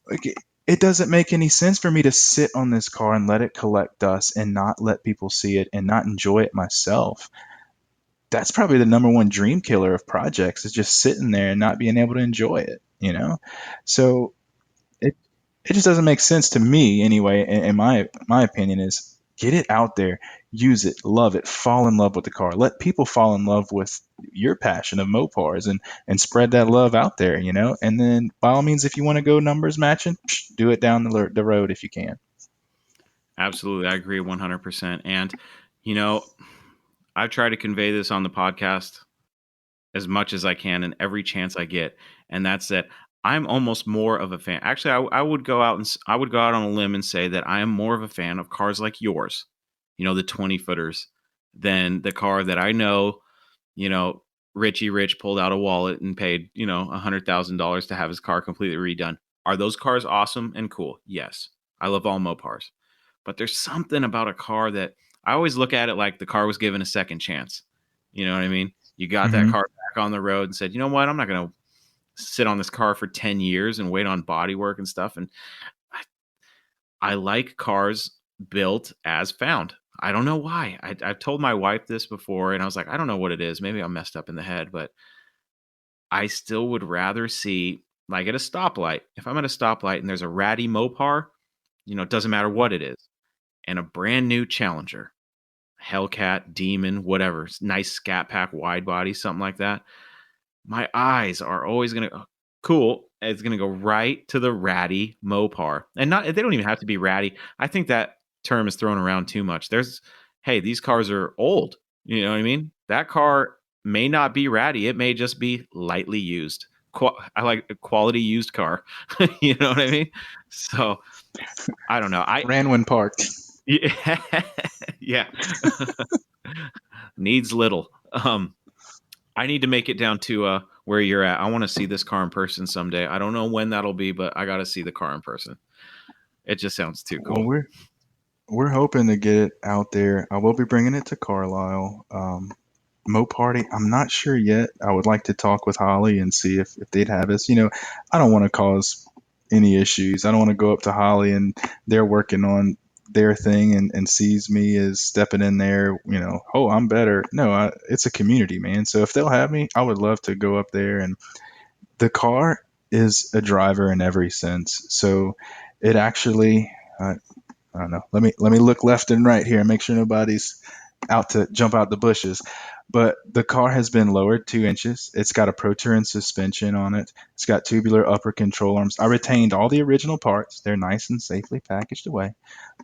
like it doesn't make any sense for me to sit on this car and let it collect dust and not let people see it and not enjoy it myself. That's probably the number one dream killer of projects, is just sitting there and not being able to enjoy it. So it just doesn't make sense to me anyway. In my opinion, is get it out there, use it, love it, fall in love with the car. Let people fall in love with your passion of Mopars and spread that love out there, And then by all means, if you want to go numbers matching, do it down the road if you can. Absolutely. I agree 100%. And, I try to convey this on the podcast as much as I can and every chance I get. And that's that I'm almost more of a fan. Actually, I would go out on a limb and say that I am more of a fan of cars like yours, the 20 footers, than the car that I know, Richie Rich pulled out a wallet and paid, $100,000 to have his car completely redone. Are those cars awesome and cool? Yes. I love all Mopars. But there's something about a car that I always look at it like the car was given a second chance. You know what I mean? You got that car back on the road and said, you know what? I'm not going to sit on this car for 10 years and wait on body work and stuff. And I like cars built as found. I don't know why. I've told my wife this before, and I was like, I don't know what it is. Maybe I'm messed up in the head, but I still would rather see, like at a stoplight, if I'm at a stoplight and there's a ratty Mopar, it doesn't matter what it is, and a brand new Challenger, Hellcat, Demon, whatever, nice Scat Pack wide body, something like that. My eyes are always going to, cool, it's going to go right to the ratty Mopar. And they don't even have to be ratty. I think that term is thrown around too much. Hey, these cars are old. You know what I mean? That car may not be ratty. It may just be lightly used. I like a quality used car. You know what I mean? So I don't know. I ran when parked. Yeah. Yeah. Needs little. I need to make it down to where you're at. I want to see this car in person someday. I don't know when that'll be, but I got to see the car in person. It just sounds too cool. Well, we're hoping to get it out there. I will be bringing it to Carlisle. Moparty, I'm not sure yet. I would like to talk with Holly and see if they'd have us. I don't want to cause any issues. I don't want to go up to Holly and they're working on their thing and sees me as stepping in there, oh, I'm better. No, it's a community, man. So if they'll have me, I would love to go up there. And the car is a driver in every sense. So it actually, I don't know. Let me look left and right here and make sure nobody's out to jump out the bushes. But the car has been lowered 2 inches. It's got a Pro-Touring suspension on it. It's got tubular upper control arms. I retained all the original parts. They're nice and safely packaged away.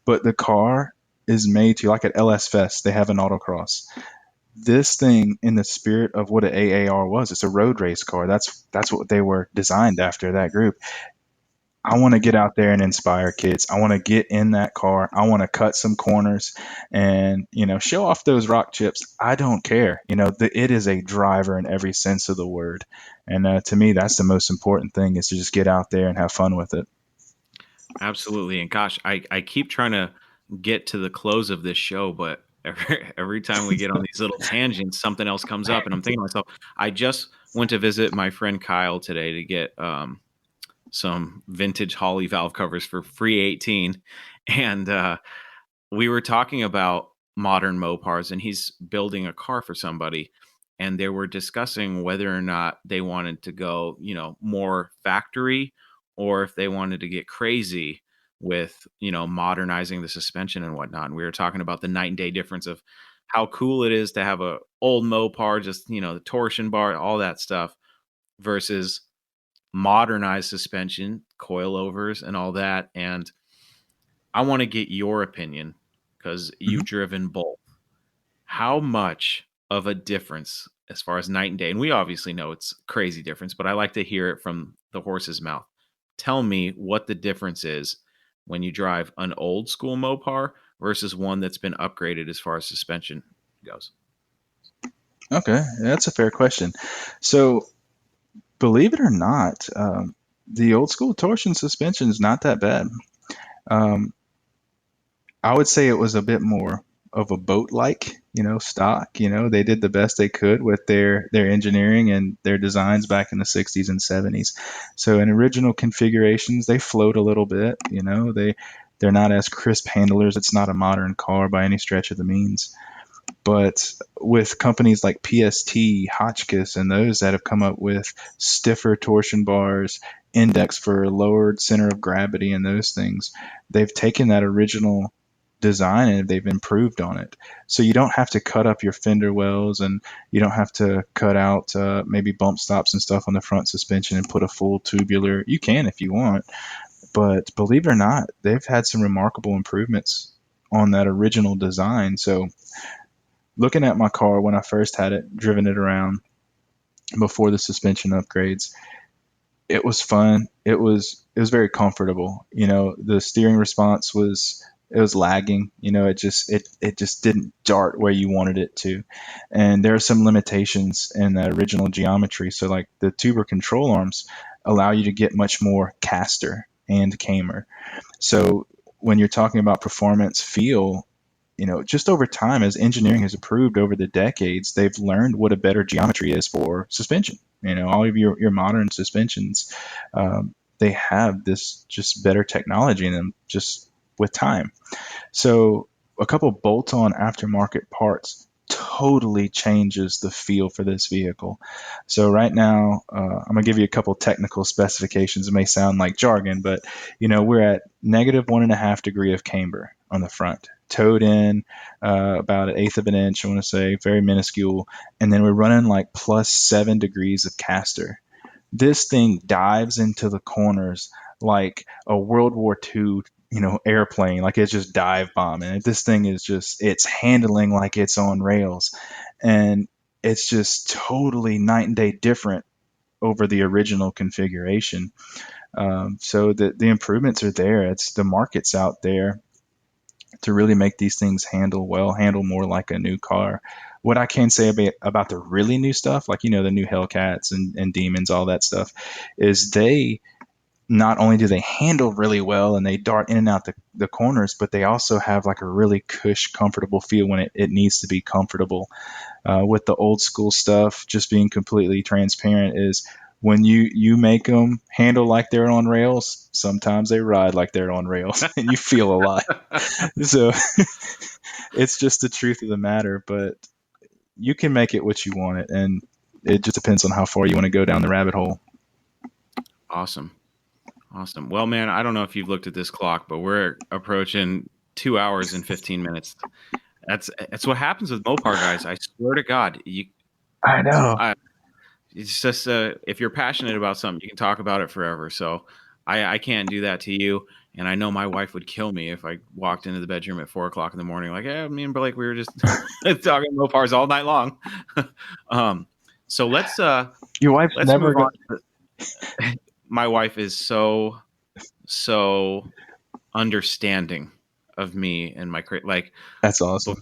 But the car is made to, like at LS Fest, they have an autocross. this thing, in the spirit of what an AAR was, it's a road race car. That's what they were designed after, that group. I want to get out there and inspire kids. I want to get in that car. I want to cut some corners and, show off those rock chips. I don't care. It is a driver in every sense of the word. And to me, that's the most important thing, is to just get out there and have fun with it. Absolutely. And gosh, I keep trying to get to the close of this show, but every time we get on these little tangents, something else comes up. And I'm thinking to myself, I just went to visit my friend Kyle today to get some vintage Holley valve covers for free 18. And we were talking about modern Mopars, and he's building a car for somebody. And they were discussing whether or not they wanted to go, more factory, or if they wanted to get crazy with, modernizing the suspension and whatnot. And we were talking about the night and day difference of how cool it is to have a old Mopar, just, the torsion bar, all that stuff, versus modernized suspension, coilovers, and all that. And I want to get your opinion, because you've driven both. How much of a difference as far as night and day? And we obviously know it's crazy difference, but I like to hear it from the horse's mouth. Tell me what the difference is when you drive an old school Mopar versus one that's been upgraded as far as suspension goes. Okay, that's a fair question. So, believe it or not, the old school torsion suspension is not that bad. I would say it was a bit more of a boat-like, stock. They did the best they could with their engineering and their designs back in the 60s and 70s. So in original configurations, they float a little bit. They're not as crisp handlers. It's not a modern car by any stretch of the means. But with companies like PST, Hotchkiss, and those that have come up with stiffer torsion bars, index for lowered center of gravity, and those things, they've taken that original design and they've improved on it. So you don't have to cut up your fender wells, and you don't have to cut out maybe bump stops and stuff on the front suspension and put a full tubular. You can if you want, but believe it or not, they've had some remarkable improvements on that original design. So looking at my car when I first had it, driven it around before the suspension upgrades, it was fun. It was very comfortable. The steering response was lagging. It just didn't dart where you wanted it to. And there are some limitations in that original geometry. So like the tuber control arms allow you to get much more caster and camer. So when you're talking about performance, feel, just over time, as engineering has improved over the decades, they've learned what a better geometry is for suspension. All of your modern suspensions, they have this just better technology in them just with time. So a couple bolt-on aftermarket parts totally changes the feel for this vehicle. So right now, I'm going to give you a couple technical specifications. It may sound like jargon, but we're at -1.5 degree of camber on the front, towed in about 1/8 of an inch, I want to say, very minuscule. And then we're running like +7 degrees of caster. This thing dives into the corners like a World War II airplane, like it's just dive bombing. This thing is it's handling like it's on rails, and it's just totally night and day different over the original configuration. So the improvements are there. It's the market's out there to really make these things handle more like a new car. What I can say about the really new stuff, like, the new Hellcats and Demons, all that stuff, is they not only do they handle really well and they dart in and out the corners, but they also have like a really cush, comfortable feel when it needs to be comfortable. With the old school stuff, just being completely transparent, is when you make them handle like they're on rails, sometimes they ride like they're on rails and you feel a lot. So it's just the truth of the matter, but you can make it what you want it, and it just depends on how far you want to go down the rabbit hole. Awesome. Well, man, I don't know if you've looked at this clock, but we're approaching 2 hours and 15 minutes. That's what happens with Mopar guys. I swear to God, I know. It's just if you're passionate about something, you can talk about it forever. So I can't do that to you. And I know my wife would kill me if I walked into the bedroom at 4:00 in the morning, like, yeah, me and Blake, we were just talking Mopars all night long. So Your wife's let's never move going. on. My wife is so understanding of me and my like. That's awesome.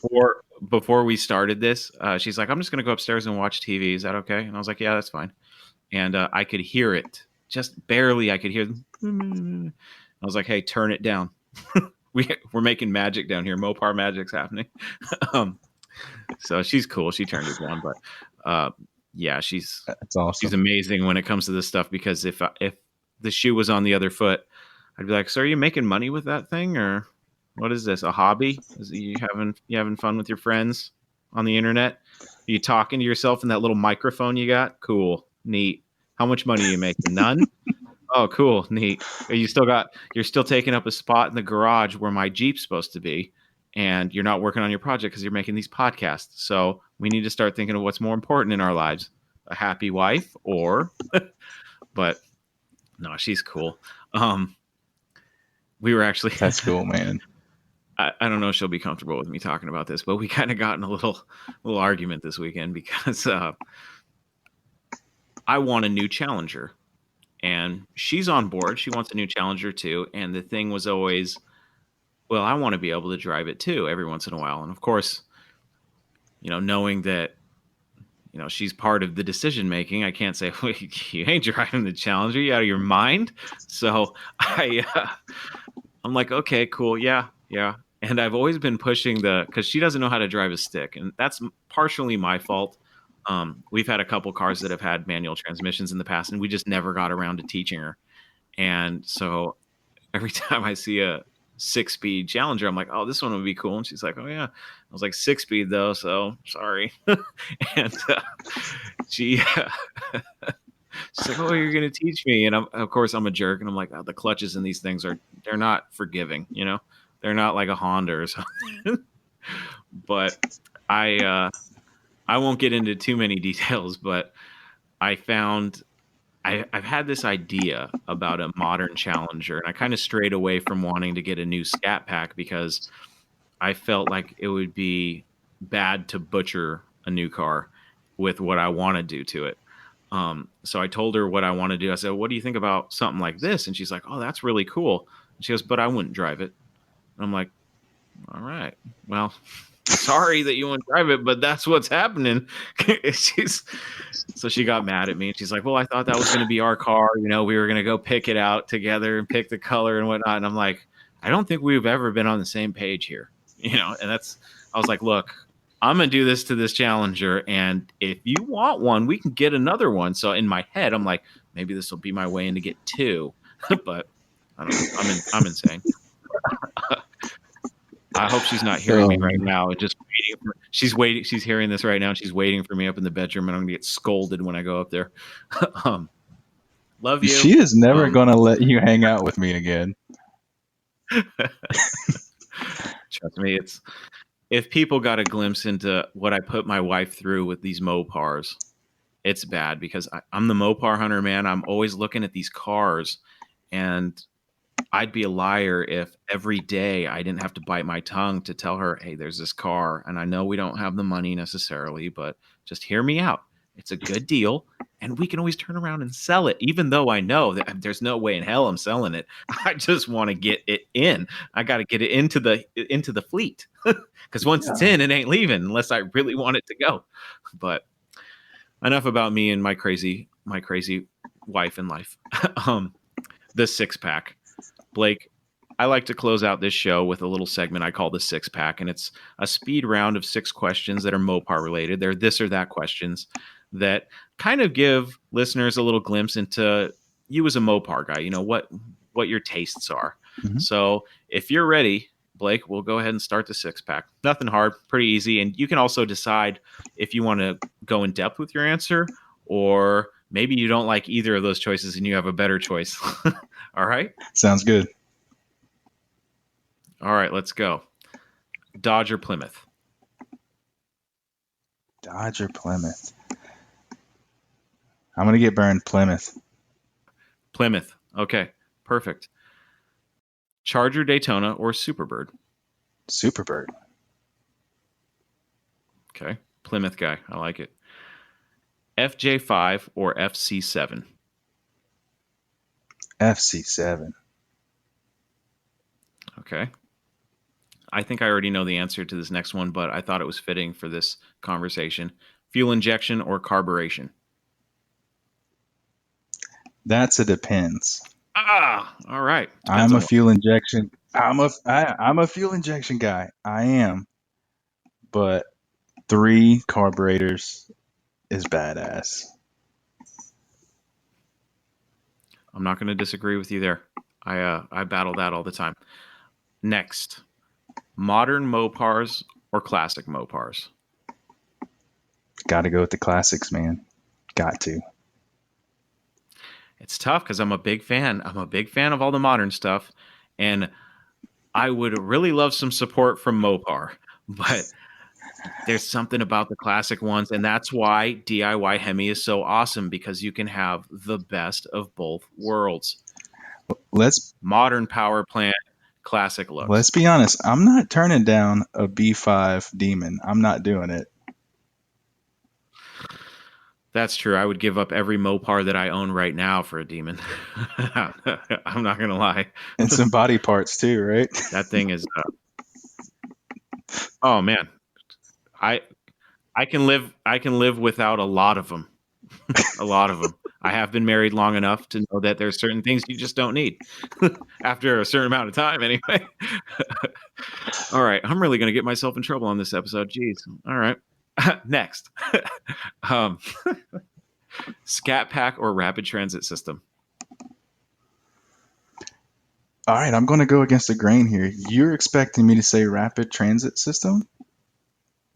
Before we started this, she's like, I'm just gonna go upstairs and watch TV. Is that okay? And I was like, yeah, that's fine. And I could hear it just barely. I could hear. I was like, hey, turn it down. We're making magic down here. Mopar magic's happening. So she's cool. She turned it down, but yeah, she's awesome. She's amazing when it comes to this stuff, because if the shoe was on the other foot, I'd be like, so are you making money with that thing, or what is this, a hobby? Is you having fun with your friends on the internet? Are you talking to yourself in that little microphone you got? Cool, neat. How much money are you making? None. Oh, cool, neat. You're still taking up a spot in the garage where my Jeep's supposed to be, and you're not working on your project because you're making these podcasts. So we need to start thinking of what's more important in our lives: a happy wife, or. But no, she's cool. We were actually. That's cool, man. I don't know if she'll be comfortable with me talking about this, but we kind of got in a little argument this weekend because I want a new Challenger. And she's on board. She wants a new Challenger too. And the thing was always, well, I want to be able to drive it too every once in a while. And of course, knowing that, she's part of the decision making, I can't say, well, you ain't driving the Challenger. You out of your mind? So I'm like, okay, cool. Yeah. And I've always been pushing because she doesn't know how to drive a stick. And that's partially my fault. We've had a couple cars that have had manual transmissions in the past, and we just never got around to teaching her. And so every time I see a 6-speed Challenger, I'm like, oh, this one would be cool. And she's like, oh yeah. I was like, 6-speed though, so sorry. And she's like, oh, you're gonna teach me. And of course I'm a jerk, and I'm like, oh, the clutches in these things they're not forgiving, they're not like a Honda or something. But I won't get into too many details, but I found I've had this idea about a modern Challenger, and I kind of strayed away from wanting to get a new Scat Pack because I felt like it would be bad to butcher a new car with what I want to do to it. So I told her what I want to do. I said, what do you think about something like this? And she's like, oh, that's really cool. And she goes, but I wouldn't drive it. And I'm like, all right, well, sorry that you want to drive it, but that's what's happening. So she got mad at me, and she's like, well, I thought that was going to be our car. We were going to go pick it out together and pick the color and whatnot. And I'm like, I don't think we've ever been on the same page here, and I was like, look, I'm going to do this to this Challenger, and if you want one, we can get another one. So in my head, I'm like, maybe this will be my way in to get two, but I don't know. I'm insane. I hope she's not hearing me right now and just waiting. She's hearing this right now, and she's waiting for me up in the bedroom, and I'm gonna get scolded when I go up there. Love you. She is never gonna let you hang out with me again. Trust me, if people got a glimpse into what I put my wife through with these Mopars, it's bad, because I'm the Mopar hunter, man. I'm always looking at these cars, and I'd be a liar if every day I didn't have to bite my tongue to tell her, hey, there's this car, and I know we don't have the money necessarily, but just hear me out. It's a good deal, and we can always turn around and sell it, even though I know that there's no way in hell I'm selling it. I just want to get it in. I got to get it into the fleet, because once it's in, it ain't leaving unless I really want it to go. But enough about me and my crazy wife in life. The 6-pack. Blake, I like to close out this show with a little segment I call the 6-pack, and it's a speed round of 6 questions that are Mopar related. They're this or that questions that kind of give listeners a little glimpse into you as a Mopar guy, what your tastes are. Mm-hmm. So if you're ready, Blake, we'll go ahead and start the 6-pack. Nothing hard, pretty easy. And you can also decide if you want to go in depth with your answer, or maybe you don't like either of those choices and you have a better choice. All right? Sounds good. All right, let's go. Dodge or Plymouth? Dodge or Plymouth? I'm going to get burned. Plymouth. Plymouth. Okay, perfect. Charger, Daytona, or Superbird? Superbird. Okay. Plymouth guy. I like it. FJ5 or FC7? FC7. Okay. I think I already know the answer to this next one, but I thought it was fitting for this conversation. Fuel injection or carburation? That's a depends. All right. I'm a fuel injection. I'm a fuel injection guy. I am. But 3 carburetors is badass. I'm not going to disagree with you there. I battle that all the time. Next, modern Mopars or classic Mopars? Got to go with the classics, man. Got to. It's tough because I'm a big fan. I'm a big fan of all the modern stuff, and I would really love some support from Mopar, but there's something about the classic ones, and that's why DIYHEMI is so awesome, because you can have the best of both worlds. Modern power plant, classic looks. Let's be honest. I'm not turning down a B5 Demon. I'm not doing it. That's true. I would give up every Mopar that I own right now for a Demon. I'm not gonna lie. And some body parts too, right? That thing is. Oh man, I can live without a lot of them. A lot of them. I have been married long enough to know that there's certain things you just don't need after a certain amount of time. Anyway. All right, I'm really gonna get myself in trouble on this episode. Jeez. All right. Next, Scat Pack or Rapid Transit System? All right, I'm going to go against the grain here. You're expecting me to say Rapid Transit System,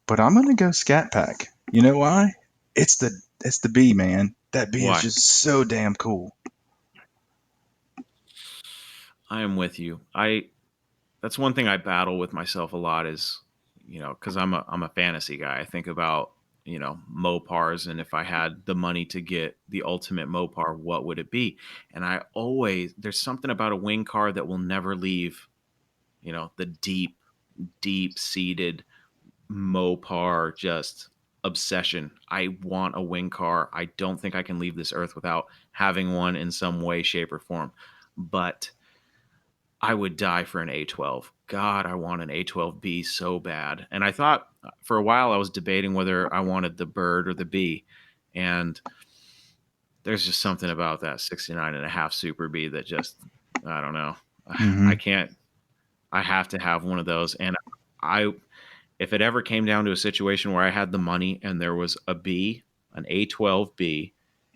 but I'm going to go Scat Pack. You know why? It's the B, man. That B is just so damn cool. I am with you. That's one thing I battle with myself a lot is, because I'm a fantasy guy. I think about, Mopars, and if I had the money to get the ultimate Mopar, what would it be? And there's something about a wing car that will never leave, the deep seated Mopar just obsession. I want a wing car. I don't think I can leave this earth without having one in some way, shape, or form. But I would die for an A12. God, I want an A12B so bad. And I thought for a while I was debating whether I wanted the Bird or the B. And there's just something about that 69.5 Super B that just, I don't know. Mm-hmm. I have to have one of those. And if it ever came down to a situation where I had the money and there was a B, an A12B,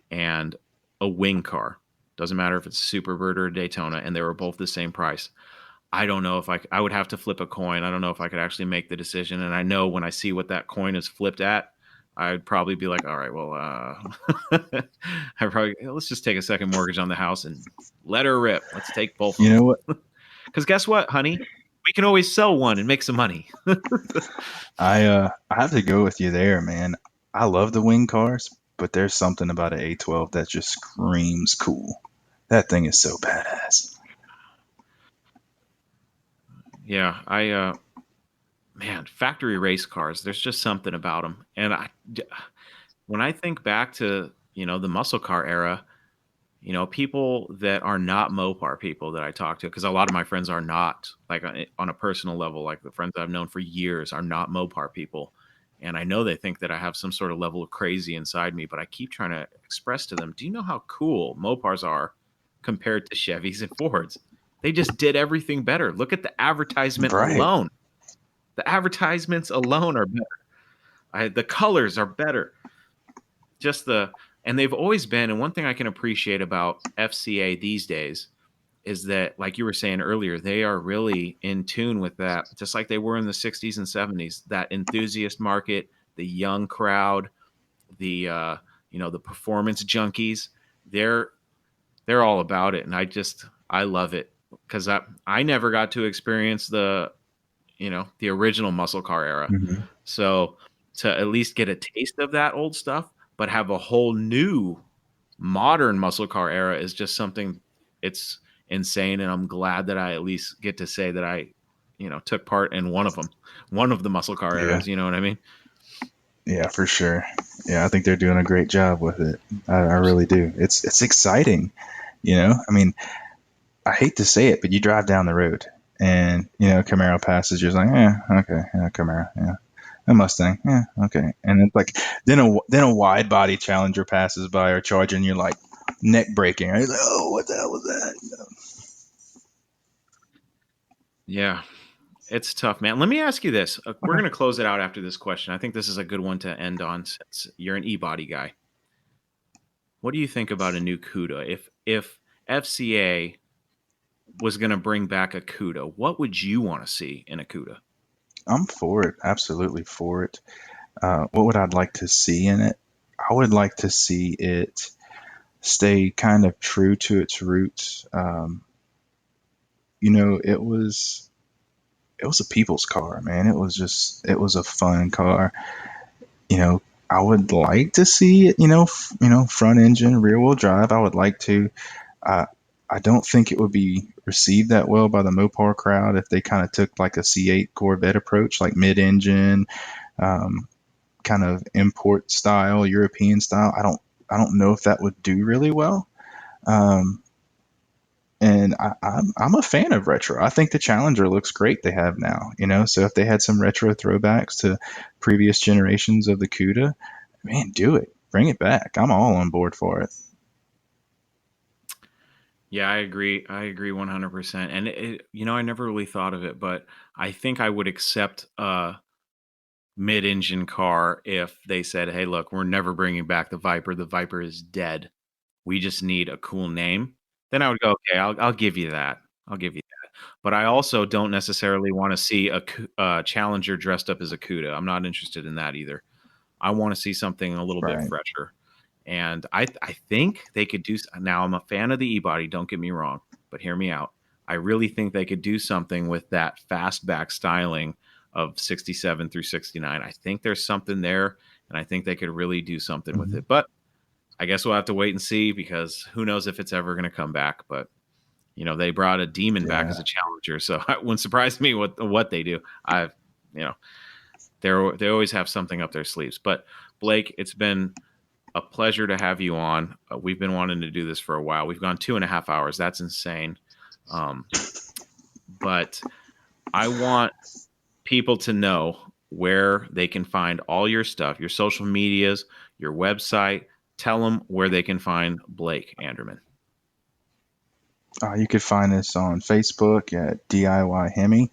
and a wing car, doesn't matter if it's a Superbird or a Daytona, and they were both the same price, I don't know if I would have to flip a coin. I don't know if I could actually make the decision. And I know when I see what that coin is flipped at, I'd probably be like, all right, well, let's just take a second mortgage on the house and let her rip. Let's take both. You know what? Because guess what, honey? We can always sell one and make some money. I have to go with you there, man. I love the wing cars, but there's something about an A12 that just screams cool. That thing is so badass. Yeah, man, factory race cars, there's just something about them. And when I think back to, the muscle car era, people that are not Mopar people that I talk to, because a lot of my friends are not, like on a personal level, like the friends I've known for years are not Mopar people. And I know they think that I have some sort of level of crazy inside me, but I keep trying to express to them, do you know how cool Mopars are compared to Chevys and Fords? They just did everything better. Look at the advertisement alone. The advertisements alone are better. The colors are better. And they've always been, and one thing I can appreciate about FCA these days is that, like you were saying earlier, they are really in tune with that, just like they were in the 60s and 70s, that enthusiast market, the young crowd, the performance junkies. They're all about it. And I love it. Because I never got to experience the original muscle car era. Mm-hmm. So to at least get a taste of that old stuff, but have a whole new modern muscle car era is just something, it's insane. And I'm glad that I at least get to say that I, took part in one of them, one of the muscle car eras. You know what I mean? Yeah, for sure. Yeah, I think they're doing a great job with it. I really do. It's exciting. I mean, I hate to say it, but you drive down the road and, Camaro passes. You're like, okay, yeah, Camaro, yeah. A Mustang, yeah, okay. And it's like, then a wide body Challenger passes by or Charger, and you're like neck breaking. Right? Like, oh, what the hell was that? Yeah, it's tough, man. Let me ask you this. We're going to close it out after this question. I think this is a good one to end on since you're an e-body guy. What do you think about a new CUDA? If FCA was going to bring back a CUDA, what would you want to see in a CUDA? I'm for it. Absolutely for it. What would I like to see in it? I would like to see it stay kind of true to its roots. It was a people's car, man. It was a fun car. I would like to see it, front engine, rear wheel drive. I would like to. I don't think it would be received that well by the Mopar crowd if they kind of took like a C8 Corvette approach, like mid-engine, kind of import style, European style. I don't know if that would do really well. And I'm a fan of retro. I think the Challenger looks great they have now, so if they had some retro throwbacks to previous generations of the CUDA, man, do it. Bring it back. I'm all on board for it. Yeah, I agree. I agree 100%. And I never really thought of it, but I think I would accept a mid-engine car if they said, "Hey, look, we're never bringing back the Viper. The Viper is dead. We just need a cool name." Then I would go, "Okay, I'll give you that. I'll give you that." But I also don't necessarily want to see a Challenger dressed up as a CUDA. I'm not interested in that either. I want to see something a little bit fresher. And I think they could do. Now, I'm a fan of the e-body, don't get me wrong, but hear me out. I really think they could do something with that fastback styling of 67 through 69. I think there's something there, and I think they could really do something with it. But I guess we'll have to wait and see, because who knows if it's ever going to come back. But, they brought a Demon back as a Challenger, so it wouldn't surprise me what they do. They always have something up their sleeves. But, Blake, it's been a pleasure to have you on. We've been wanting to do this for a while. We've gone 2.5 hours. That's insane. But I want people to know where they can find all your stuff, your social medias, your website. Tell them where they can find Blake Andermann. You could find us on Facebook at DIYHEMI.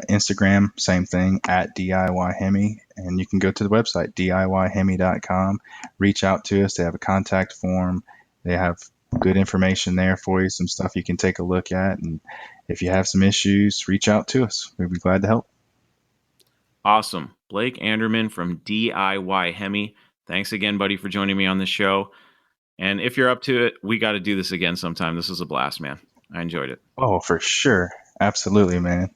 Instagram, same thing, at DIYHEMI. And you can go to the website, DIYHEMI.com. Reach out to us. They have a contact form. They have good information there for you, some stuff you can take a look at. And if you have some issues, reach out to us. We'd be glad to help. Awesome. Blake Andermann from DIYHEMI. Thanks again, buddy, for joining me on the show. And if you're up to it, we got to do this again sometime. This was a blast, man. I enjoyed it. Oh, for sure. Absolutely, man.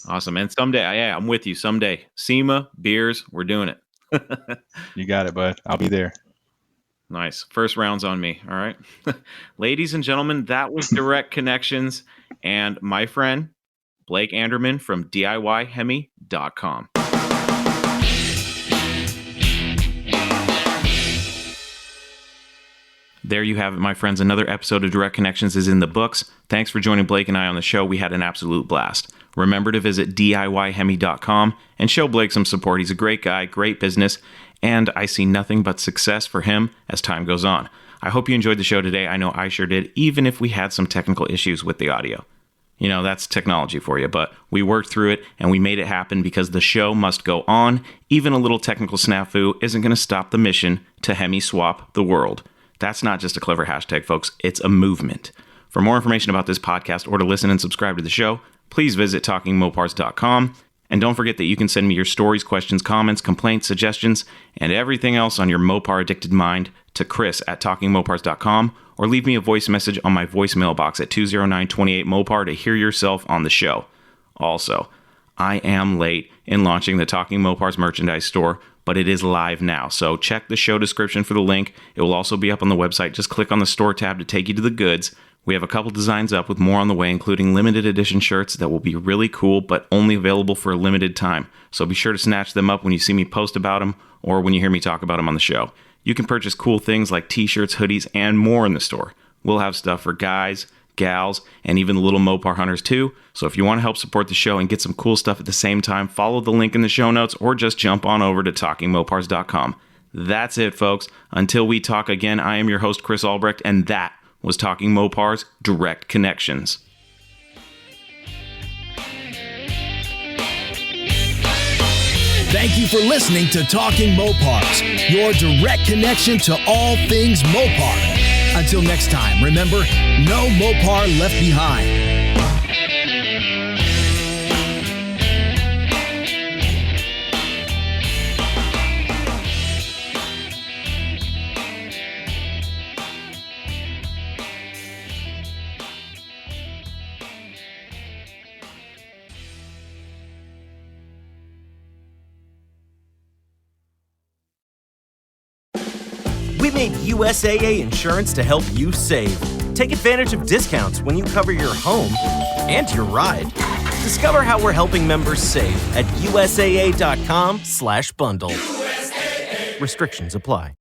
Awesome. And someday, I'm with you. Someday, SEMA, beers, we're doing it. You got it, bud. I'll be there. Nice. First round's on me. All right. Ladies and gentlemen, that was Direct Connections and my friend, Blake Andermann from DIYHEMI.com. There you have it, my friends. Another episode of Direct Connections is in the books. Thanks for joining Blake and I on the show. We had an absolute blast. Remember to visit DIYHEMI.com and show Blake some support. He's a great guy, great business, and I see nothing but success for him as time goes on. I hope you enjoyed the show today. I know I sure did, even if we had some technical issues with the audio. That's technology for you, but we worked through it and we made it happen because the show must go on. Even a little technical snafu isn't going to stop the mission to Hemi swap the world. That's not just a clever hashtag, folks. It's a movement. For more information about this podcast or to listen and subscribe to the show, please visit TalkingMopars.com. And don't forget that you can send me your stories, questions, comments, complaints, suggestions, and everything else on your Mopar addicted mind to Chris at TalkingMopars.com, or leave me a voice message on my voicemail box at 209-28-MOPAR to hear yourself on the show. Also, I am late in launching the Talking Mopars merchandise store, but it is live now, so check the show description for the link. It will also be up on the website. Just click on the store tab to take you to the goods. We have a couple designs up with more on the way, including limited edition shirts that will be really cool but only available for a limited time. So be sure to snatch them up when you see me post about them or when you hear me talk about them on the show. You can purchase cool things like t-shirts, hoodies, and more in the store. We'll have stuff for guys, gals, and even the little Mopar hunters too. So if you want to help support the show and get some cool stuff at the same time, follow the link in the show notes or just jump on over to talkingmopars.com. That's it, folks. Until we talk again, I am your host, Chris Albrecht, and that was Talking Mopars Direct Connections. Thank you for listening to Talking Mopars, your direct connection to all things Mopar. Until next time, remember, no Mopar left behind. We made USAA insurance to help you save. Take advantage of discounts when you cover your home and your ride. Discover how we're helping members save at USAA.com/bundle. USAA. Restrictions apply.